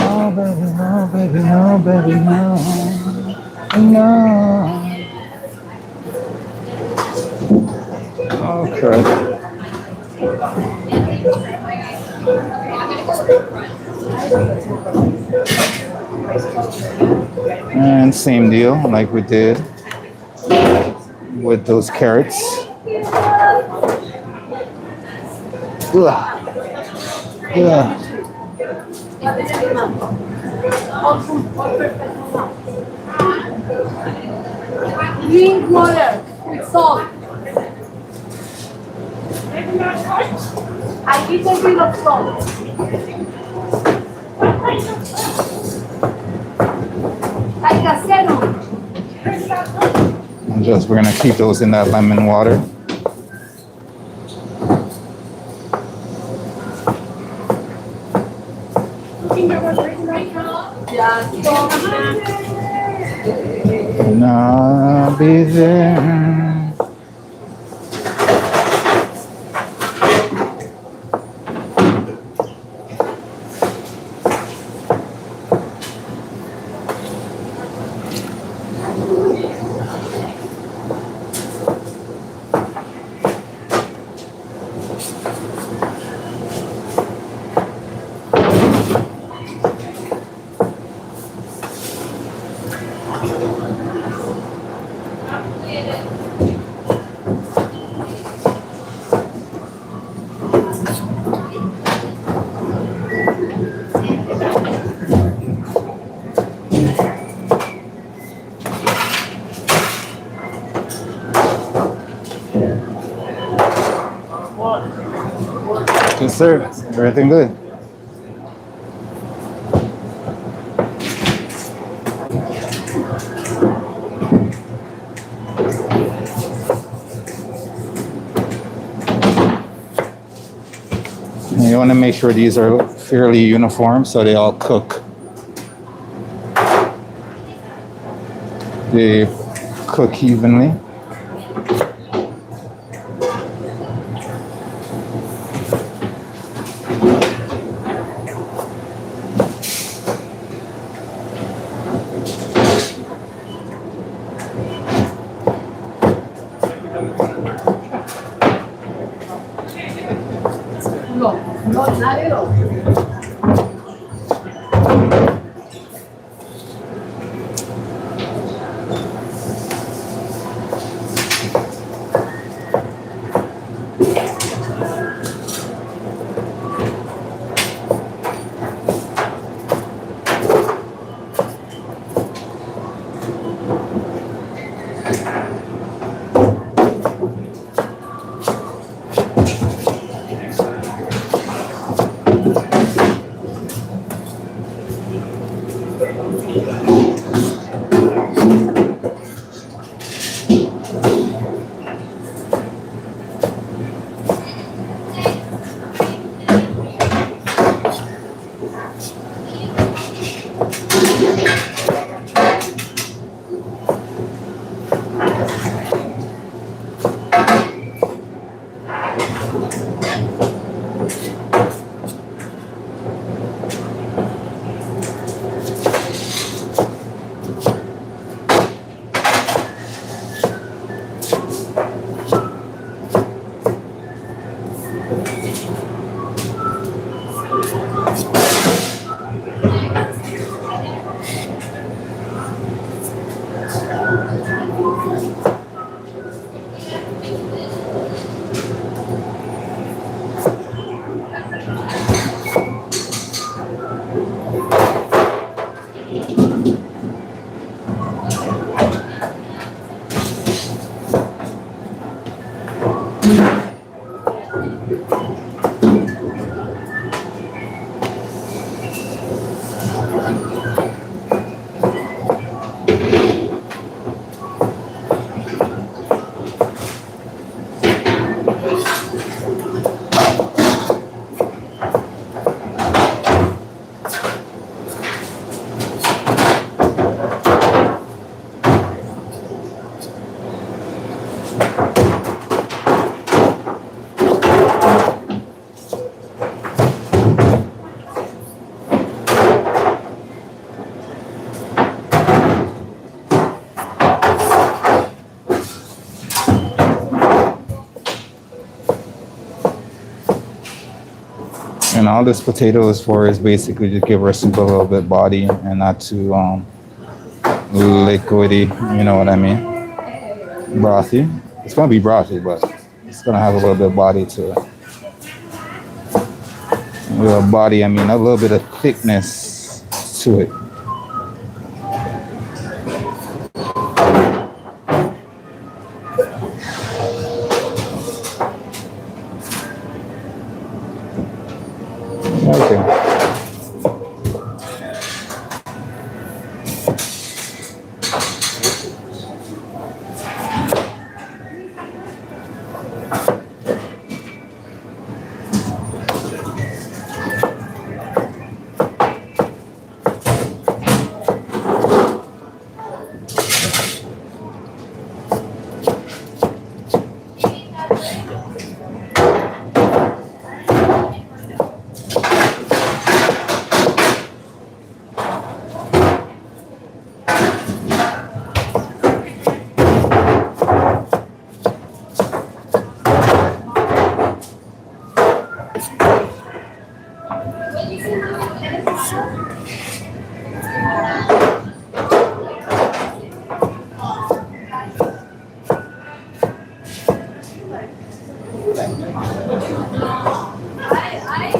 Oh baby, no, baby, no, baby, no, no. Okay. And same deal like we did with those carrots. Ugh. Ugh. Drink water with salt. I eat a bit of salt. Like a serum. And just we're gonna keep those in that lemon water. And I'll be there. Yes, sir. Everything good. And you want to make sure these are fairly uniform so they all cook. They cook evenly. And all this potato is for is basically to give our soup a little bit body and not too liquidy. You know what I mean? Brothy. It's gonna be brothy, but it's gonna have a little bit of body to it. A little body, I mean a little bit of thickness to it. Okay.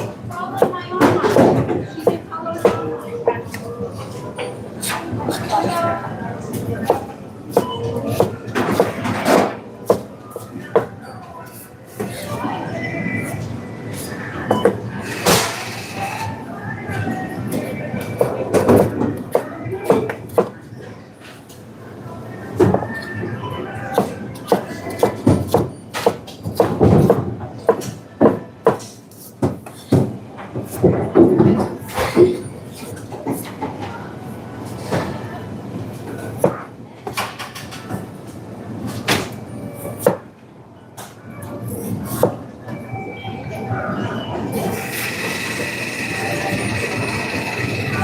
I follow my own heart. She can follow her own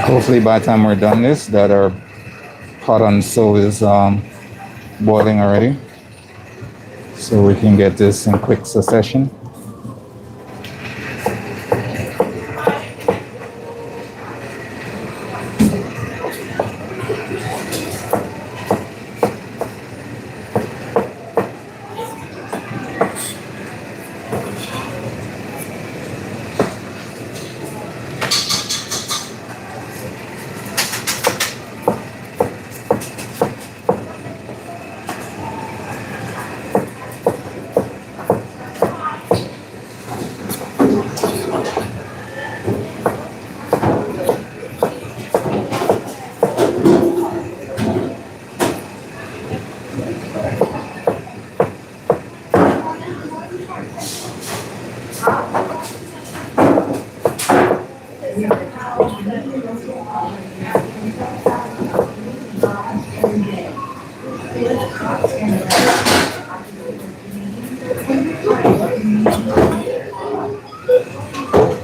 Hopefully by the time we're done this, that our pot on stove is boiling already. So we can get this in quick succession.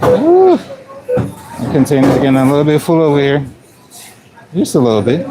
Woo. The container's getting a little bit full over here. Just a little bit.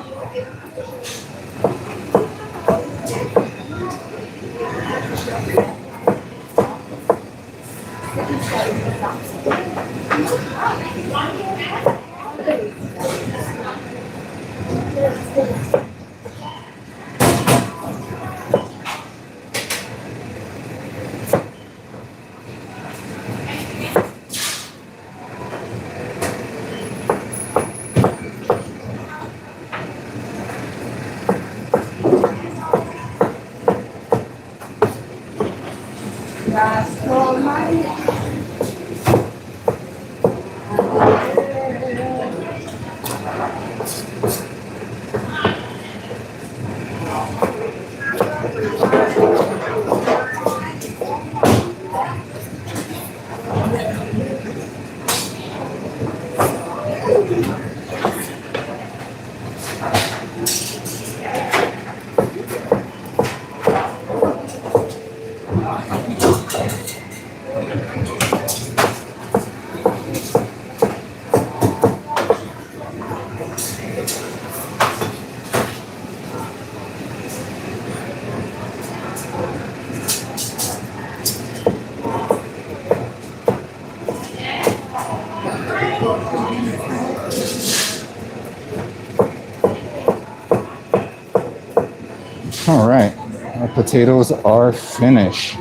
All right, our potatoes are finished.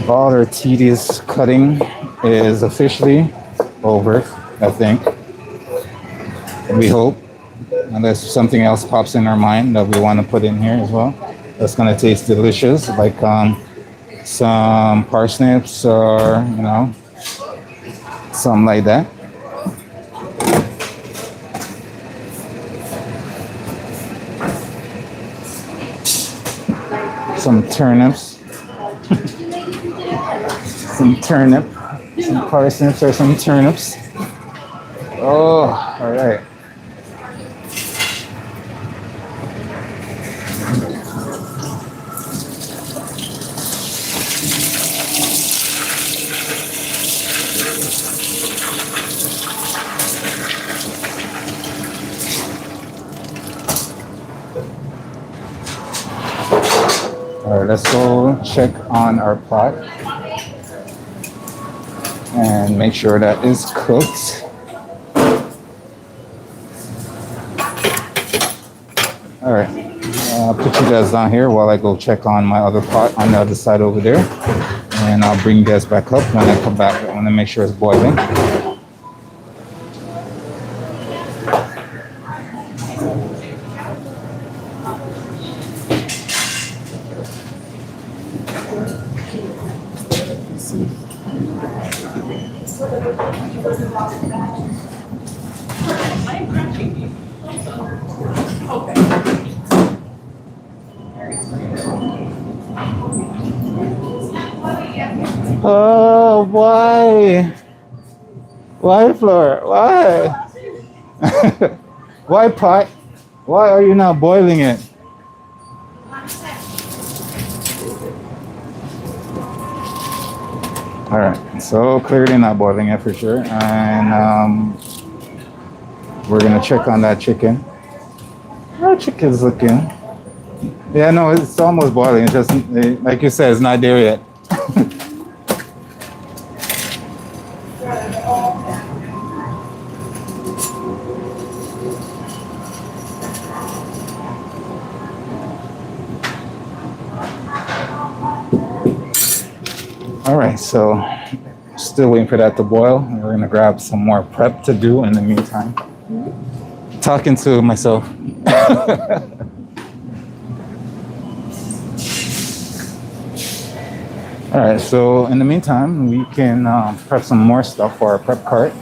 All our tedious cutting is officially over, I think. We hope, unless something else pops in our mind that we want to put in here as well. That's gonna taste delicious, like some parsnips or something like that. Some turnips, some turnip, some parsnips or some turnips. Oh, all right. All right, let's go check on our pot and make sure that is cooked. All right, I'll put you guys down here while I go check on my other pot on the other side over there, and I'll bring you guys back up when I come back. I want to make sure it's boiling. Oh, why? Why, Flor? Why? Why, pot? Why are you not boiling it? All right, so clearly not boiling it for sure, and we're gonna check on that chicken. Our chicken's looking. Yeah, no, it's almost boiling. It's just like you said, it's not there yet. All right, so still waiting for that to boil. We're gonna grab some more prep to do in the meantime. Talking to myself. All right, so in the meantime, we can prep some more stuff for our prep cart.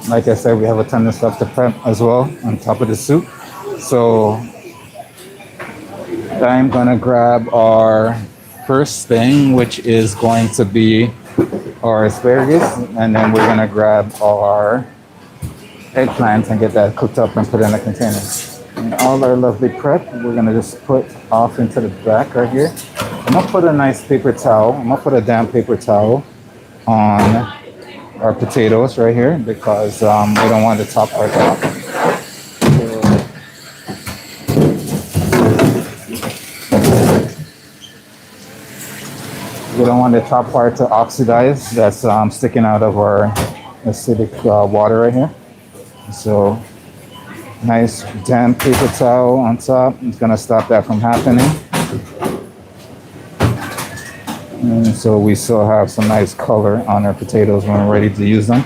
Like I said, we have a ton of stuff to prep as well on top of the soup. So I'm gonna grab our first thing, which is going to be our asparagus, and then we're gonna grab our eggplants and get that cooked up and put in a container. And all our lovely prep, we're gonna just put off into the back right here. I'm gonna put a nice paper towel. I'm gonna put a damp paper towel on our potatoes right here because we don't want the top part off. We don't want the top part to oxidize. That's sticking out of our acidic water right here. So nice damp paper towel on top. It's gonna stop that from happening. And so we still have some nice color on our potatoes when we're ready to use them.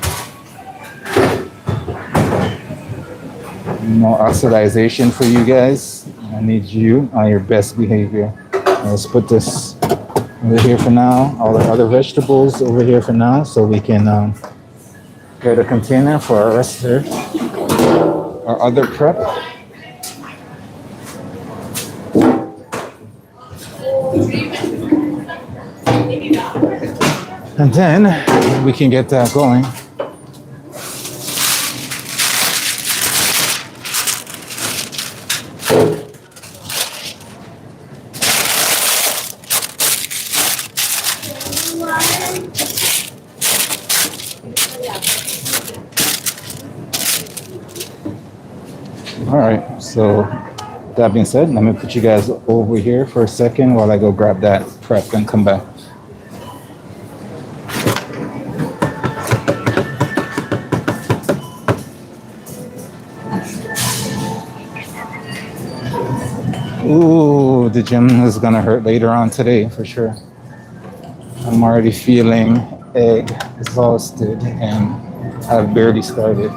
No oxidization for you guys. I need you on your best behavior. Let's put this over here for now. All the other vegetables over here for now, so we can get a container for our rest of our other prep. And then we can get that going. All right, so that being said, let me put you guys over here for a second while I go grab that prep and come back. Ooh, the gym is gonna hurt later on today for sure. I'm already feeling exhausted and I've barely started.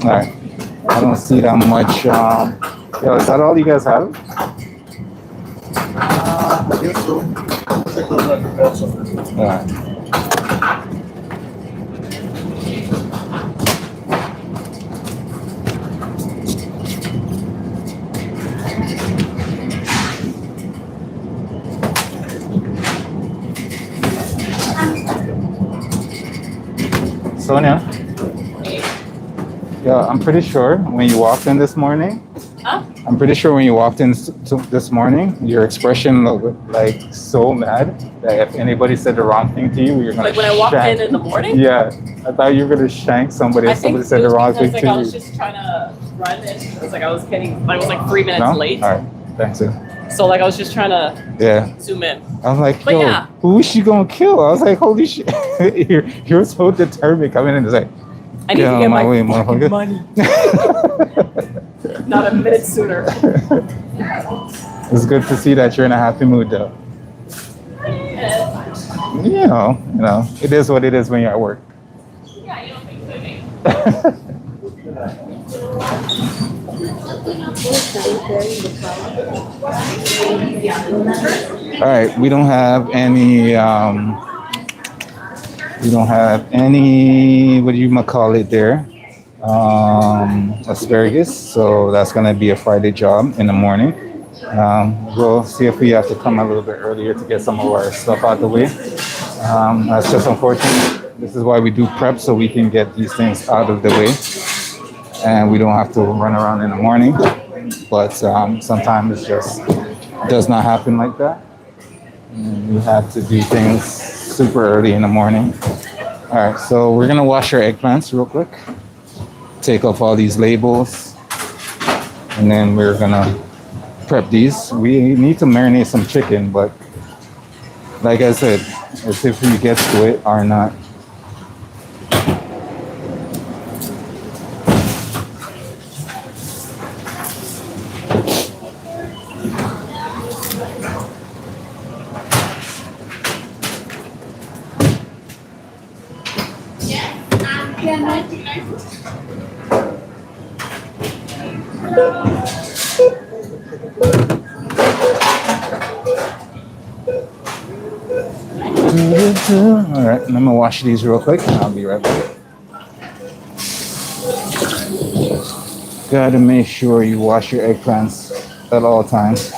All right. I don't see that much. Yo, is that all you guys have? All right. Sonia, yeah, I'm pretty sure when you walked in this morning, Huh? I'm pretty sure when you walked in this morning, your expression looked like so mad that if anybody said the wrong thing to you, you're gonna Like when I walked shank. in the morning? Yeah, I thought you were gonna shank somebody I if somebody think said it the was wrong because thing like to I you. was just trying to run and it was like I was getting like I was like 3 minutes No? late. All right, thanks. So like I was just trying to Yeah, zoom in. I was like, But yo, yeah. who is she gonna kill? I was like, holy shit, you're so determined coming in. It's like, I need get to out get of my way, fucking motherfucker. money. Not a minute sooner. It's good to see that you're in a happy mood, though. You know, it is what it is when you're at work. Yeah, you don't think so, All right, we don't have any. We don't have any. What do you call it there? Asparagus. So that's gonna be a Friday job in the morning. We'll see if we have to come a little bit earlier to get some of our stuff out the way. That's just unfortunate. This is why we do prep so we can get these things out of the way, and we don't have to run around in the morning. But sometimes it just does not happen like that. And you have to do things super early in the morning. All right, so we're gonna wash our eggplants real quick, take off all these labels, and then we're gonna prep these. We need to marinate some chicken, but like I said, as if we get to it or not. All right, I'm gonna wash these real quick and I'll be right back. Gotta make sure you wash your eggplants at all times.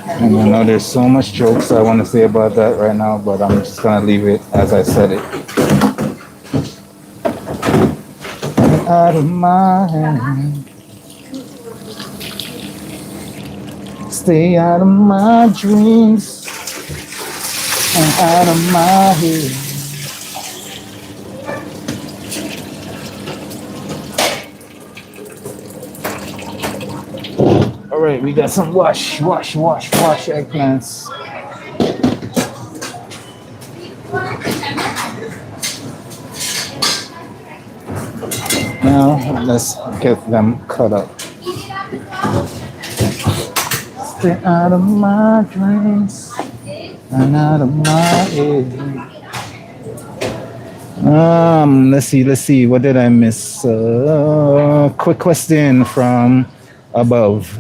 And I know there's so much jokes I want to say about that right now, but I'm just gonna leave it as I said it. Out of my hand. Stay out of my dreams and out of my head. All right, we got some wash eggplants. Now let's get them cut up. Stay out of my dreams and out of my head. Let's see. What did I miss? Quick question from above.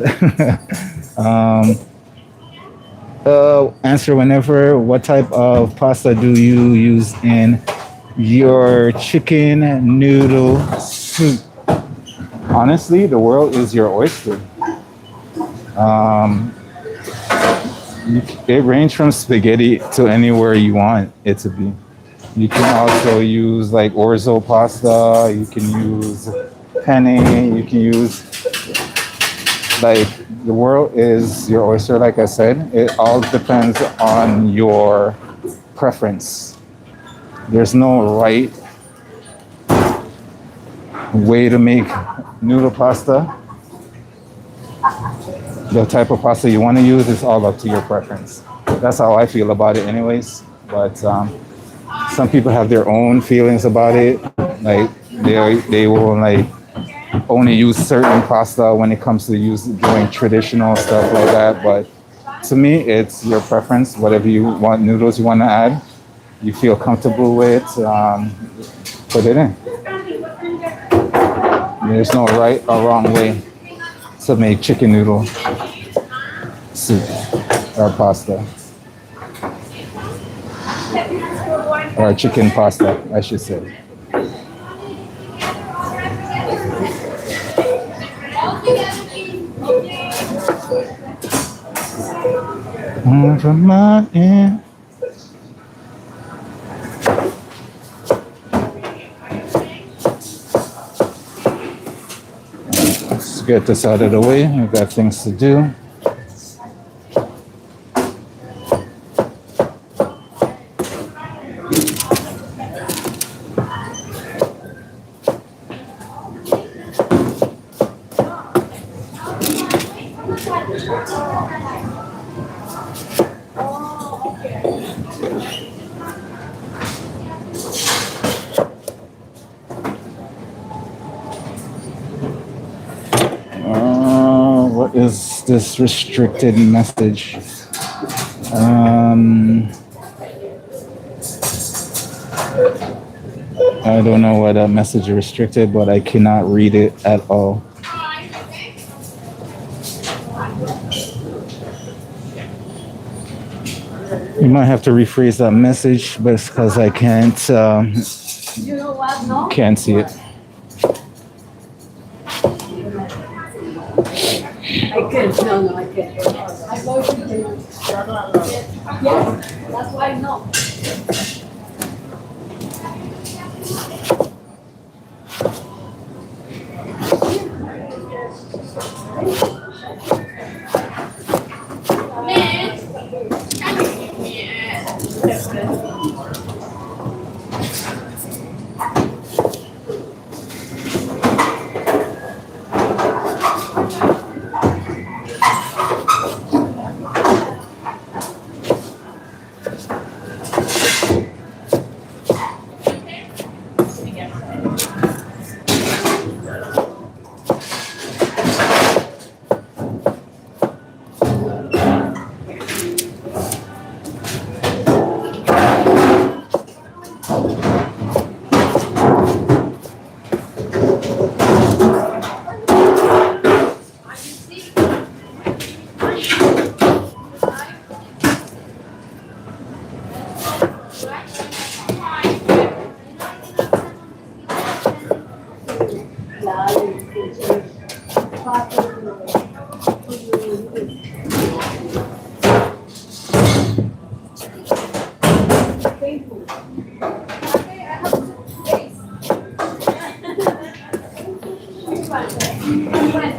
Answer whenever. What type of pasta do you use in your chicken noodle soup? Honestly, the world is your oyster. It ranges from spaghetti to anywhere you want it to be. You can also use like orzo pasta. You can use penne. You can use like the world is your oyster. Like I said, it all depends on your preference. There's no right way to make noodle pasta. The type of pasta you want to use is all up to your preference. That's how I feel about it anyways. But some people have their own feelings about it. Like they will like only use certain pasta when it comes to doing traditional stuff like that. But to me, it's your preference. Whatever you want, noodles you want to add, you feel comfortable with, put it in. There's no right or wrong way to make chicken noodle soup or pasta. Or chicken pasta, I should say. Over my end. Let's get this out of the way. We've got things to do. What is this restricted message? I don't know what that message is restricted, but I cannot read it at all. You might have to rephrase that message, but it's because I can't see it. I can't. No, I can't. I go to the. Yes, that's why I know.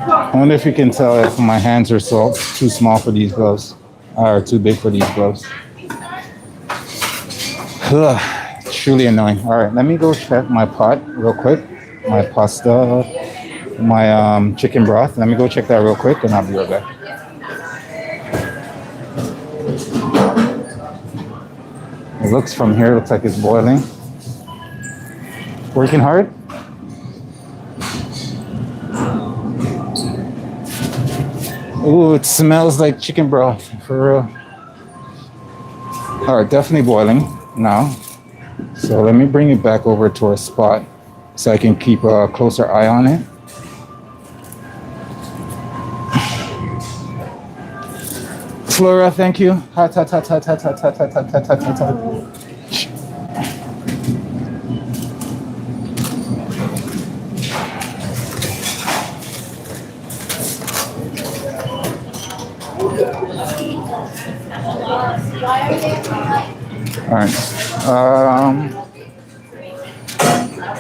I wonder if you can tell if my hands are too small for these gloves or too big for these gloves. Ugh, truly annoying. All right, let me go check my pot real quick. My pasta, my chicken broth. Let me go check that real quick and I'll be right back. It looks from here, looks like it's boiling. Working hard? Ooh, it smells like chicken broth, for real. All right, definitely boiling now. So let me bring it back over to our spot so I can keep a closer eye on it. Flora, thank you. Hot, hot, hot, hot, hot, hot, hot, hot, hot, hot, hot, hot, hot. All right.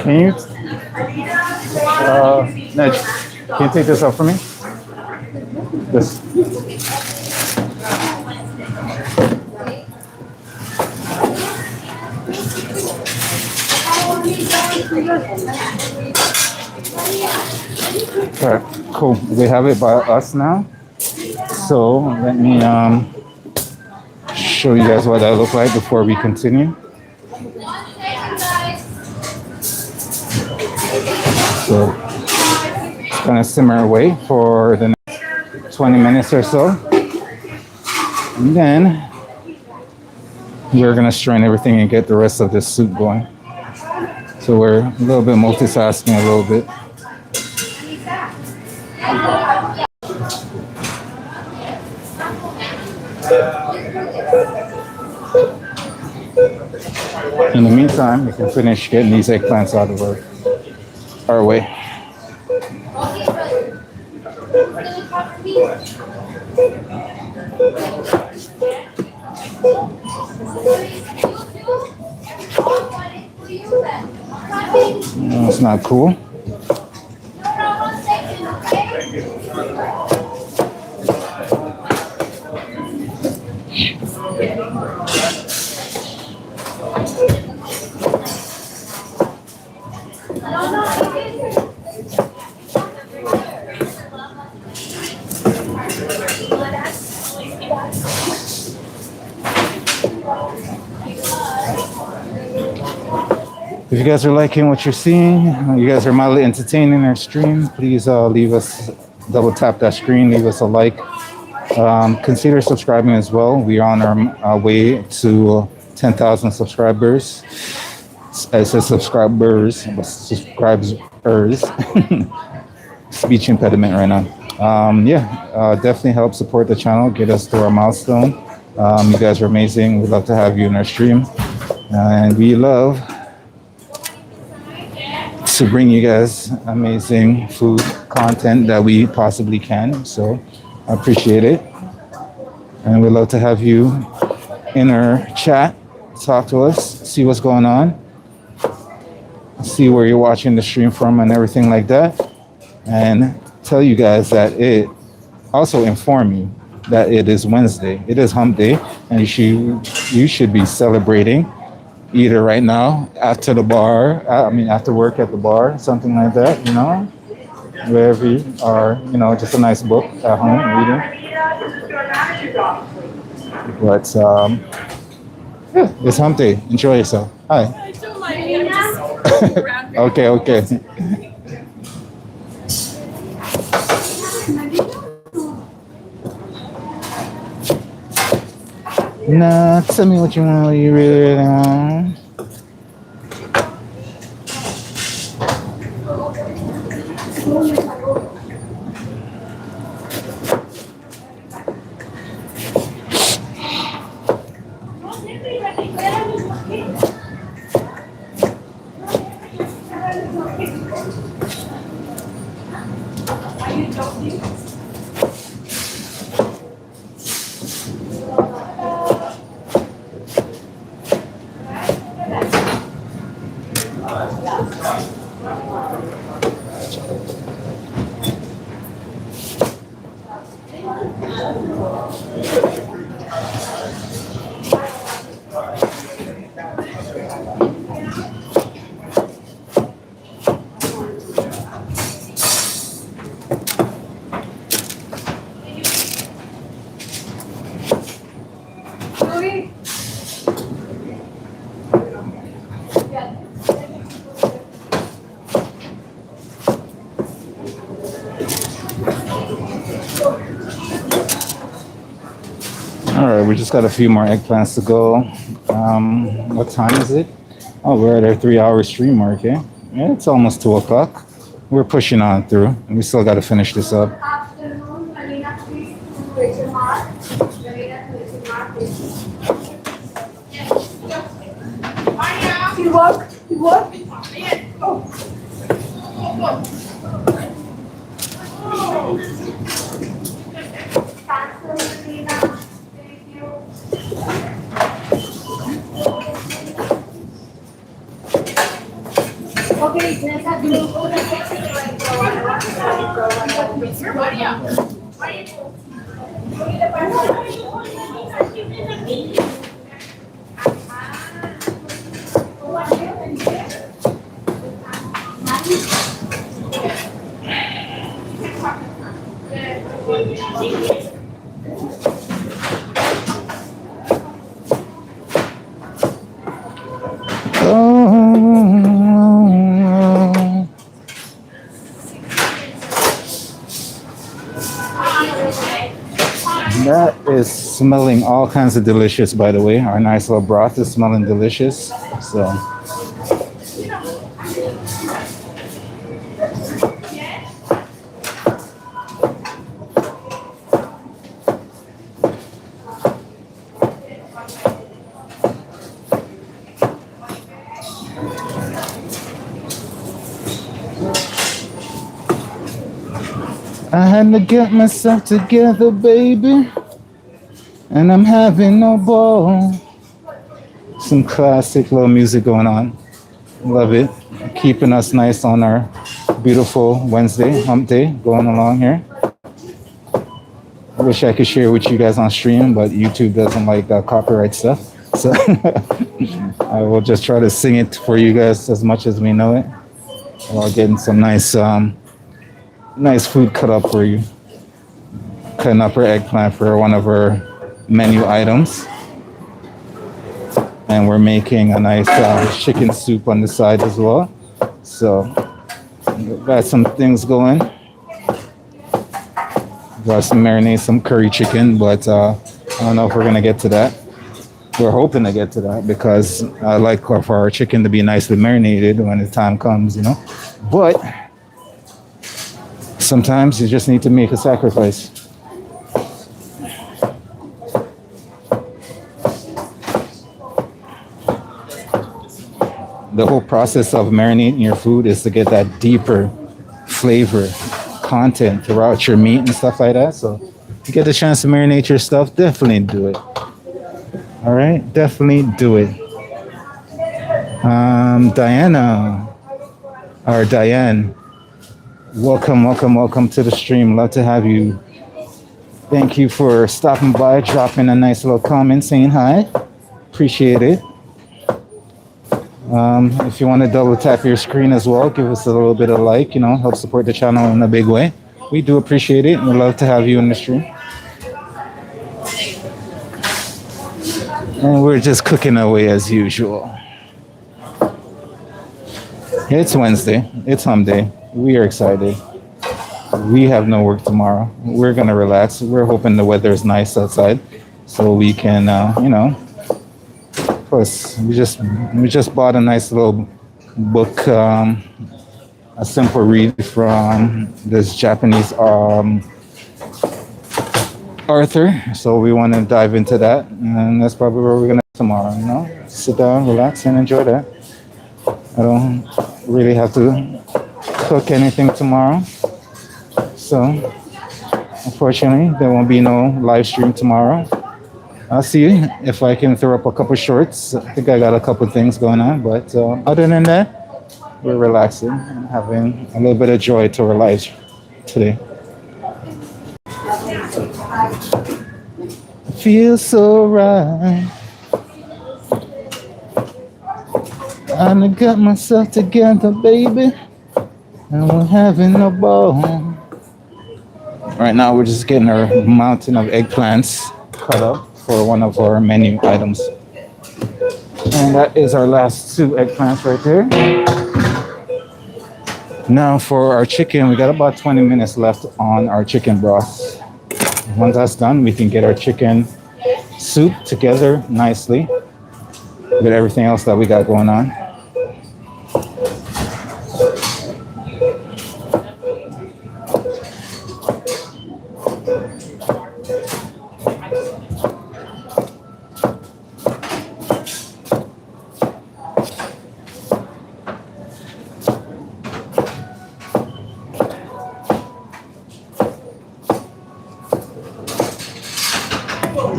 Can you, Nedge, can you take this up for me? This. Alright, cool. We have it by us now. So let me show you guys what that look like before we continue. So it's gonna simmer away for the next 20 minutes or so. And then we're gonna strain everything and get the rest of this soup going. So we're a little bit multitasking a little bit. In the meantime, we can finish getting these eggplants out of our way. That's not cool. If you guys are liking what you're seeing, you guys are mildly entertaining our stream, please leave us, double tap that screen, leave us a like. Consider subscribing as well. We are on our way to 10,000 subscribers. I said subscribers, but subscribers. Speech impediment right now. Definitely help support the channel, get us to our milestone. You guys are amazing. We'd love to have you in our stream. And we love to bring you guys amazing food content that we possibly can. So I appreciate it. And we'd love to have you in our chat, talk to us, see what's going on, see where you're watching the stream from and everything like that. And tell you guys that also inform you that it is Wednesday. It is hump day, and you should be celebrating either right now, after the bar, after work at the bar, something like that, wherever you are, just a nice book at home reading. But yeah, it's hump day. Enjoy yourself. Hi. I don't like it. I'm just around here. Okay. Nah, tell me what you want, what you really want. All right, we just got a few more eggplants to go. What time is it? Oh, we're at our 3-hour stream mark, yeah? Yeah, it's almost 2 o'clock. We're pushing on through, and we still got to finish this up. You walk? Oh. smelling all kinds of delicious, by the way. Our nice little broth is smelling delicious. So I had to get myself together, baby, and I'm having a ball. Some classic little music going on. Love it. Keeping us nice on our beautiful Wednesday hump day going along here. I wish I could share with you guys on stream, but YouTube doesn't like copyright stuff. So I will just try to sing it for you guys as much as we know it, while getting some nice food cut up for you. Cutting up our eggplant for one of our menu items. And we're making a nice chicken soup on the side as well. So got some things going. Got some marinade, some curry chicken, but I don't know if we're gonna get to that. We're hoping to get to that because I like for our chicken to be nicely marinated when the time comes, you know. But sometimes you just need to make a sacrifice. The whole process of marinating your food is to get that deeper flavor content throughout your meat and stuff like that. So if you get the chance to marinate your stuff, definitely do it. All right, definitely do it. Diana, or Diane, welcome to the stream. Love to have you. Thank you for stopping by, dropping a nice little comment saying hi. Appreciate it. If you want to double tap your screen as well, give us a little bit of like, you know, help support the channel in a big way. We do appreciate it. We'd love to have you in the stream. And we're just cooking away as usual. It's Wednesday. It's hump day. We are excited. We have no work tomorrow. We're going to relax. We're hoping the weather is nice outside so we can, you know, plus we just bought a nice little book, a simple read from this Japanese author. So we want to dive into that, and that's probably where we're gonna tomorrow. You know, sit down, relax, and enjoy that. I don't really have to cook anything tomorrow, so unfortunately there won't be no live stream tomorrow. I'll see if I can throw up a couple shorts. I think I got a couple things going on, but other than that, we're relaxing and having a little bit of joy to our lives today. Feels so right. I got myself together, baby, and we're having a ball. Right now, we're just getting our mountain of eggplants cut up for one of our menu items. And that is our last two eggplants right there. Now for our chicken, we got about 20 minutes left on our chicken broth. Once that's done, we can get our chicken soup together nicely with everything else that we got going on.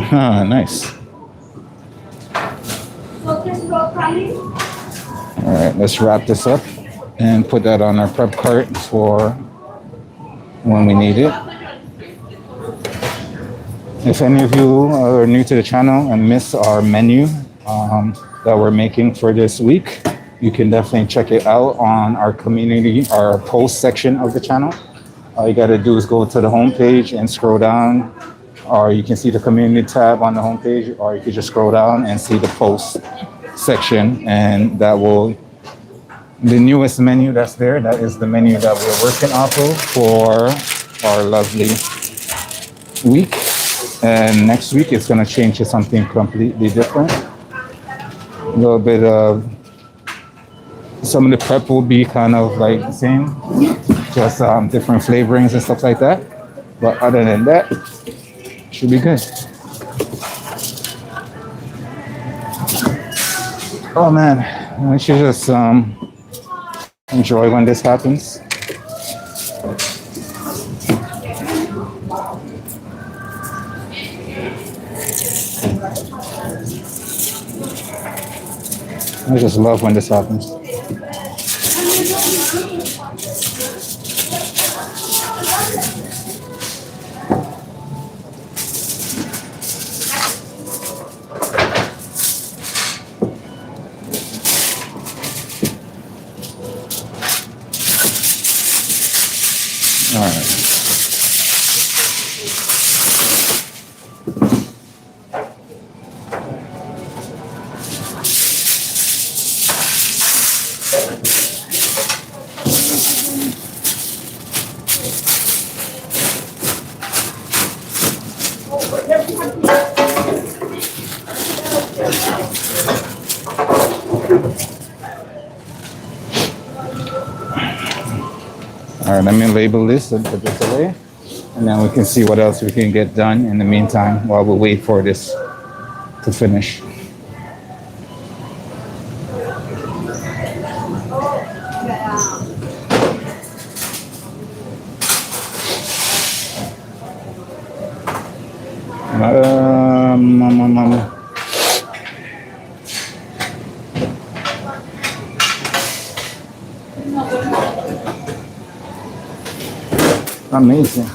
Ah, nice. All right, let's wrap this up and put that on our prep cart for when we need it. If any of you are new to the channel and miss our menu that we're making for this week, you can definitely check it out on our community, our post section of the channel. All you gotta do is go to the homepage and scroll down, or you can see the community tab on the homepage, or you can just scroll down and see the post section, and that will, the newest menu that's there, that is the menu that we're working off of for our lovely week. And next week it's gonna change to something completely different. A little bit of some of the prep will be kind of like the same, just different flavorings and stuff like that. But other than that, should be good. Oh man, we should just enjoy when this happens. I just love when this happens. All right. All right, let me label this and put this away, and then we can see what else we can get done in the meantime while we wait for this to finish. Um, um, um, um. Amazing.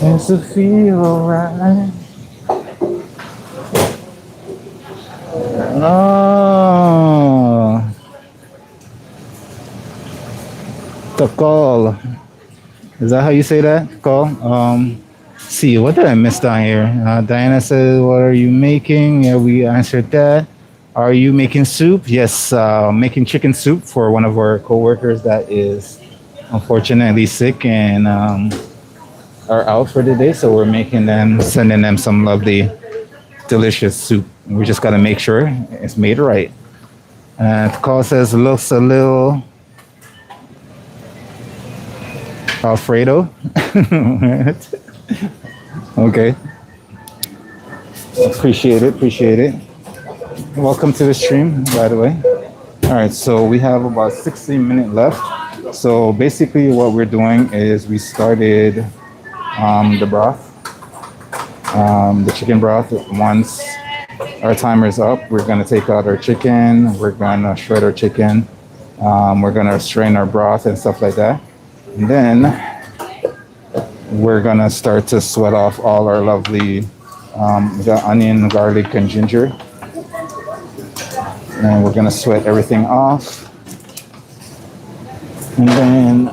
Does it feel alright? Oh, the call. Is that how you say that? Call. See, what did I miss down here? Diana said, "What are you making?" Yeah, we answered that. Are you making soup? Yes, making chicken soup for one of our coworkers that is unfortunately sick and are out for the day. So we're making them, sending them some lovely, delicious soup. We just gotta make sure it's made right. The call says looks a little Alfredo. Okay. Appreciate it. Appreciate it. Welcome to the stream, by the way. All right, so we have about 16 minutes left. So basically, what we're doing is we started the broth, the chicken broth. Once our timer is up, we're gonna take out our chicken. We're gonna shred our chicken. We're gonna strain our broth and stuff like that. And then we're gonna start to sweat off all our lovely we got onion, garlic, and ginger. And we're gonna sweat everything off. And then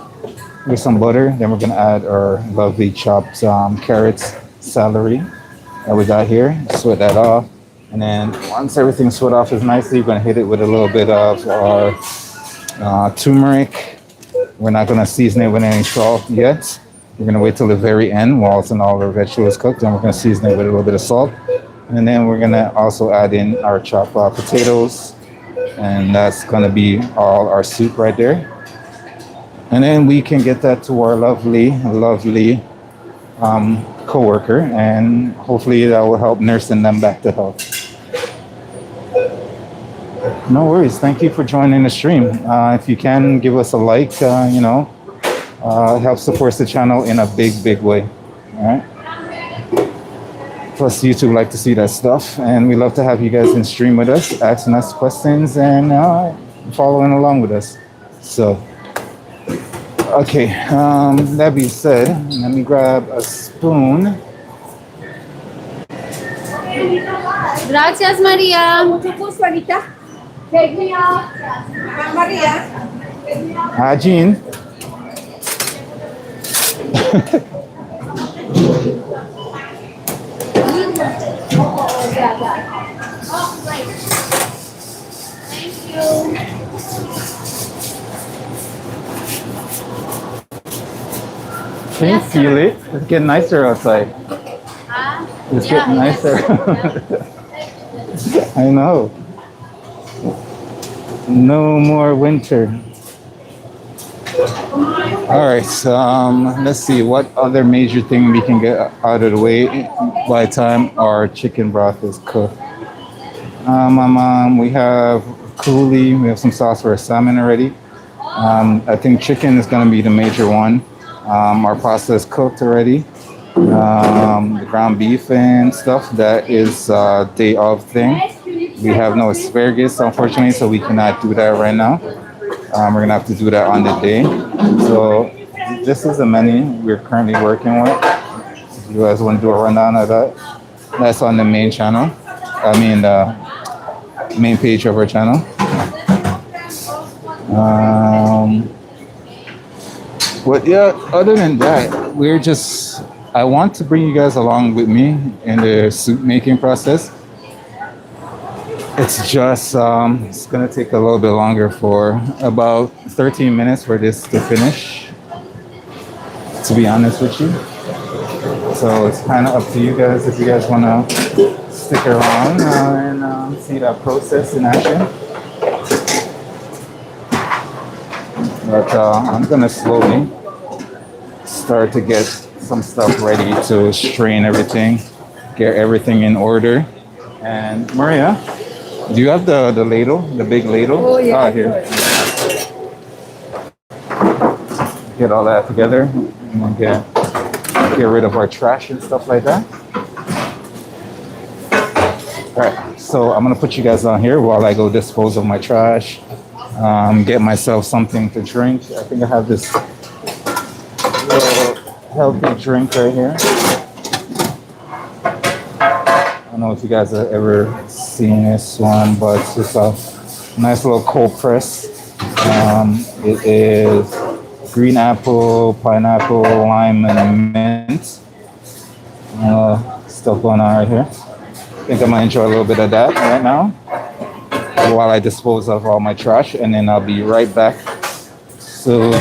with some butter, then we're gonna add our lovely chopped carrots, celery that we got here. Sweat that off. And then once everything's sweat off is nicely, we're gonna hit it with a little bit of our turmeric. We're not gonna season it with any salt yet. We're gonna wait till the very end while all our vegetables cooked, and we're gonna season it with a little bit of salt. And then we're gonna also add in our chopped potatoes, and that's gonna be all our soup right there. And then we can get that to our lovely, lovely coworker, and hopefully that will help nursing them back to health. No worries. Thank you for joining the stream. If you can give us a like, help support the channel in a big, big way. All right. Plus, YouTube like to see that stuff, and we love to have you guys in stream with us, asking us questions and following along with us. So, okay. That being said, let me grab a spoon. Gracias, Maria. Maria. Jean. Oh, right. Thank you. Can you Yes, feel sir. it? It's getting nicer outside. Huh? It's Yeah, getting it is. nicer. Yeah. I know. No more winter. All right. So, let's see what other major thing we can get out of the way by the time our chicken broth is cooked. We have coulis. We have some sauce for our salmon already. I think chicken is going to be the major one. Our pasta is cooked already. The ground beef and stuff, that is day of thing. We have no asparagus, unfortunately, so we cannot do that right now. We're gonna have to do that on the day. So this is the menu we're currently working with. If you guys want to do a rundown of that, that's on the main channel. I mean the main page of our channel. Um, but yeah, other than that, I want to bring you guys along with me in the soup making process. It's just, it's gonna take a little bit longer, for about 13 minutes for this to finish, to be honest with you. So it's kind of up to you guys if you guys wanna stick around and see that process in action. But I'm gonna slowly start to get some stuff ready to strain everything, get everything in order. And Maria, do you have the ladle, the big ladle? Oh, yeah. Here. Get all that together and then get rid of our trash and stuff like that. All right, so I'm gonna put you guys on here while I go dispose of my trash, get myself something to drink. I think I have this little healthy drink right here. I don't know if you guys have ever seen this one, but it's just a nice little cold press. It is green apple, pineapple, lime, and mint. Stuff going on right here. I think I'm gonna enjoy a little bit of that right now while I dispose of all my trash, and then I'll be right back. So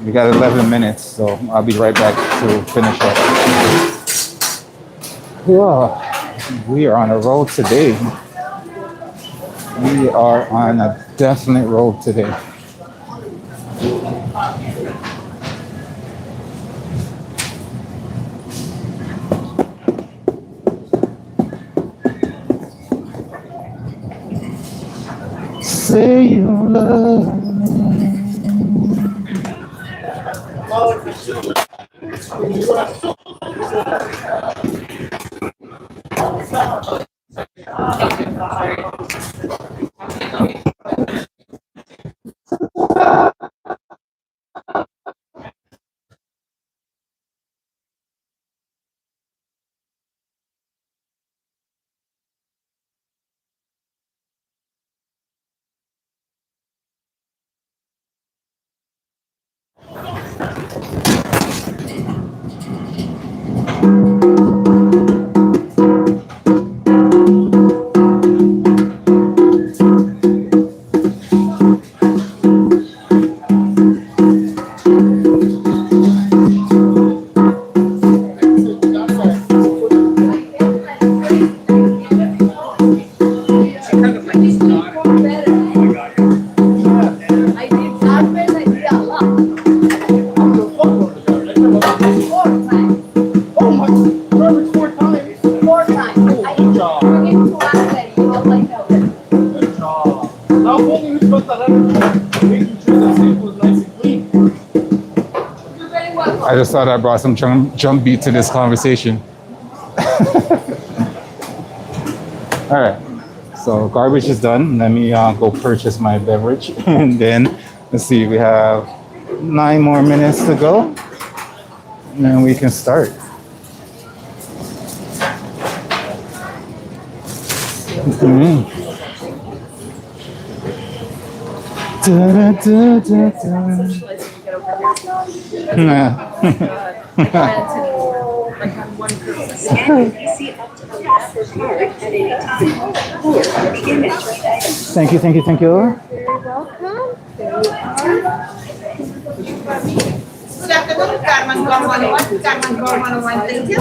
we got 11 minutes, so I'll be right back to finish up. Yeah, we are on a roll today. We are on a definite roll today. Say you love me. I just thought I brought some jump beat to this conversation. All right, so garbage is done. Let me go purchase my beverage, and then let's see. We have 9 more minutes to go, and then we can start. Da, da, da, da. I had to like have one person Scan your PC up to the left or card at any time. Or begin entering items. Thank you, thank you, thank you. Very welcome. There you are. Good afternoon, Carmen Gorman 1, Carmen Gorman 1, thank you.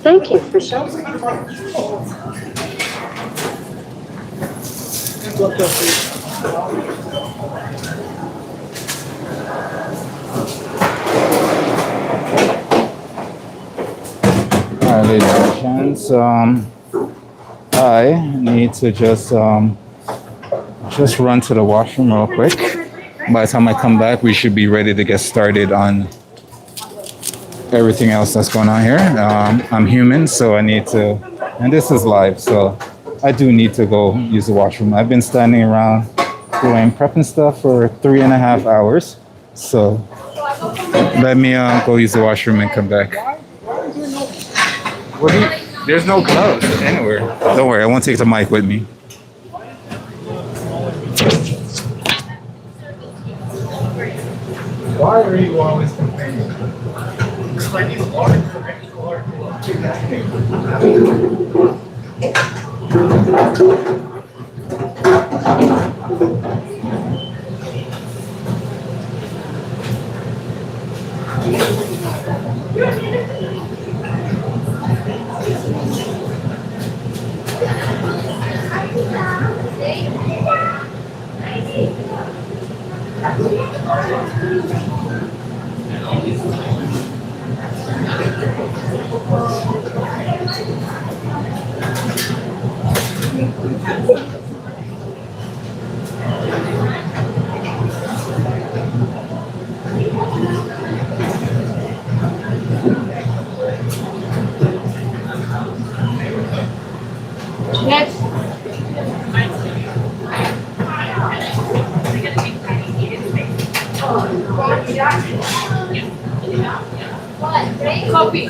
Thank you for showing. Alright, ladies and gents, I need to just run to the washroom real quick. By the time I come back, we should be ready to get started on everything else that's going on here. I'm human, so I need to, and this is live, so I do need to go use the washroom. I've been standing around doing prep and stuff for 3.5 hours, so let me go use the washroom and come back. What do you, there's no gloves anywhere. Don't worry, I won't take the mic with me. Why are you always complaining? Because I need a large for extra large. Coffee.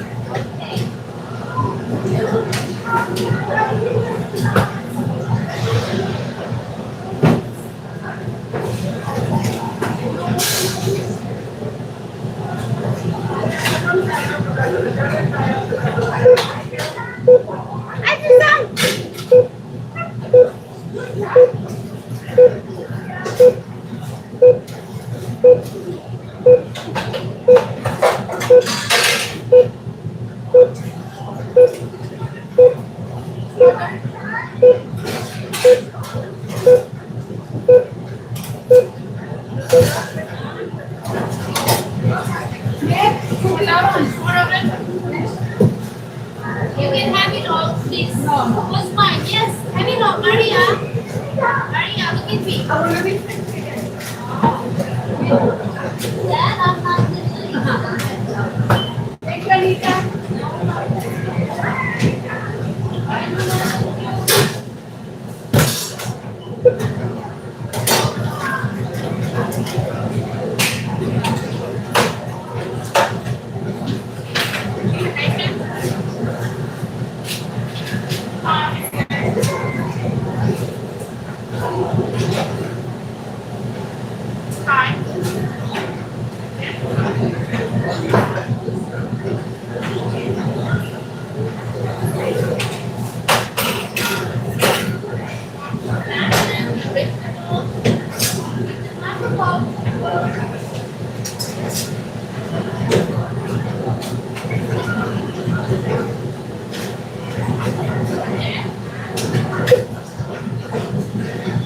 You can have it all, please. What's mine? Yes, have it all, Maria. Maria, look at me. Dad, I'm not listening. Thank you, Anita.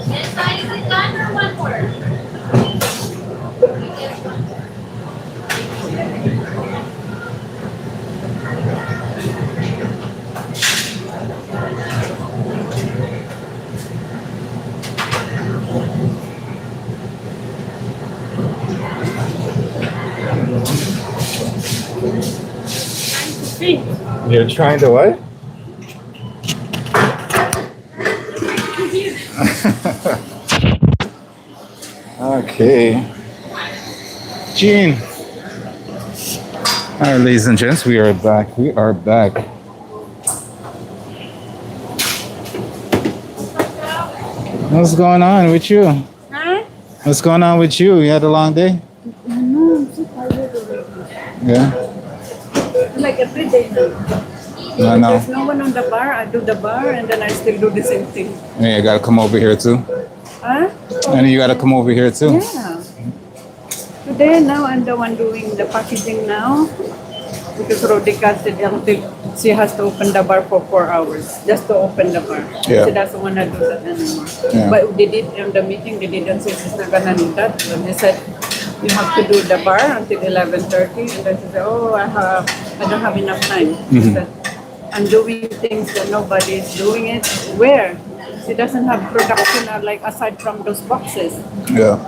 This side is it done or one more? You're trying to what? Okay. Gene. All right, ladies and gents, we are back. We are back. What's going on with you? Huh? What's going on with you? You had a long day? No, I'm so tired already. Yeah. Like every day now. No, If no. there's no one on the bar, I do the bar and then I still do the same thing. Yeah, you gotta come over here too. Huh? And you gotta come over here too. Yeah. Today now I'm the one doing the packaging now because Rodica said until she has to open the bar for 4 hours just to open the bar. Yeah. She doesn't want to do that anymore. Yeah. But they did in the meeting, they didn't say she's not gonna do that. And they said you have to do the bar until 11:30, and then she said, "Oh, I don't have enough time." She said, "I'm doing things that nobody is doing it. Where?" She doesn't have production like aside from those boxes. Yeah.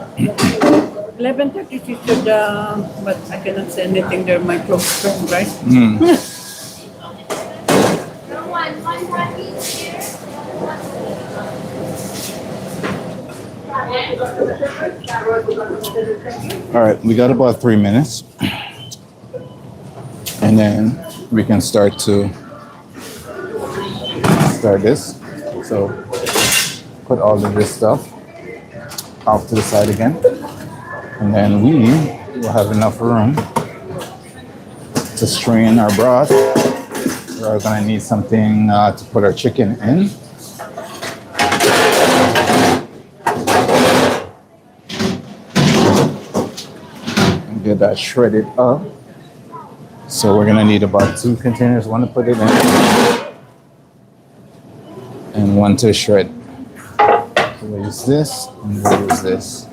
11:30 she should, but I cannot say anything. They're my close friend, right? All right, we got about 3 minutes, and then we can start this. So put all of this stuff off to the side again, and then we will have enough room to strain our broth. We're gonna need something to put our chicken in. Get that shredded up. So we're gonna need about 2 containers, one to put it in and one to shred. So we'll use this and we'll use this.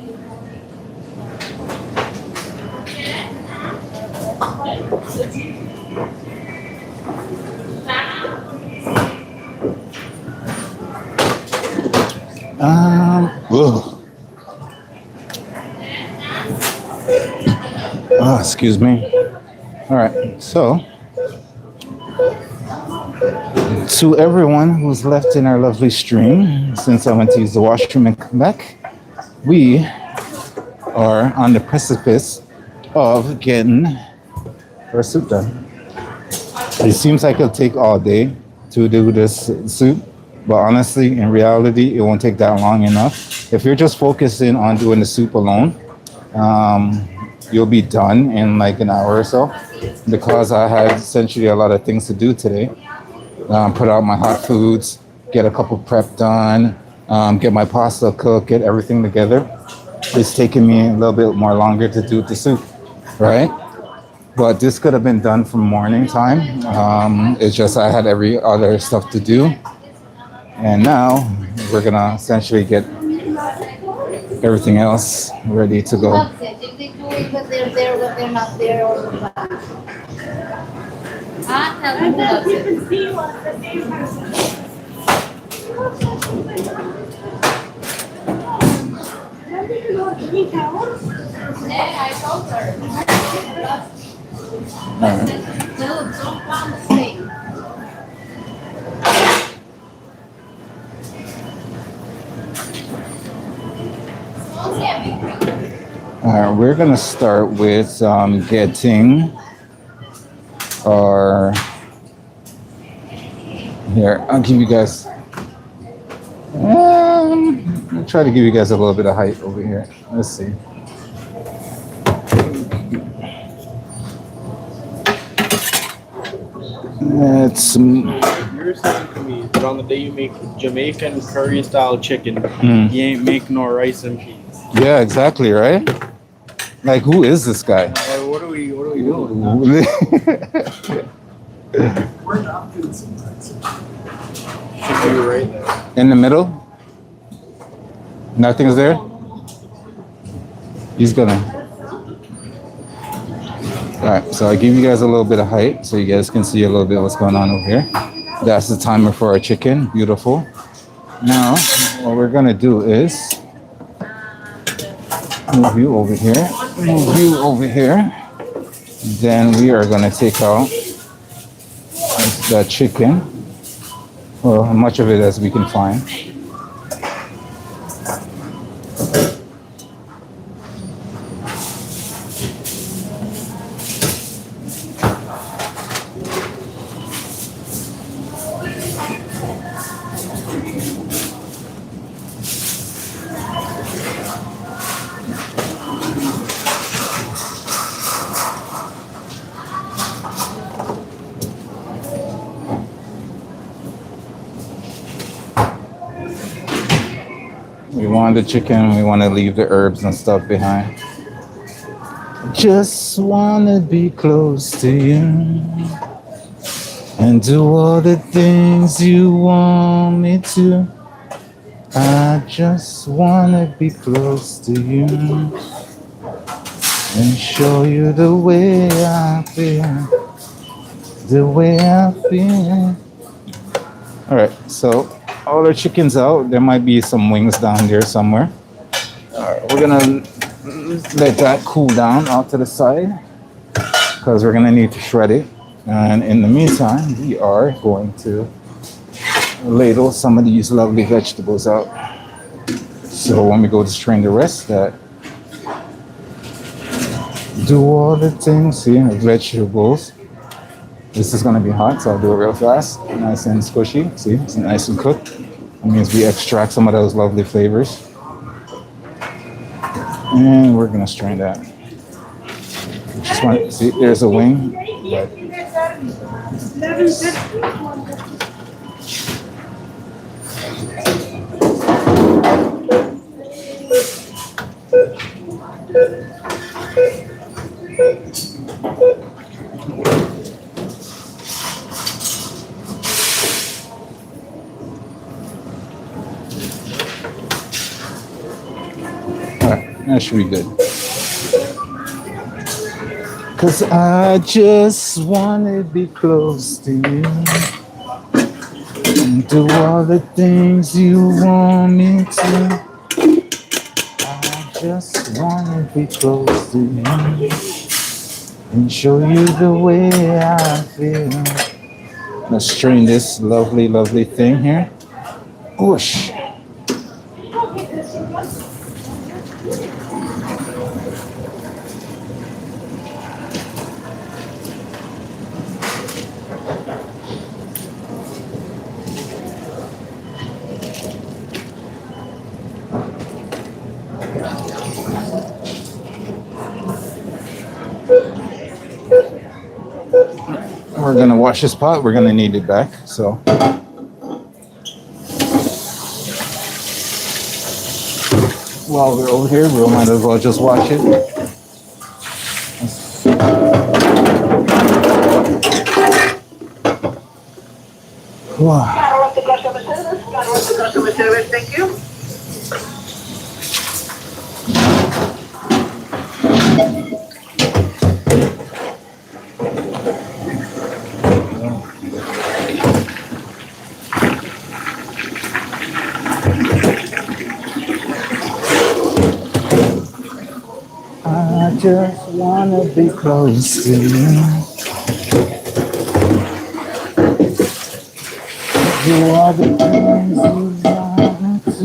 Ugh. Ah, excuse me. All right, so to everyone who's left in our lovely stream, since I went to use the washroom and come back, we are on the precipice of getting our soup done. It seems like it'll take all day to do this soup, but honestly, in reality, it won't take that long enough. If you're just focusing on doing the soup alone, you'll be done in like an hour or so, because I had essentially a lot of things to do today. Put out my hot foods, get a couple prep done, get my pasta cooked, get everything together. It's taking me a little bit more longer to do the soup, right? But this could have been done from morning time. It's just I had every other stuff to do. And now we're gonna essentially get everything else ready to go. Loves it. If they do it, but they're there, but they're not there all the time. Ah, tell them who loves it. Yeah, I told her. Dude, don't promise me. We're gonna start with getting our. Here, I'll give you guys. I'll try to give you guys a little bit of height over here. Let's see. It's You're saying to me that on the day you make Jamaican curry style chicken, you ain't make no rice and peas. yeah, exactly, right? Like, who is this guy? What are we doing? Should be right there. In the middle? Nothing's there? He's gonna. Alright, so I give you guys a little bit of height so you guys can see a little bit what's going on over here. That's the timer for our chicken. Beautiful. Now, what we're gonna do is move you over here. Move you over here. Then we are gonna take out the chicken. Well, much of it as we can find. We want the chicken, we want to leave the herbs and stuff behind. Just want to be close to you and do all the things you want me to. I just want to be close to you and show you the way I feel. The way I feel. Alright, so all our chicken's out. There might be some wings down there somewhere. Alright, we're gonna let that cool down out to the side because we're gonna need to shred it. And in the meantime, we are going to ladle some of these lovely vegetables out. So when we go to strain the rest, that do all the things here, vegetables. This is gonna be hot, so I'll do it real fast. Nice and squishy. See, it's nice and cooked. That means we extract some of those lovely flavors. And we're gonna strain that. Just want, see, there's a wing. But that should be good. Cause I just wanna be close to you and do all the things you want me to. I just wanna be close to you and show you the way I feel. Let's strain this lovely, lovely thing here. Whoosh. We're gonna wash this pot. We're gonna need it back. So while we're over here, we might as well just wash it. Wow. Thank you. I just wanna be close to you. Do all the things you want me to.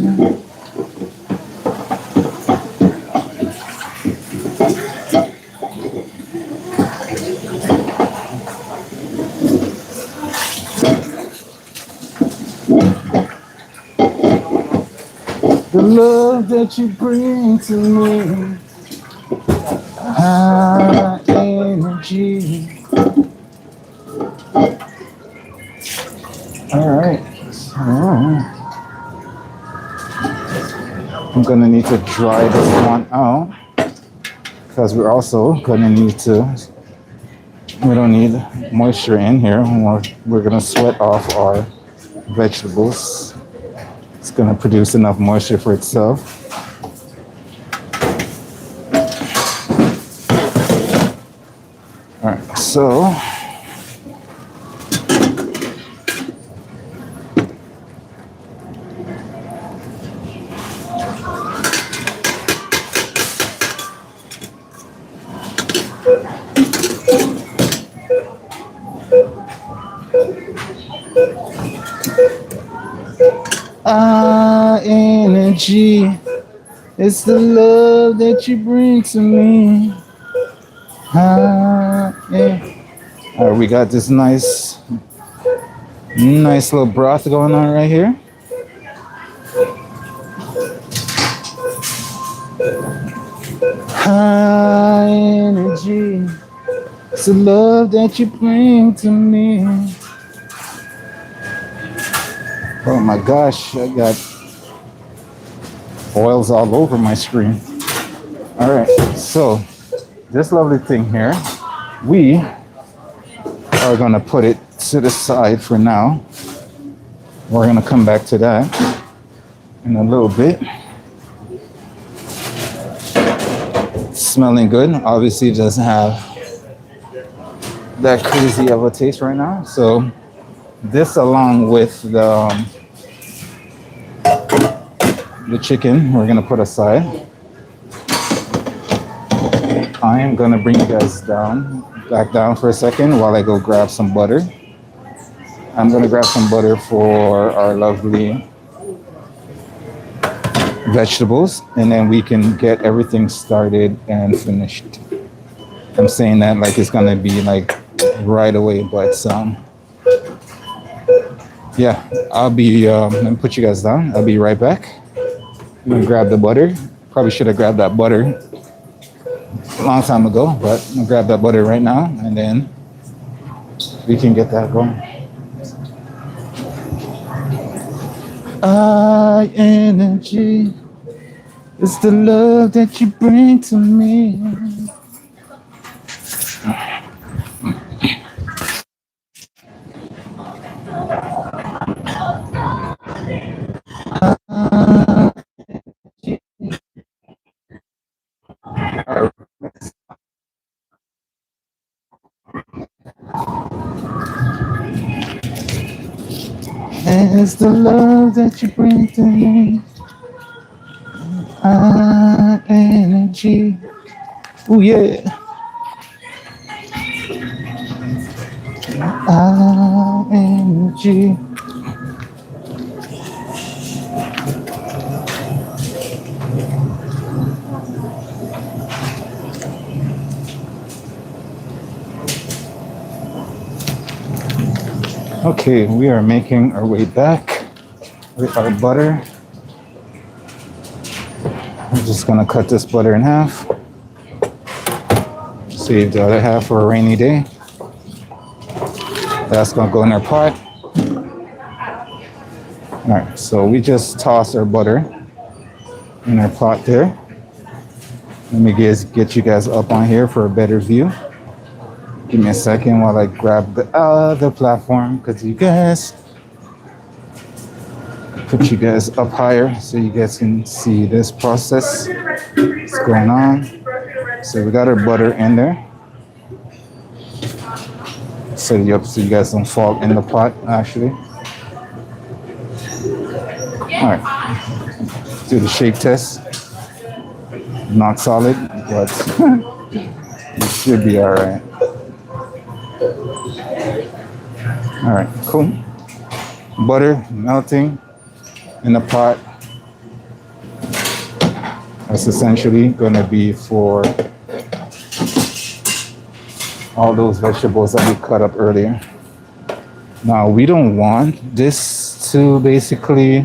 The love that you bring to me. High energy. All right. So I'm gonna need to dry this one out because we're also gonna need to. We don't need moisture in here. We're gonna sweat off our vegetables. It's gonna produce enough moisture for itself. All right, so our energy is the love that you bring to me. All right, we got this nice little broth going on right here. High energy, it's the love that you bring to me. Oh my gosh, I got Oil's all over my screen. All right, so this lovely thing here, we are gonna put it to the side for now. We're gonna come back to that in a little bit. Smelling good. Obviously, it doesn't have that crazy of a taste right now. So this, along with the chicken, we're gonna put aside. I am gonna bring you guys back down for a second while I go grab some butter. I'm gonna grab some butter for our lovely vegetables, and then we can get everything started and finished. I'm saying that like it's gonna be like right away, but yeah, I'll be let me put you guys down. I'll be right back. I'm gonna grab the butter. Probably should have grabbed that butter a long time ago, but I'm gonna grab that butter right now, and then we can get that going. Energy is the love that you bring to me. It's the love that you bring to me. Energy. Oh yeah. Energy. Okay, we are making our way back with our butter. I'm just gonna cut this butter in half. Save the other half for a rainy day. That's gonna go in our pot. All right, so we just toss our butter in our pot there. Let me get you guys up on here for a better view. Give me a second while I grab the other platform, because you guys, put you guys up higher so you guys can see this process. What's going on? So we got our butter in there. Set it up so you guys don't fall in the pot, actually. All right, do the shake test. Not solid, but it should be all right. All right, cool. Butter melting in the pot. That's essentially going to be for all those vegetables that we cut up earlier. Now, we don't want this to basically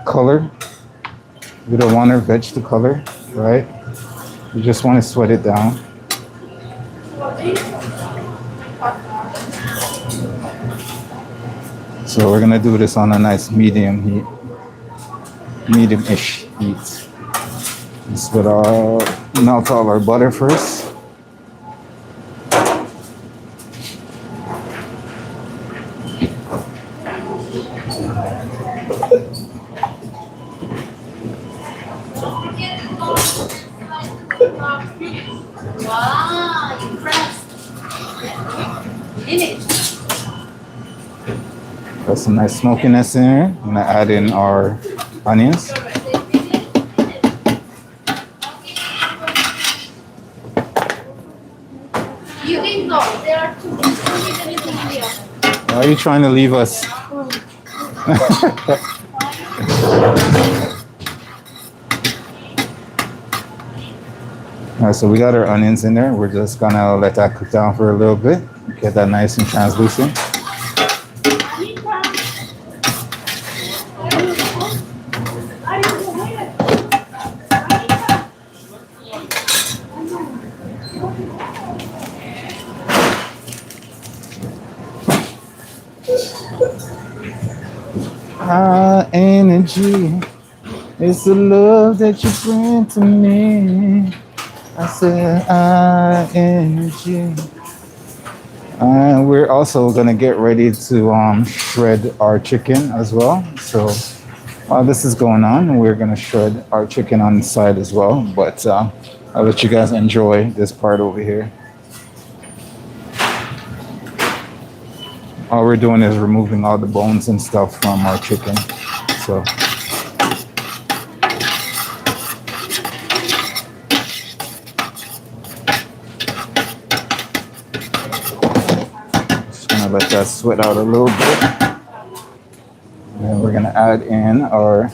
color. We don't want our veg to color, right? We just want to sweat it down. So we're gonna do this on a nice medium heat, medium-ish heat. Just put melt all our butter first. Wow, impressed. Finish. Got some nice smokiness in there. I'm gonna add in our onions. You can go. There are two anything in the oven. Why are you trying to leave us? All right, so we got our onions in there. We're just gonna let that cook down for a little bit. Get that nice and translucent. Energy It's the love that you bring to me. I said ing. And we're also gonna get ready to shred our chicken as well. So while this is going on, we're gonna shred our chicken on the side as well. But I'll let you guys enjoy this part over here. All we're doing is removing all the bones and stuff from our chicken. So just gonna let that sweat out a little bit. And we're gonna add in our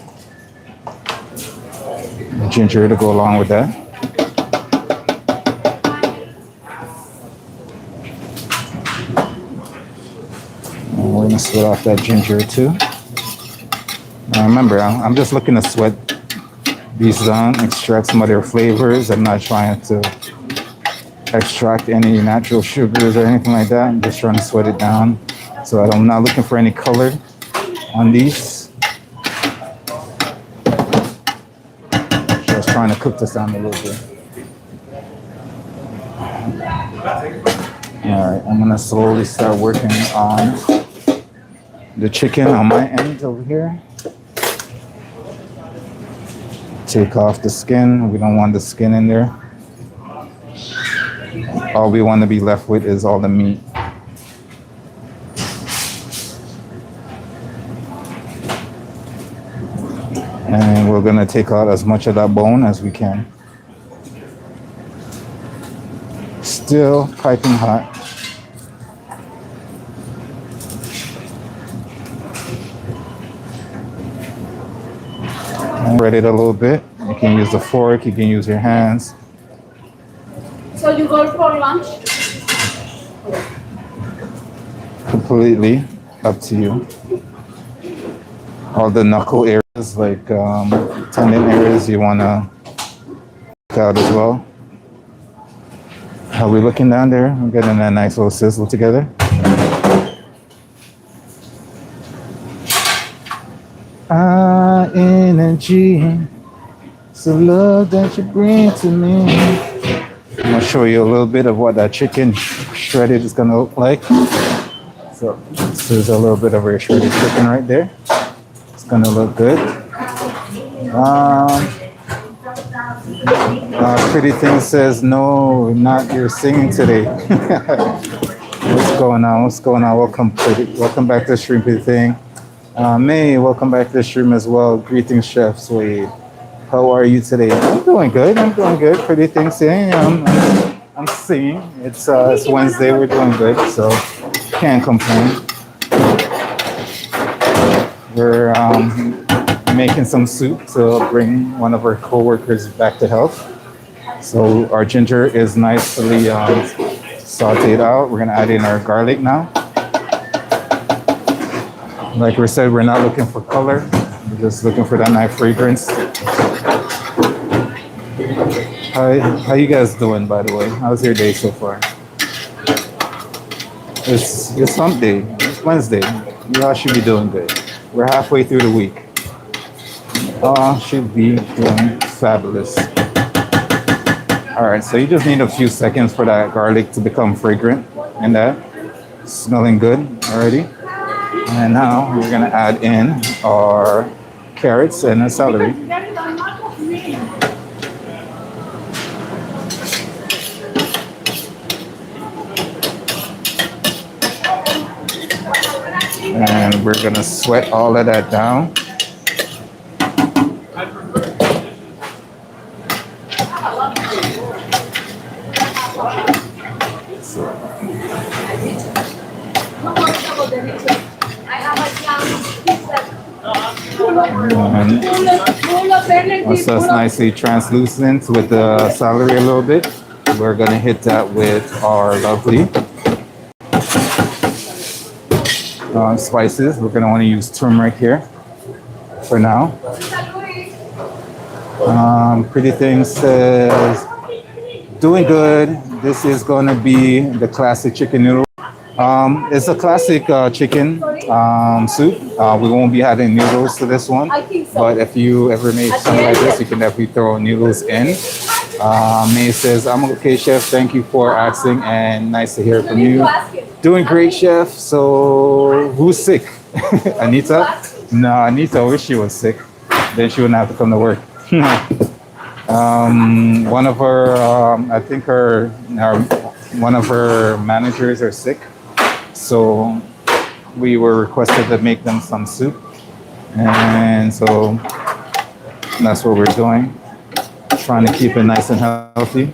ginger to go along with that. And we're gonna sweat off that ginger too. Now remember, I'm just looking to sweat these down, extract some of their flavors. I'm not trying to extract any natural sugars or anything like that. I'm just trying to sweat it down. So I'm not looking for any color on these. Just trying to cook this down a little bit. All right, I'm gonna slowly start working on the chicken on my end over here. Take off the skin. We don't want the skin in there. All we want to be left with is all the meat. And we're gonna take out as much of that bone as we can. Still piping hot. And spread it a little bit. You can use a fork, you can use your hands. So you go for lunch? Completely up to you. All the knuckle areas, like tendon areas, you want to cut out as well. How we looking down there? We're getting a nice little sizzle together. Energy, it's the love that you bring to me. I'm gonna show you a little bit of what that chicken shredded is gonna look like. So this is a little bit of our shredded chicken right there. It's gonna look good. Pretty Thing says, no, not your singing today. What's going on? What's going on? Welcome, Pretty. Welcome back to the stream, Pretty Thing. May, welcome back to the stream as well. Greetings, Chef Swade. How are you today? I'm doing good. I'm doing good. Pretty Thing saying I'm singing. It's Wednesday. We're doing good, so can't complain. We're making some soup to bring one of our co-workers back to health. So our ginger is nicely sauteed out. We're gonna add in our garlic now. Like we said, we're not looking for color. We're just looking for that nice fragrance. How you guys doing, by the way? How's your day so far? It's hump day. It's Wednesday. You all should be doing good. We're halfway through the week. Should be doing fabulous. All right, so you just need a few seconds for that garlic to become fragrant and that. Smelling good already. And now we're gonna add in our carrots and a celery. And we're gonna sweat all of that down. And once that's nicely translucent with the celery a little bit, we're gonna hit that with our lovely spices. We're gonna want to use turmeric here for now. Pretty Thing says, doing good. This is gonna be the classic chicken noodle. It's a classic chicken soup. We won't be adding noodles to this one, but if you ever make something like this, you can definitely throw noodles in. May says, "I'm okay, chef. Thank you for asking, and nice to hear from you. Doing great, chef. So who's sick? Anita? No, Anita wish she was sick. Then she wouldn't have to come to work." One of her, I think one of her managers are sick, so we were requested to make them some soup, and so that's what we're doing, trying to keep it nice and healthy.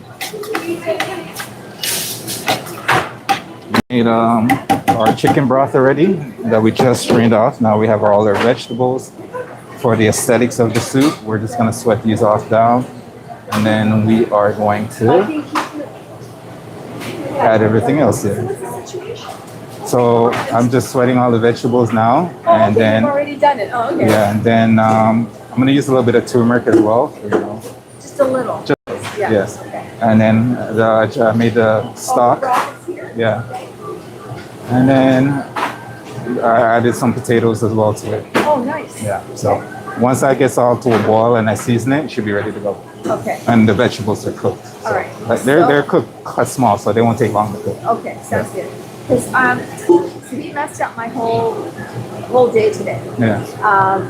Made our chicken broth already that we just strained off. Now we have all our vegetables. For the aesthetics of the soup, we're just gonna sweat these off down, and then we are going to add everything else in. So I'm just sweating all the vegetables now, and then You've already done it. Oh, okay. yeah, and then I'm gonna use a little bit of turmeric as well. You know, Just a little. Yeah. yes, Okay. and then I made the stock. Broth is here? Yeah, and then I added some potatoes as well to it. Oh, nice. Yeah, so once that gets all to a boil and I season it, it should be ready to go. Okay. And the vegetables are cooked. So, All right. like they're cooked cut small, so they won't take long to cook. Okay, sounds good. Because so he messed up my whole day today. Yeah.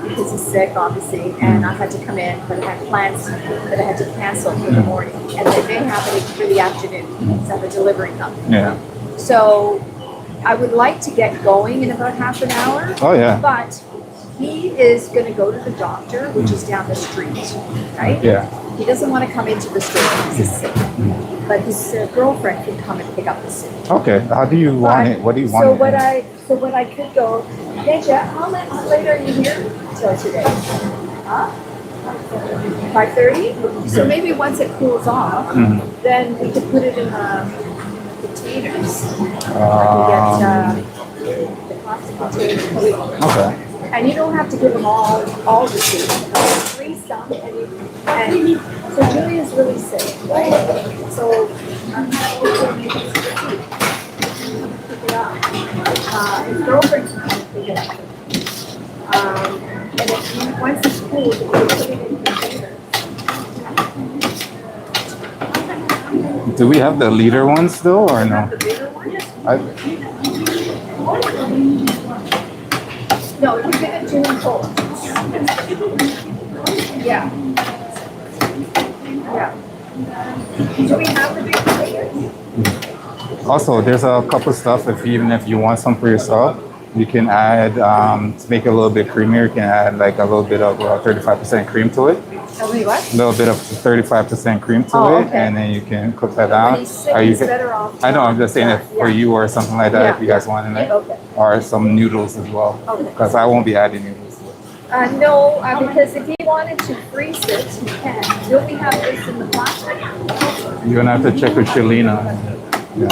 Because he's sick, obviously, and I had to come in, but I had plans that I had to cancel for the morning, and they may happen for the afternoon, so I have a delivery coming. Yeah. So I would like to get going in about half an hour. Oh yeah. But he is going to go to the doctor, which is down the street, right? Yeah. He doesn't want to come into the store because he's sick. But his girlfriend can come and pick up the soup. Okay. How do you want it? What do you want? So it in? what I could go, Deja, how late are you here till today? Huh? 5:30? So maybe once it cools off, then we could put it in the containers. We get the plastic containers. Okay. And you don't have to give them all the soup. Freeze some, and so Julia's really sick, right? So I'm not going to make it pick it up. His girlfriend can come and pick it up. And if once it's cool, you put it in containers. Do we have the liter ones though, or no? The bigger one? No, you get it to him full. Yeah. Yeah. Do we have the big containers? Also, there's a couple stuff. Even if you want some for yourself, you can add to make it a little bit creamier. You can add like a little bit of 35% cream to it. Tell me what? A little bit of 35% cream to Oh, it, okay. and then you can cook that When down. he's sick, Or you he's can- better off. I know. I'm just saying it for you or something like that Yeah, if you guys want it, Okay. or some noodles as well. Okay. Because I won't be adding noodles. No, because if he wanted to freeze it, he can. Do we have this in the plastic? You're gonna have to check with Shalina. Yeah.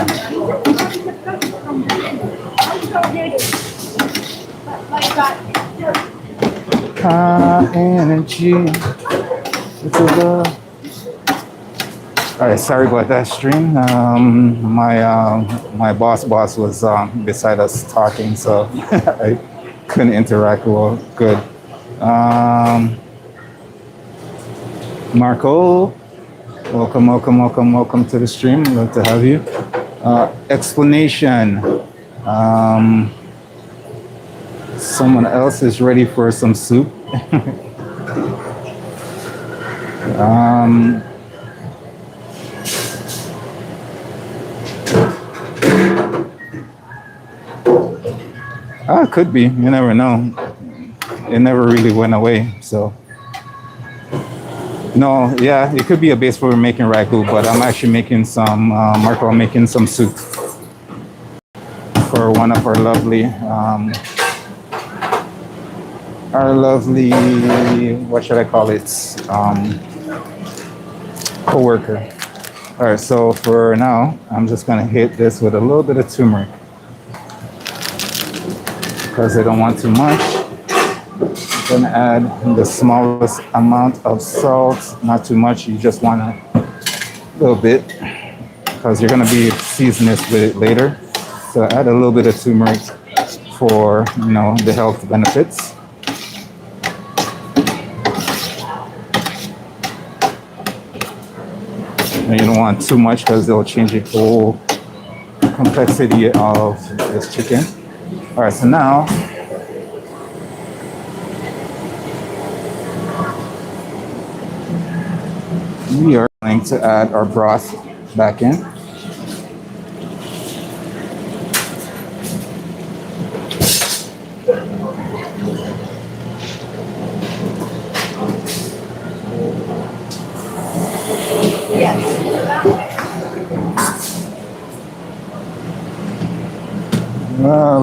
Energy. It's a love. All right, sorry about that stream. My boss was beside us talking, so I couldn't interact well. Good. Marco, welcome to the stream. Love to have you. Explanation. Someone else is ready for some soup. Could be. You never know. It never really went away, so. No, yeah, it could be a base for making ragu, but I'm actually making some, Marco, I'm making some soup for one of our lovely, what should I call it? Co-worker. All right, so for now, I'm just gonna hit this with a little bit of turmeric because I don't want too much. I'm gonna add the smallest amount of salt, not too much. You just want a little bit because you're gonna be seasoning this with it later. So add a little bit of turmeric for, you know, the health benefits. And you don't want too much because they'll change the whole complexity of this chicken. All right, so now we are going to add our broth back in.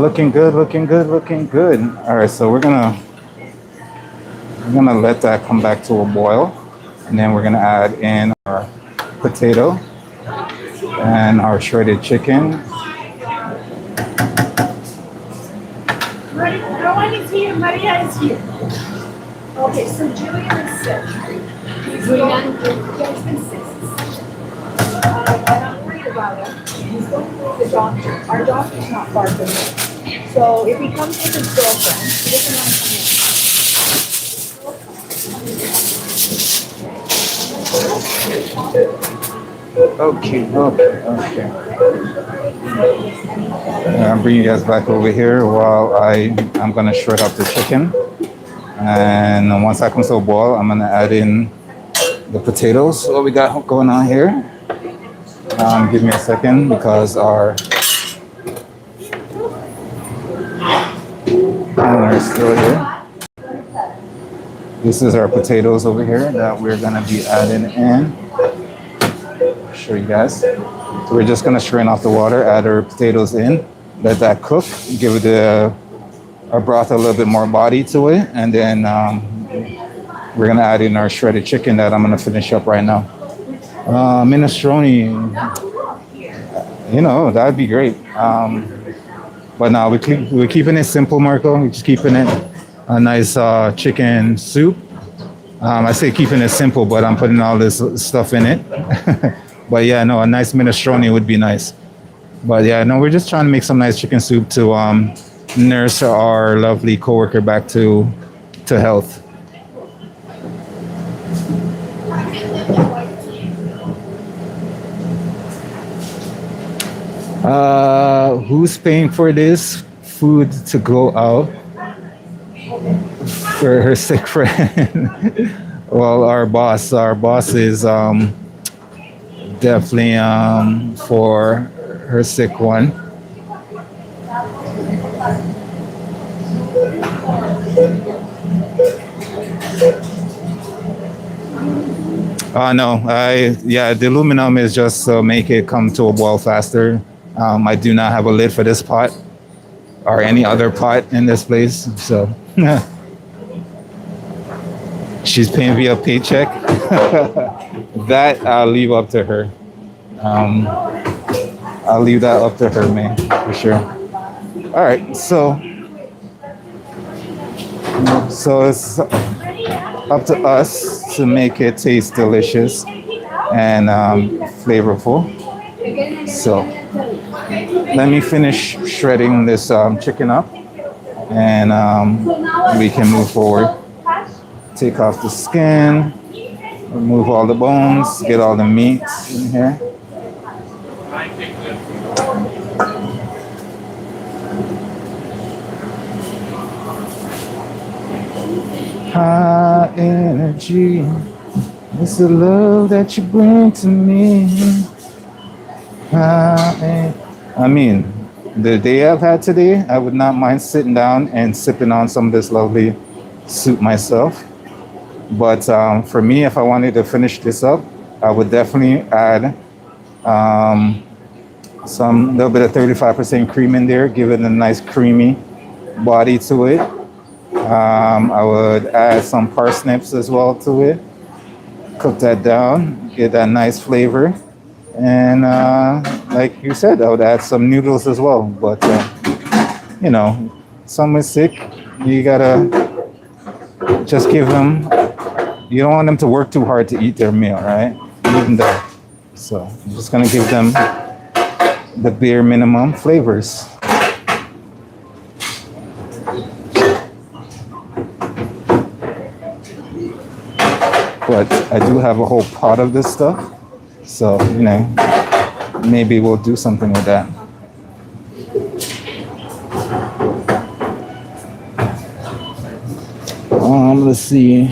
Looking good, looking good, looking good. All right, so we're gonna let that come back to a boil, and then we're gonna add in our potato and our shredded chicken. No one is here. Maria is here. Okay, so Julian is sick. He's been sick. And I'm worried about him. He's going to the doctor. Our doctor's not far from here. So if he comes with his girlfriend, he doesn't want to come in. Okay. I'll bring you guys back over here while I'm gonna shred up the chicken. And once that comes to a boil, I'm gonna add in the potatoes. What we got going on here? Give me a second because our counter is still here. This is our potatoes over here that we're gonna be adding in. I'll show you guys. So we're just gonna strain off the water, add our potatoes in, let that cook, give our broth a little bit more body to it, and then we're gonna add in our shredded chicken that I'm gonna finish up right now. Minestrone, you know, that'd be great. But now we're keeping it simple, Marco. We're just keeping it a nice chicken soup. I say keeping it simple, but I'm putting all this stuff in it. But yeah, no, a nice minestrone would be nice. But yeah, no, we're just trying to make some nice chicken soup to nurse our lovely coworker back to health. Who's paying for this food to go out for her sick friend? Well, our boss is definitely for her sick one. No, the aluminum is just to make it come to a boil faster. I do not have a lid for this pot or any other pot in this place, so she's paying via paycheck. That I'll leave up to her. I'll leave that up to her, man, for sure. All right, so it's up to us to make it taste delicious and flavorful. So let me finish shredding this chicken up, and we can move forward. Take off the skin, remove all the bones, get all the meats in here. High energy, it's the love that you bring to me. I mean, the day I've had today, I would not mind sitting down and sipping on some of this lovely soup myself. But for me, if I wanted to finish this up, I would definitely add some little bit of 35% cream in there, give it a nice creamy body to it. I would add some parsnips as well to it. Cook that down, get that nice flavor. And like you said, I would add some noodles as well. But, you know, someone's sick, you gotta just give them, you don't want them to work too hard to eat their meal, right? Even though. So I'm just gonna give them the bare minimum flavors. But I do have a whole pot of this stuff, so you know, maybe we'll do something with that. Let's see.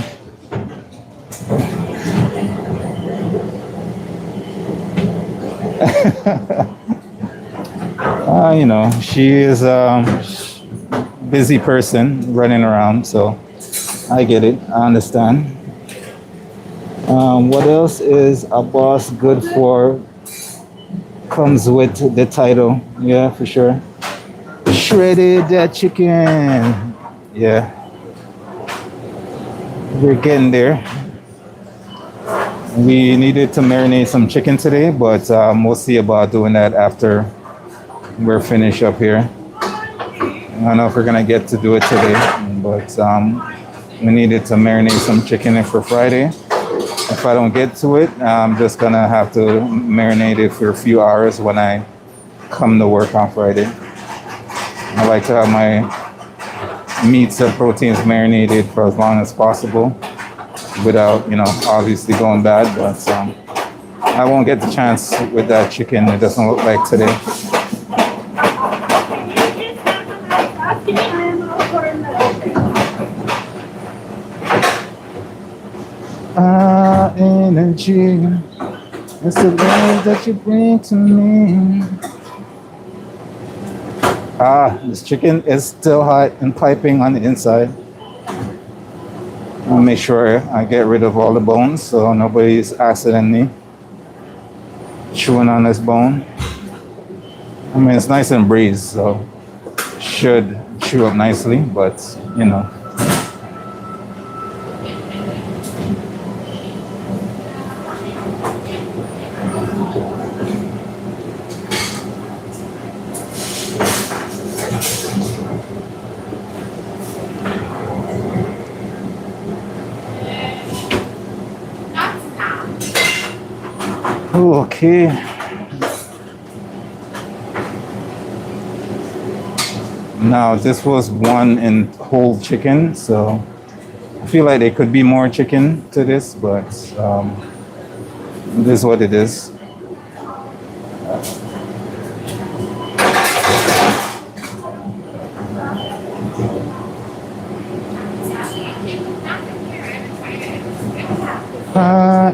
You know, she is a busy person running around, so I get it. I understand. What else is a boss good for? Comes with the title. Yeah, for sure. Shredded chicken. Yeah. We're getting there. We needed to marinate some chicken today, but we'll see about doing that after we're finished up here. I don't know if we're gonna get to do it today, but we needed to marinate some chicken for Friday. If I don't get to it, I'm just gonna have to marinate it for a few hours when I come to work on Friday. I like to have my meats and proteins marinated for as long as possible without, you know, obviously going bad, but I won't get the chance with that chicken. It doesn't look like today. Energy, it's the love that you bring to me. This chicken is still hot and piping on the inside. I'll make sure I get rid of all the bones so nobody's accidentally chewing on this bone. I mean, it's nice and braised, so should chew up nicely, but you know. Okay. Now this was one in whole chicken, so I feel like there could be more chicken to this, but this is what it is.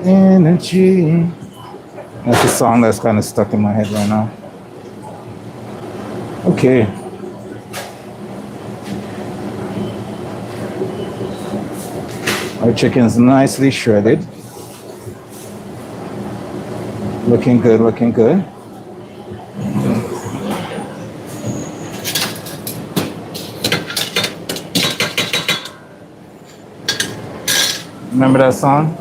Energy. That's a song that's kind of stuck in my head right now. Okay. Our chicken's nicely shredded. Looking good, looking good. Remember that song?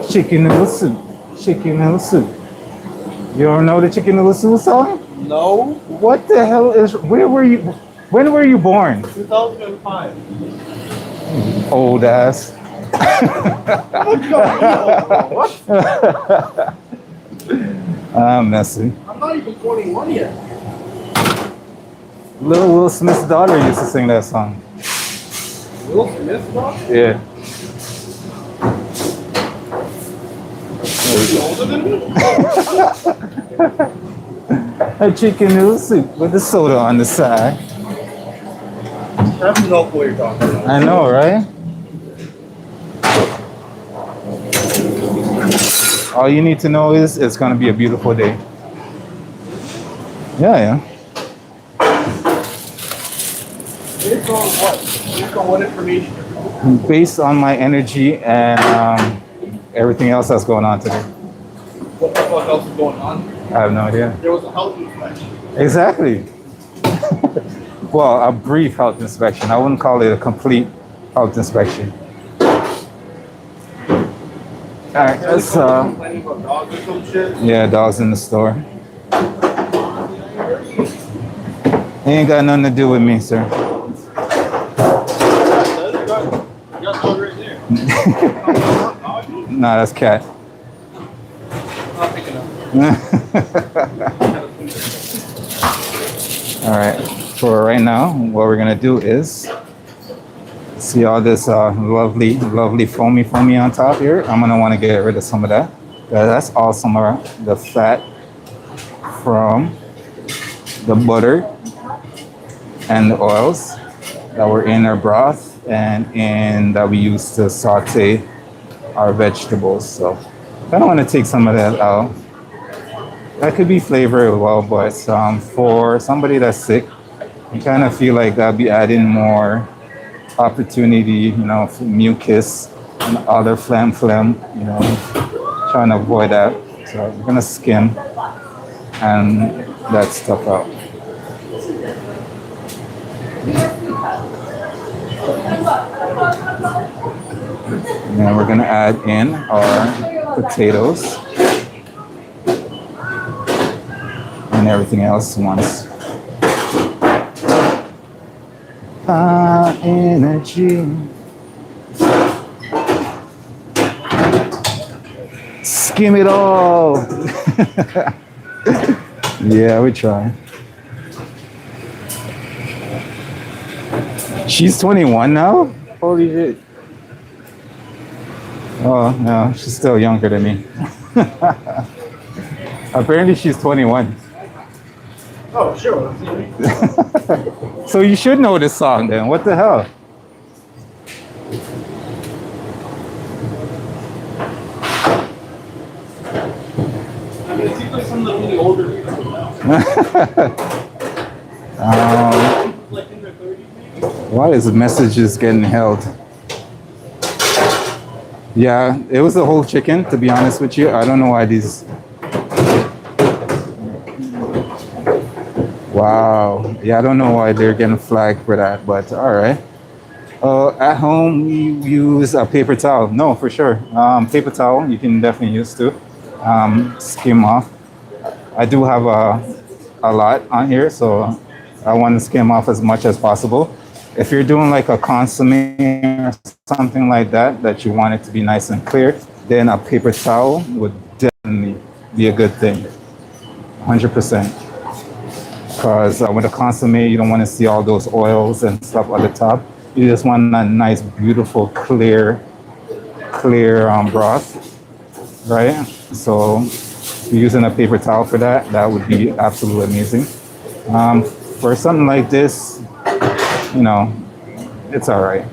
Chicken noodle soup. Chicken noodle soup. You don't know the chicken noodle soup song? No. What the hell is? Where were you? When were you born? 2005. Old ass. What? I'm messy. I'm not even 21 yet. Little Will Smith's daughter used to sing that song. Will Smith, dog? Yeah. Is he older than me? A chicken noodle soup with the soda on the side. I have no clue what you're talking about. I know, right? All you need to know is it's gonna be a beautiful day. Yeah. Based on what? Based on what information? Based on my energy and everything else that's going on today. What the fuck else is going on? I have no idea. There was a health inspection. Exactly. Well, a brief health inspection. I wouldn't call it a complete health inspection. All right, let's Complaining about dogs or some shit. yeah, dogs in the store. Ain't got nothing to do with me, sir. You got dog right there. Nah, that's cat. Not picking up. All right. For right now, what we're gonna do is see all this lovely, lovely foamy on top here. I'm gonna want to get rid of some of that. That's all some of the fat from the butter and the oils that were in our broth and in that we used to saute our vegetables. So I don't want to take some of that out. That could be flavor as well, but for somebody that's sick, I kind of feel like I'll be adding more opportunity, for mucus and other phlegm, trying to avoid that. So we're gonna skim and that stuff out. And then we're gonna add in our potatoes and everything else once. Energy. Skim it all. Yeah, we try. She's 21 now? Holy shit. Oh, no, she's still younger than me. Apparently, she's 21. Oh, sure. So you should know this song then. What the hell? I mean, it seems like some of the really older people now. Like in their 30s, maybe? Why is the messages getting held? Yeah, it was the whole chicken, to be honest with you. I don't know why these... Wow. Yeah, I don't know why they're getting flagged for that, but all right. At home, we use a paper towel. No, for sure. Paper towel, you can definitely use too. Skim off. I do have a lot on here, so I want to skim off as much as possible. If you're doing like a consomme or something like that, that you want it to be nice and clear, then a paper towel would definitely be a good thing. 100%. Because with a consomme, you don't want to see all those oils and stuff at the top. You just want a nice, beautiful, clear broth, right? So using a paper towel for that, that would be absolutely amazing. For something like this, it's all right.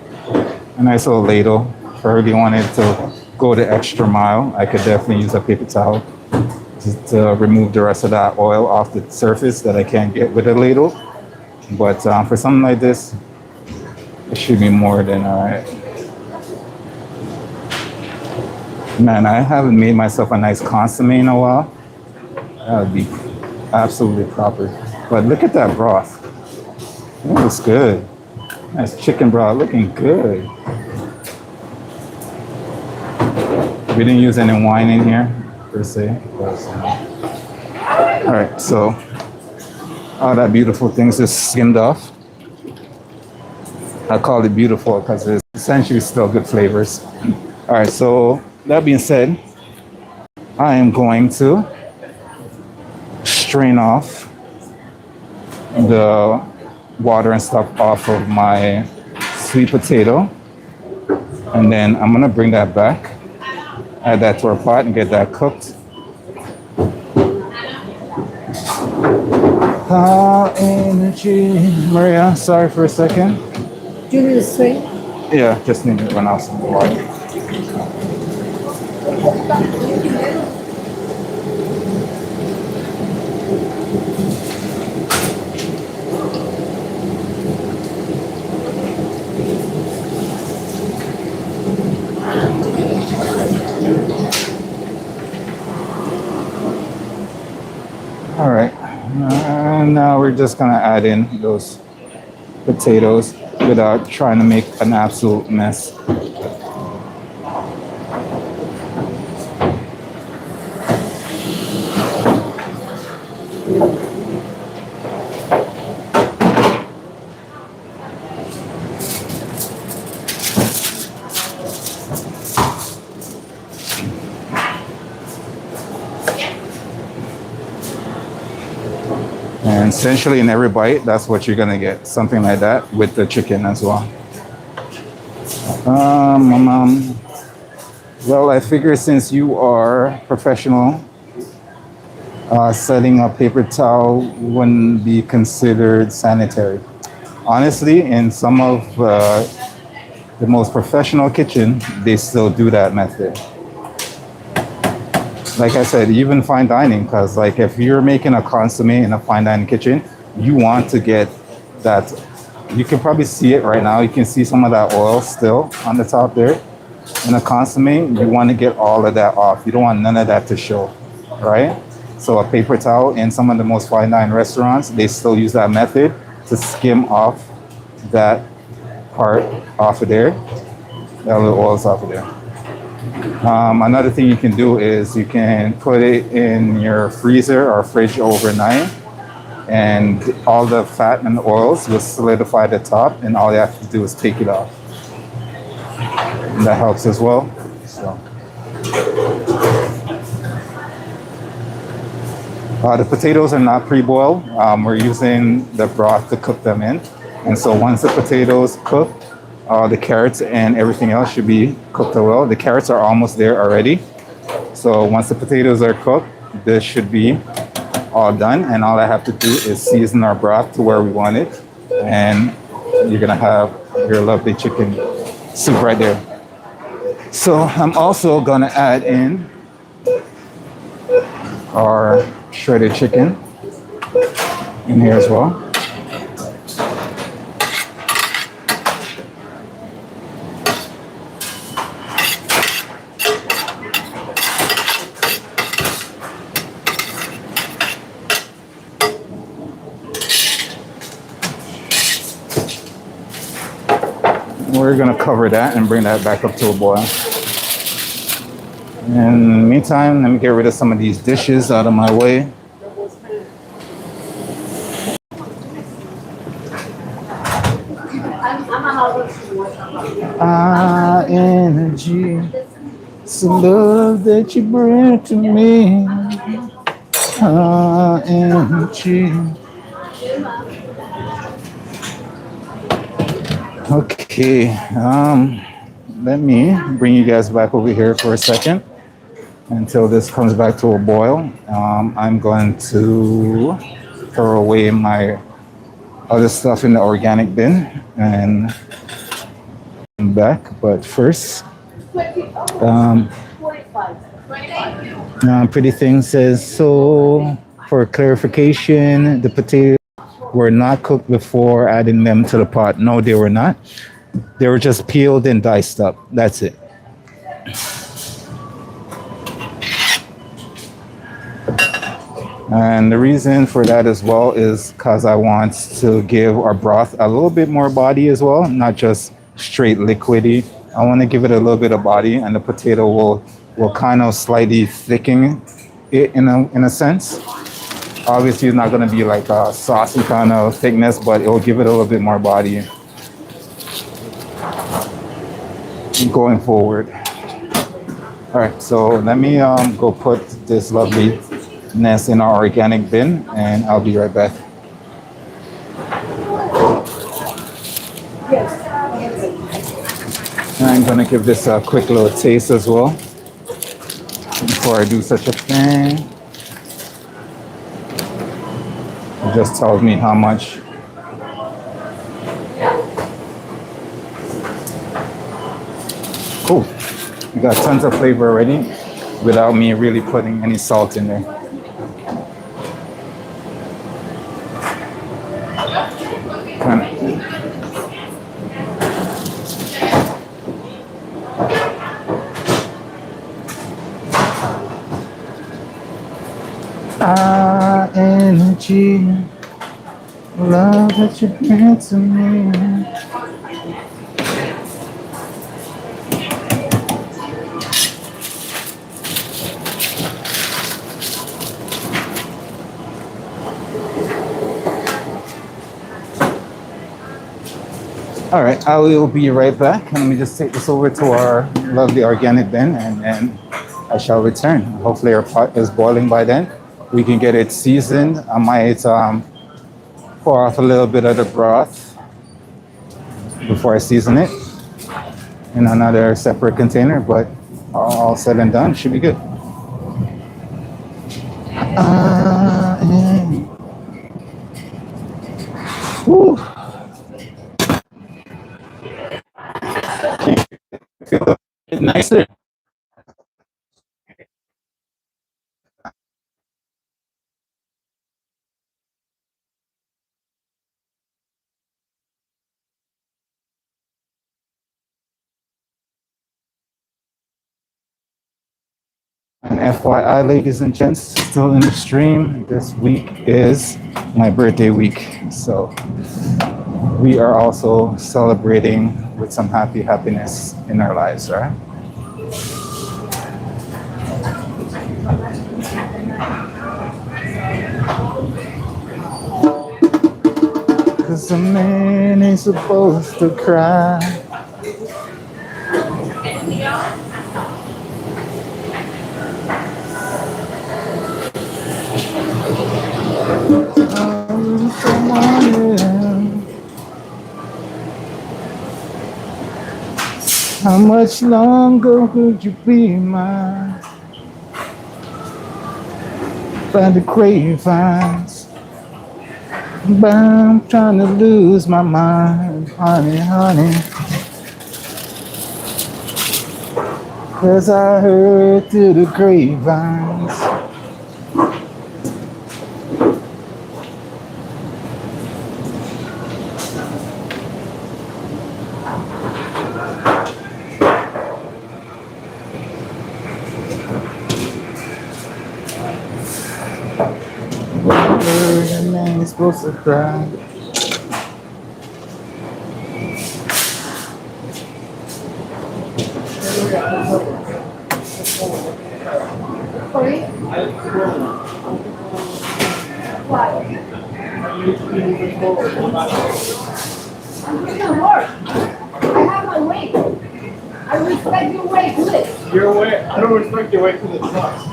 A nice little ladle. If I really wanted to go the extra mile, I could definitely use a paper towel to remove the rest of that oil off the surface that I can't get with a ladle. But for something like this, it should be more than all right. Man, I haven't made myself a nice consomme in a while. That would be absolutely proper. But look at that broth. It looks good. Nice chicken broth, looking good. We didn't use any wine in here, per se. All right, so all that beautiful things just skimmed off. I call it beautiful because it's essentially still good flavors. All right, so that being said, I am going to strain off the water and stuff off of my sweet potato. And then I'm gonna bring that back, add that to our pot and get that cooked. Energy. Maria, sorry for a second. Do you need a swing? Yeah, just need to run out some water. All right, now we're just gonna add in those potatoes without trying to make an absolute mess. And essentially in every bite, that's what you're gonna get. Something like that with the chicken as well. Well, I figure since you are professional, setting a paper towel wouldn't be considered sanitary. Honestly, in some of the most professional kitchen, they still do that method. Like I said, even fine dining, because like if you're making a consomme in a fine dining kitchen, you want to get that. You can probably see it right now. You can see some of that oil still on the top there. In a consomme, you want to get all of that off. You don't want none of that to show, right? So a paper towel in some of the most fine dining restaurants, they still use that method to skim off that part off of there, that little oils off of there. Another thing you can do is you can put it in your freezer or fridge overnight, and all the fat and oils will solidify the top, and all you have to do is take it off. And that helps as well. So. The potatoes are not pre-boiled. We're using the broth to cook them in. And so once the potatoes cook, the carrots and everything else should be cooked well. The carrots are almost there already. So once the potatoes are cooked, this should be all done. And all I have to do is season our broth to where we want it. And you're gonna have your lovely chicken soup right there. So I'm also gonna add in our shredded chicken in here as well. We're gonna cover that and bring that back up to a boil. In the meantime, let me get rid of some of these dishes out of my way. Energy, some love that you bring to me. Energy. Okay, let me bring you guys back over here for a second until this comes back to a boil. I'm going to throw away my other stuff in the organic bin and come back. But first, Pretty Thing says, so for clarification, the potatoes were not cooked before adding them to the pot. No, they were not. They were just peeled and diced up. That's it. And the reason for that as well is because I want to give our broth a little bit more body as well, not just straight liquidy. I want to give it a little bit of body, and the potato will kind of slightly thicken it in a sense. Obviously, it's not going to be like a saucy kind of thickness, but it will give it a little bit more body going forward. All right, so let me go put this loveliness in our organic bin, and I'll be right back. I'm going to give this a quick little taste as well before I do such a thing. It just tells me how much. Cool. We got tons of flavor already without me really putting any salt in there. Energy, love that you bring to me. All right, I will be right back. Let me just take this over to our lovely organic bin, and then I shall return. Hopefully our pot is boiling by then. We can get it seasoned. I might pour off a little bit of the broth before I season it in another separate container, but all said and done, should be good. Woo. Feel a bit nicer. And FYI, ladies and gents, still in the stream, this week is my birthday week. So we are also celebrating with some happiness in our lives, right? Cause a man ain't supposed to cry. How much longer would you be mine? By the grapevines, but I'm trying to lose my mind, honey, honey. Cause I heard through the grapevines. Your man is supposed to cry. I'm just gonna work. I have my weight. I respect your weight, lift. Your way. I don't respect your way to the trucks.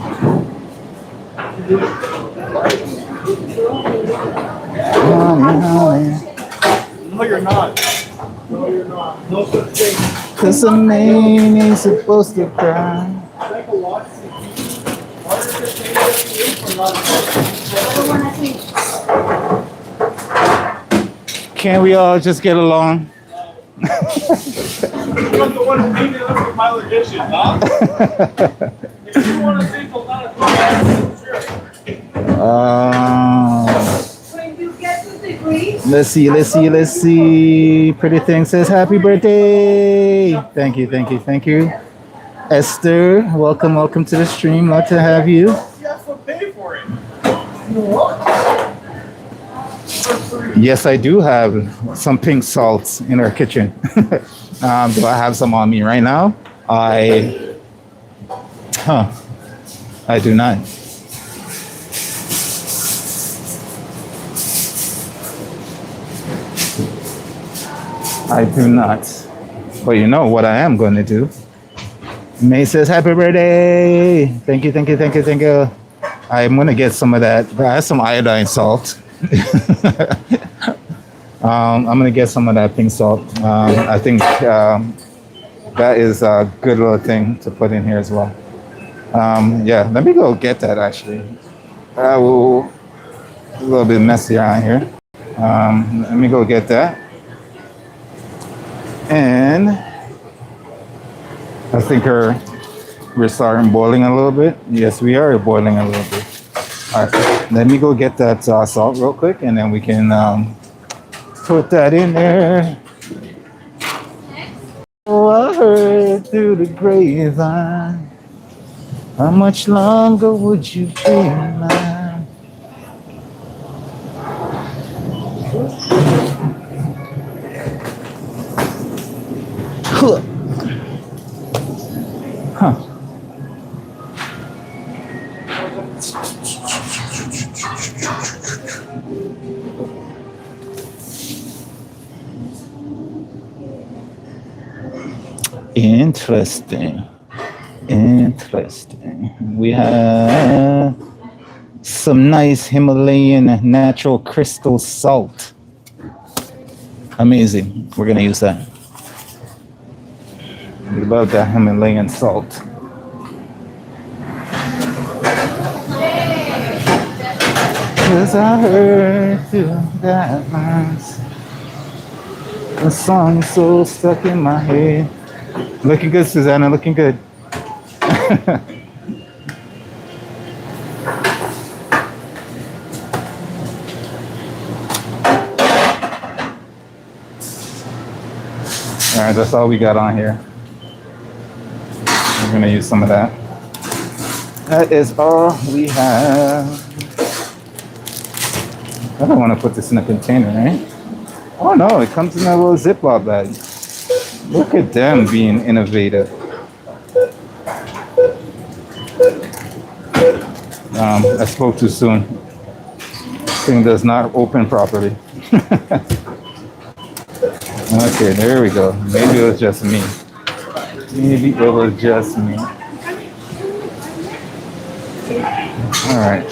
Honey, honey. No, you're not. No, you're not. No such thing. Cause a man ain't supposed to cry. Like a lot. Can't we all just get along? You're not the one who made me look at my edition, huh? If you want to say it's When you get the degree, let's see. Pretty thing says happy birthday. Thank you. Esther, welcome to the stream. Love to have you. you have to pay for it. Yes, I do have some pink salt in our kitchen. Do I have some on me right now? I do not. I do not. But you know what I am going to do? May says happy birthday. Thank you. I'm going to get some of that. I have some iodine salt. I'm going to get some of that pink salt. I think that is a good little thing to put in here as well. Yeah, let me go get that actually. A little bit messy around here. Let me go get that. And I think we're starting boiling a little bit. Yes, we are boiling a little bit. All right, let me go get that salt real quick, and then we can put that in there. Oh, I heard through the grapevine. How much longer would you be mine? Huh. Interesting. We have some nice Himalayan natural crystal salt. Amazing. We're gonna use that. We love that Himalayan salt. Cause I heard you that once. The song is so stuck in my head. Looking good, Susanna, looking good. All right, that's all we got on here. We're gonna use some of that. That is all we have. I don't want to put this in a container, right? Oh no, it comes in a little Ziploc bag. Look at them being innovative. I spoke too soon. This thing does not open properly. Okay, there we go. Maybe it was just me. Maybe it was just me. All right.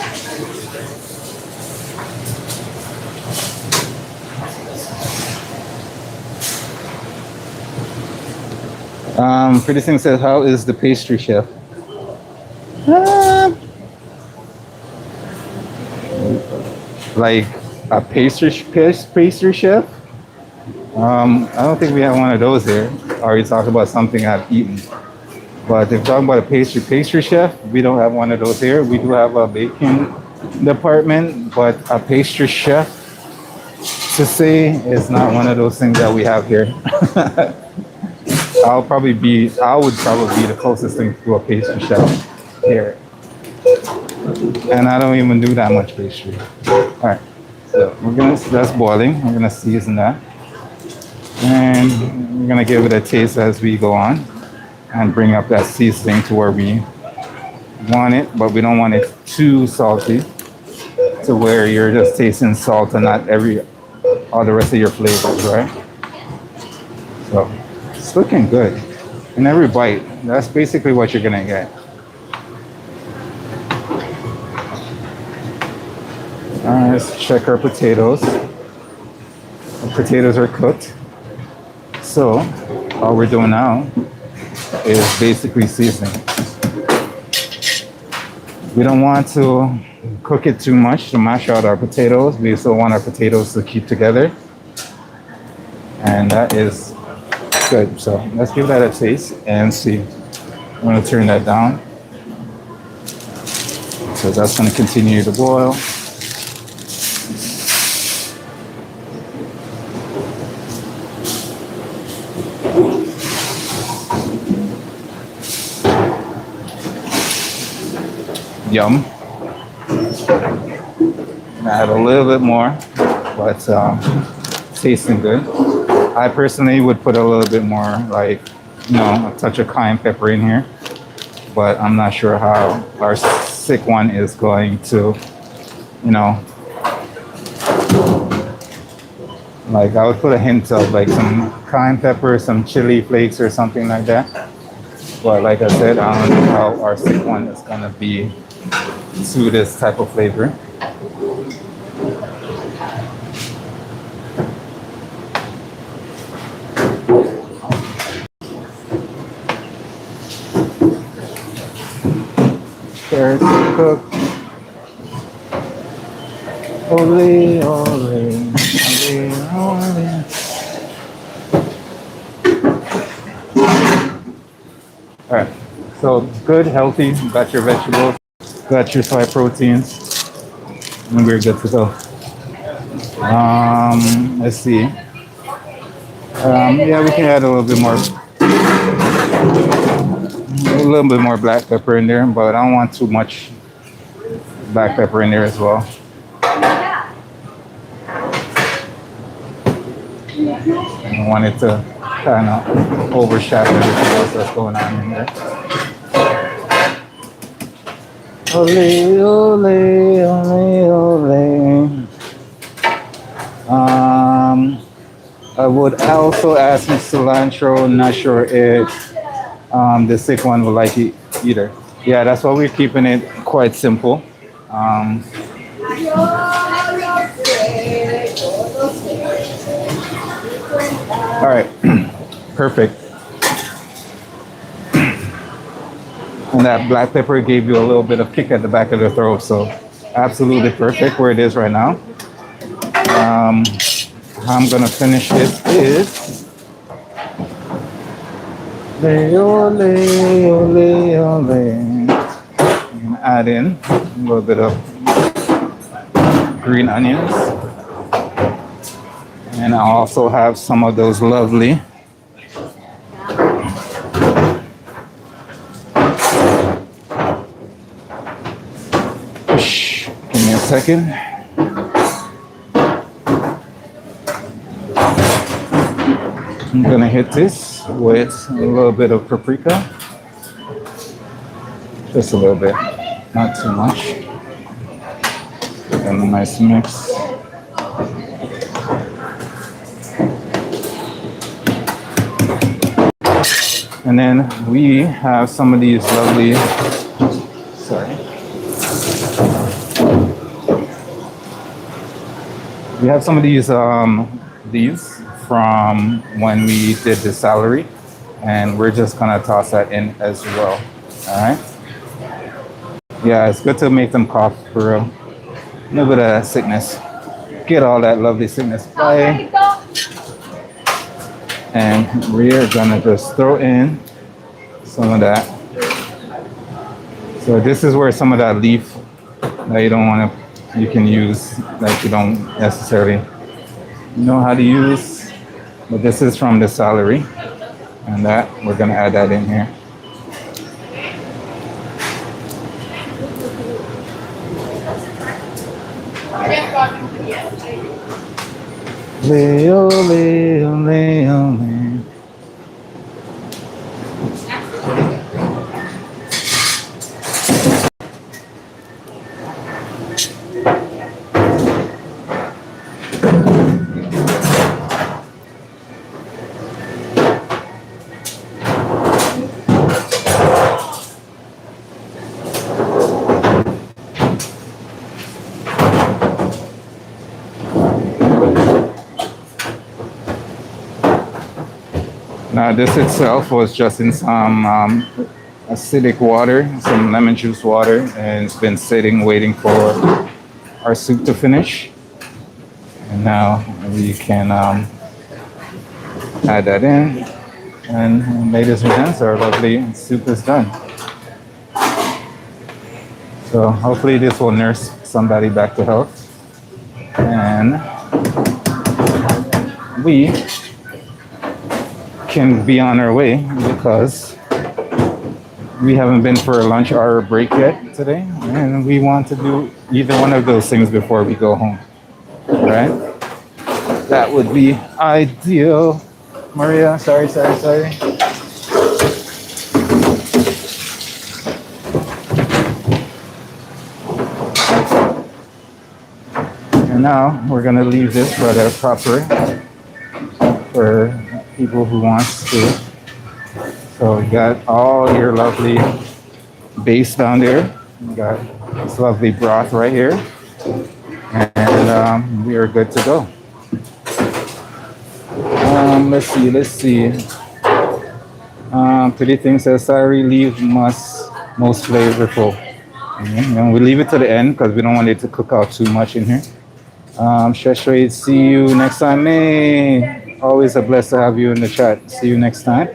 Pretty thing says, how is the pastry chef? Like a pastry chef? I don't think we have one of those here. Or you talk about something I've eaten. But if you're talking about a pastry chef, we don't have one of those here. We do have a baking department, but a pastry chef to say is not one of those things that we have here. I would probably be the closest thing to a pastry chef here. And I don't even do that much pastry. All right, so that's boiling. We're gonna season that. And we're gonna give it a taste as we go on and bring up that seasoning to where we want it, but we don't want it too salty to where you're just tasting salt and not all the rest of your flavors, right? So it's looking good. In every bite, that's basically what you're gonna get. All right, let's check our potatoes. The potatoes are cooked. So all we're doing now is basically seasoning. We don't want to cook it too much to mash out our potatoes. We still want our potatoes to keep together. And that is good. So let's give that a taste and see. I'm going to turn that down. So that's going to continue to boil. Yum. Add a little bit more, but tasting good. I personally would put a little bit more, like, a touch of cayenne pepper in here, but I'm not sure how our sick one is going to, like I would put a hint of like some cayenne pepper, some chili flakes or something like that. But like I said, I don't know how our sick one is gonna be to this type of flavor. Carrots are cooked. Ole, ole, ole, ole. All right, so good, healthy, got your vegetables. Got your soy proteins, and we're good to go. Let's see. Yeah, we can add a little bit more black pepper in there, but I don't want too much black pepper in there as well. I don't want it to kind of overshadow everything else that's going on in there. Ole, ole, ole, ole. I would also add some cilantro. Not sure if the sick one would like it either. Yeah, that's why we're keeping it quite simple. Um, all right, perfect. And that black pepper gave you a little bit of kick at the back of the throat, so absolutely perfect where it is right now. How I'm gonna finish this is ole, ole, ole. I'm gonna add in a little bit of green onions, and I also have some of those lovely give me a second. I'm gonna hit this with a little bit of paprika. Just a little bit, not too much. And a nice mix. And then we have some of these lovely, sorry. We have some of these from when we did the celery, and we're just gonna toss that in as well. All right. Yeah, it's good to make them cough for real. A little bit of sickness. Get all that lovely sickness away. And we're gonna just throw in some of that. So this is where some of that leaf that you don't want to, you can use, that you don't necessarily know how to use. But this is from the celery, and that we're gonna add that in here. Leo, Leo, Leo, Leo. Now this itself was just in some acidic water, some lemon juice water, and it's been sitting waiting for our soup to finish. And now we can add that in. And ladies and gents, our lovely soup is done. So hopefully this will nurse somebody back to health. And we can be on our way because we haven't been for a lunch hour break yet today, and we want to do either one of those things before we go home, right? That would be ideal. Maria, sorry. And now we're gonna leave this rather proper for people who wants to. So we got all your lovely base down there. We got this lovely broth right here, and we are good to go. Let's see. Pretty thing says celery leaf most flavorful. And we leave it to the end because we don't want it to cook out too much in here. Sheshrade, see you next time. Hey. Always a blessing to have you in the chat. See you next time.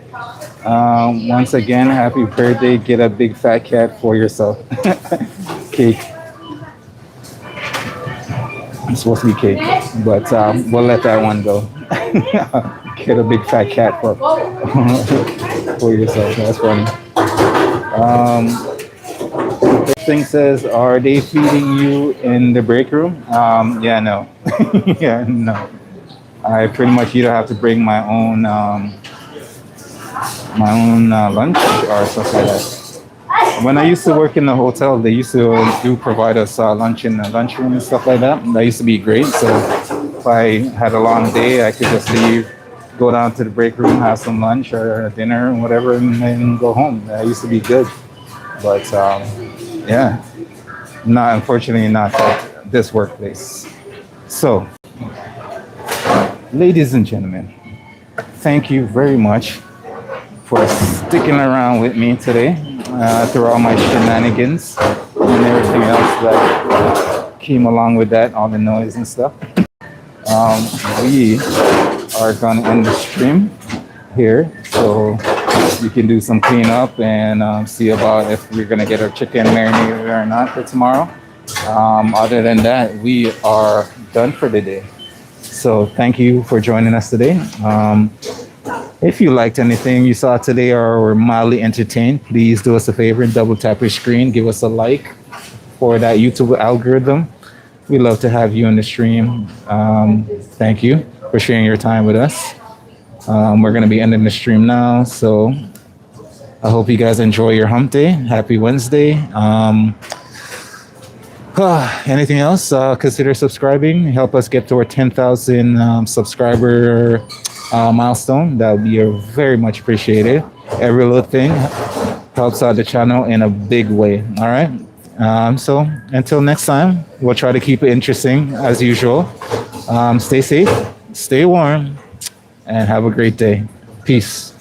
Once again, happy birthday. Get a big fat cat for yourself. Cake. It's supposed to be cake, but we'll let that one go. Get a big fat cat for yourself. That's funny. The thing says, are they feeding you in the break room? Yeah, no. Yeah, no. I pretty much either have to bring my own lunch or stuff like that. When I used to work in the hotel, they used to do provide us lunch in the lunchroom and stuff like that. That used to be great. So if I had a long day, I could just leave, go down to the break room, have some lunch or dinner or whatever, and then go home. That used to be good. But yeah, Not unfortunately not at this workplace. So, ladies and gentlemen, thank you very much for sticking around with me today through all my shenanigans and everything else that came along with that, all the noise and stuff. We are gonna end the stream here, so you can do some cleanup and see about if we're gonna get our chicken marinated or not for tomorrow. Other than that, we are done for the day. So thank you for joining us today. If you liked anything you saw today or were mildly entertained, please do us a favor and double tap your screen, give us a like for that YouTube algorithm. We love to have you on the stream. Thank you for sharing your time with us. We're going to be ending the stream now. So I hope you guys enjoy your hump day. Happy Wednesday. Anything else? Consider subscribing. Help us get to our 10,000 subscriber milestone. That would be very much appreciated. Every little thing helps out the channel in a big way. All right. So until next time, we'll try to keep it interesting as usual. Stay safe, stay warm, and have a great day. Peace.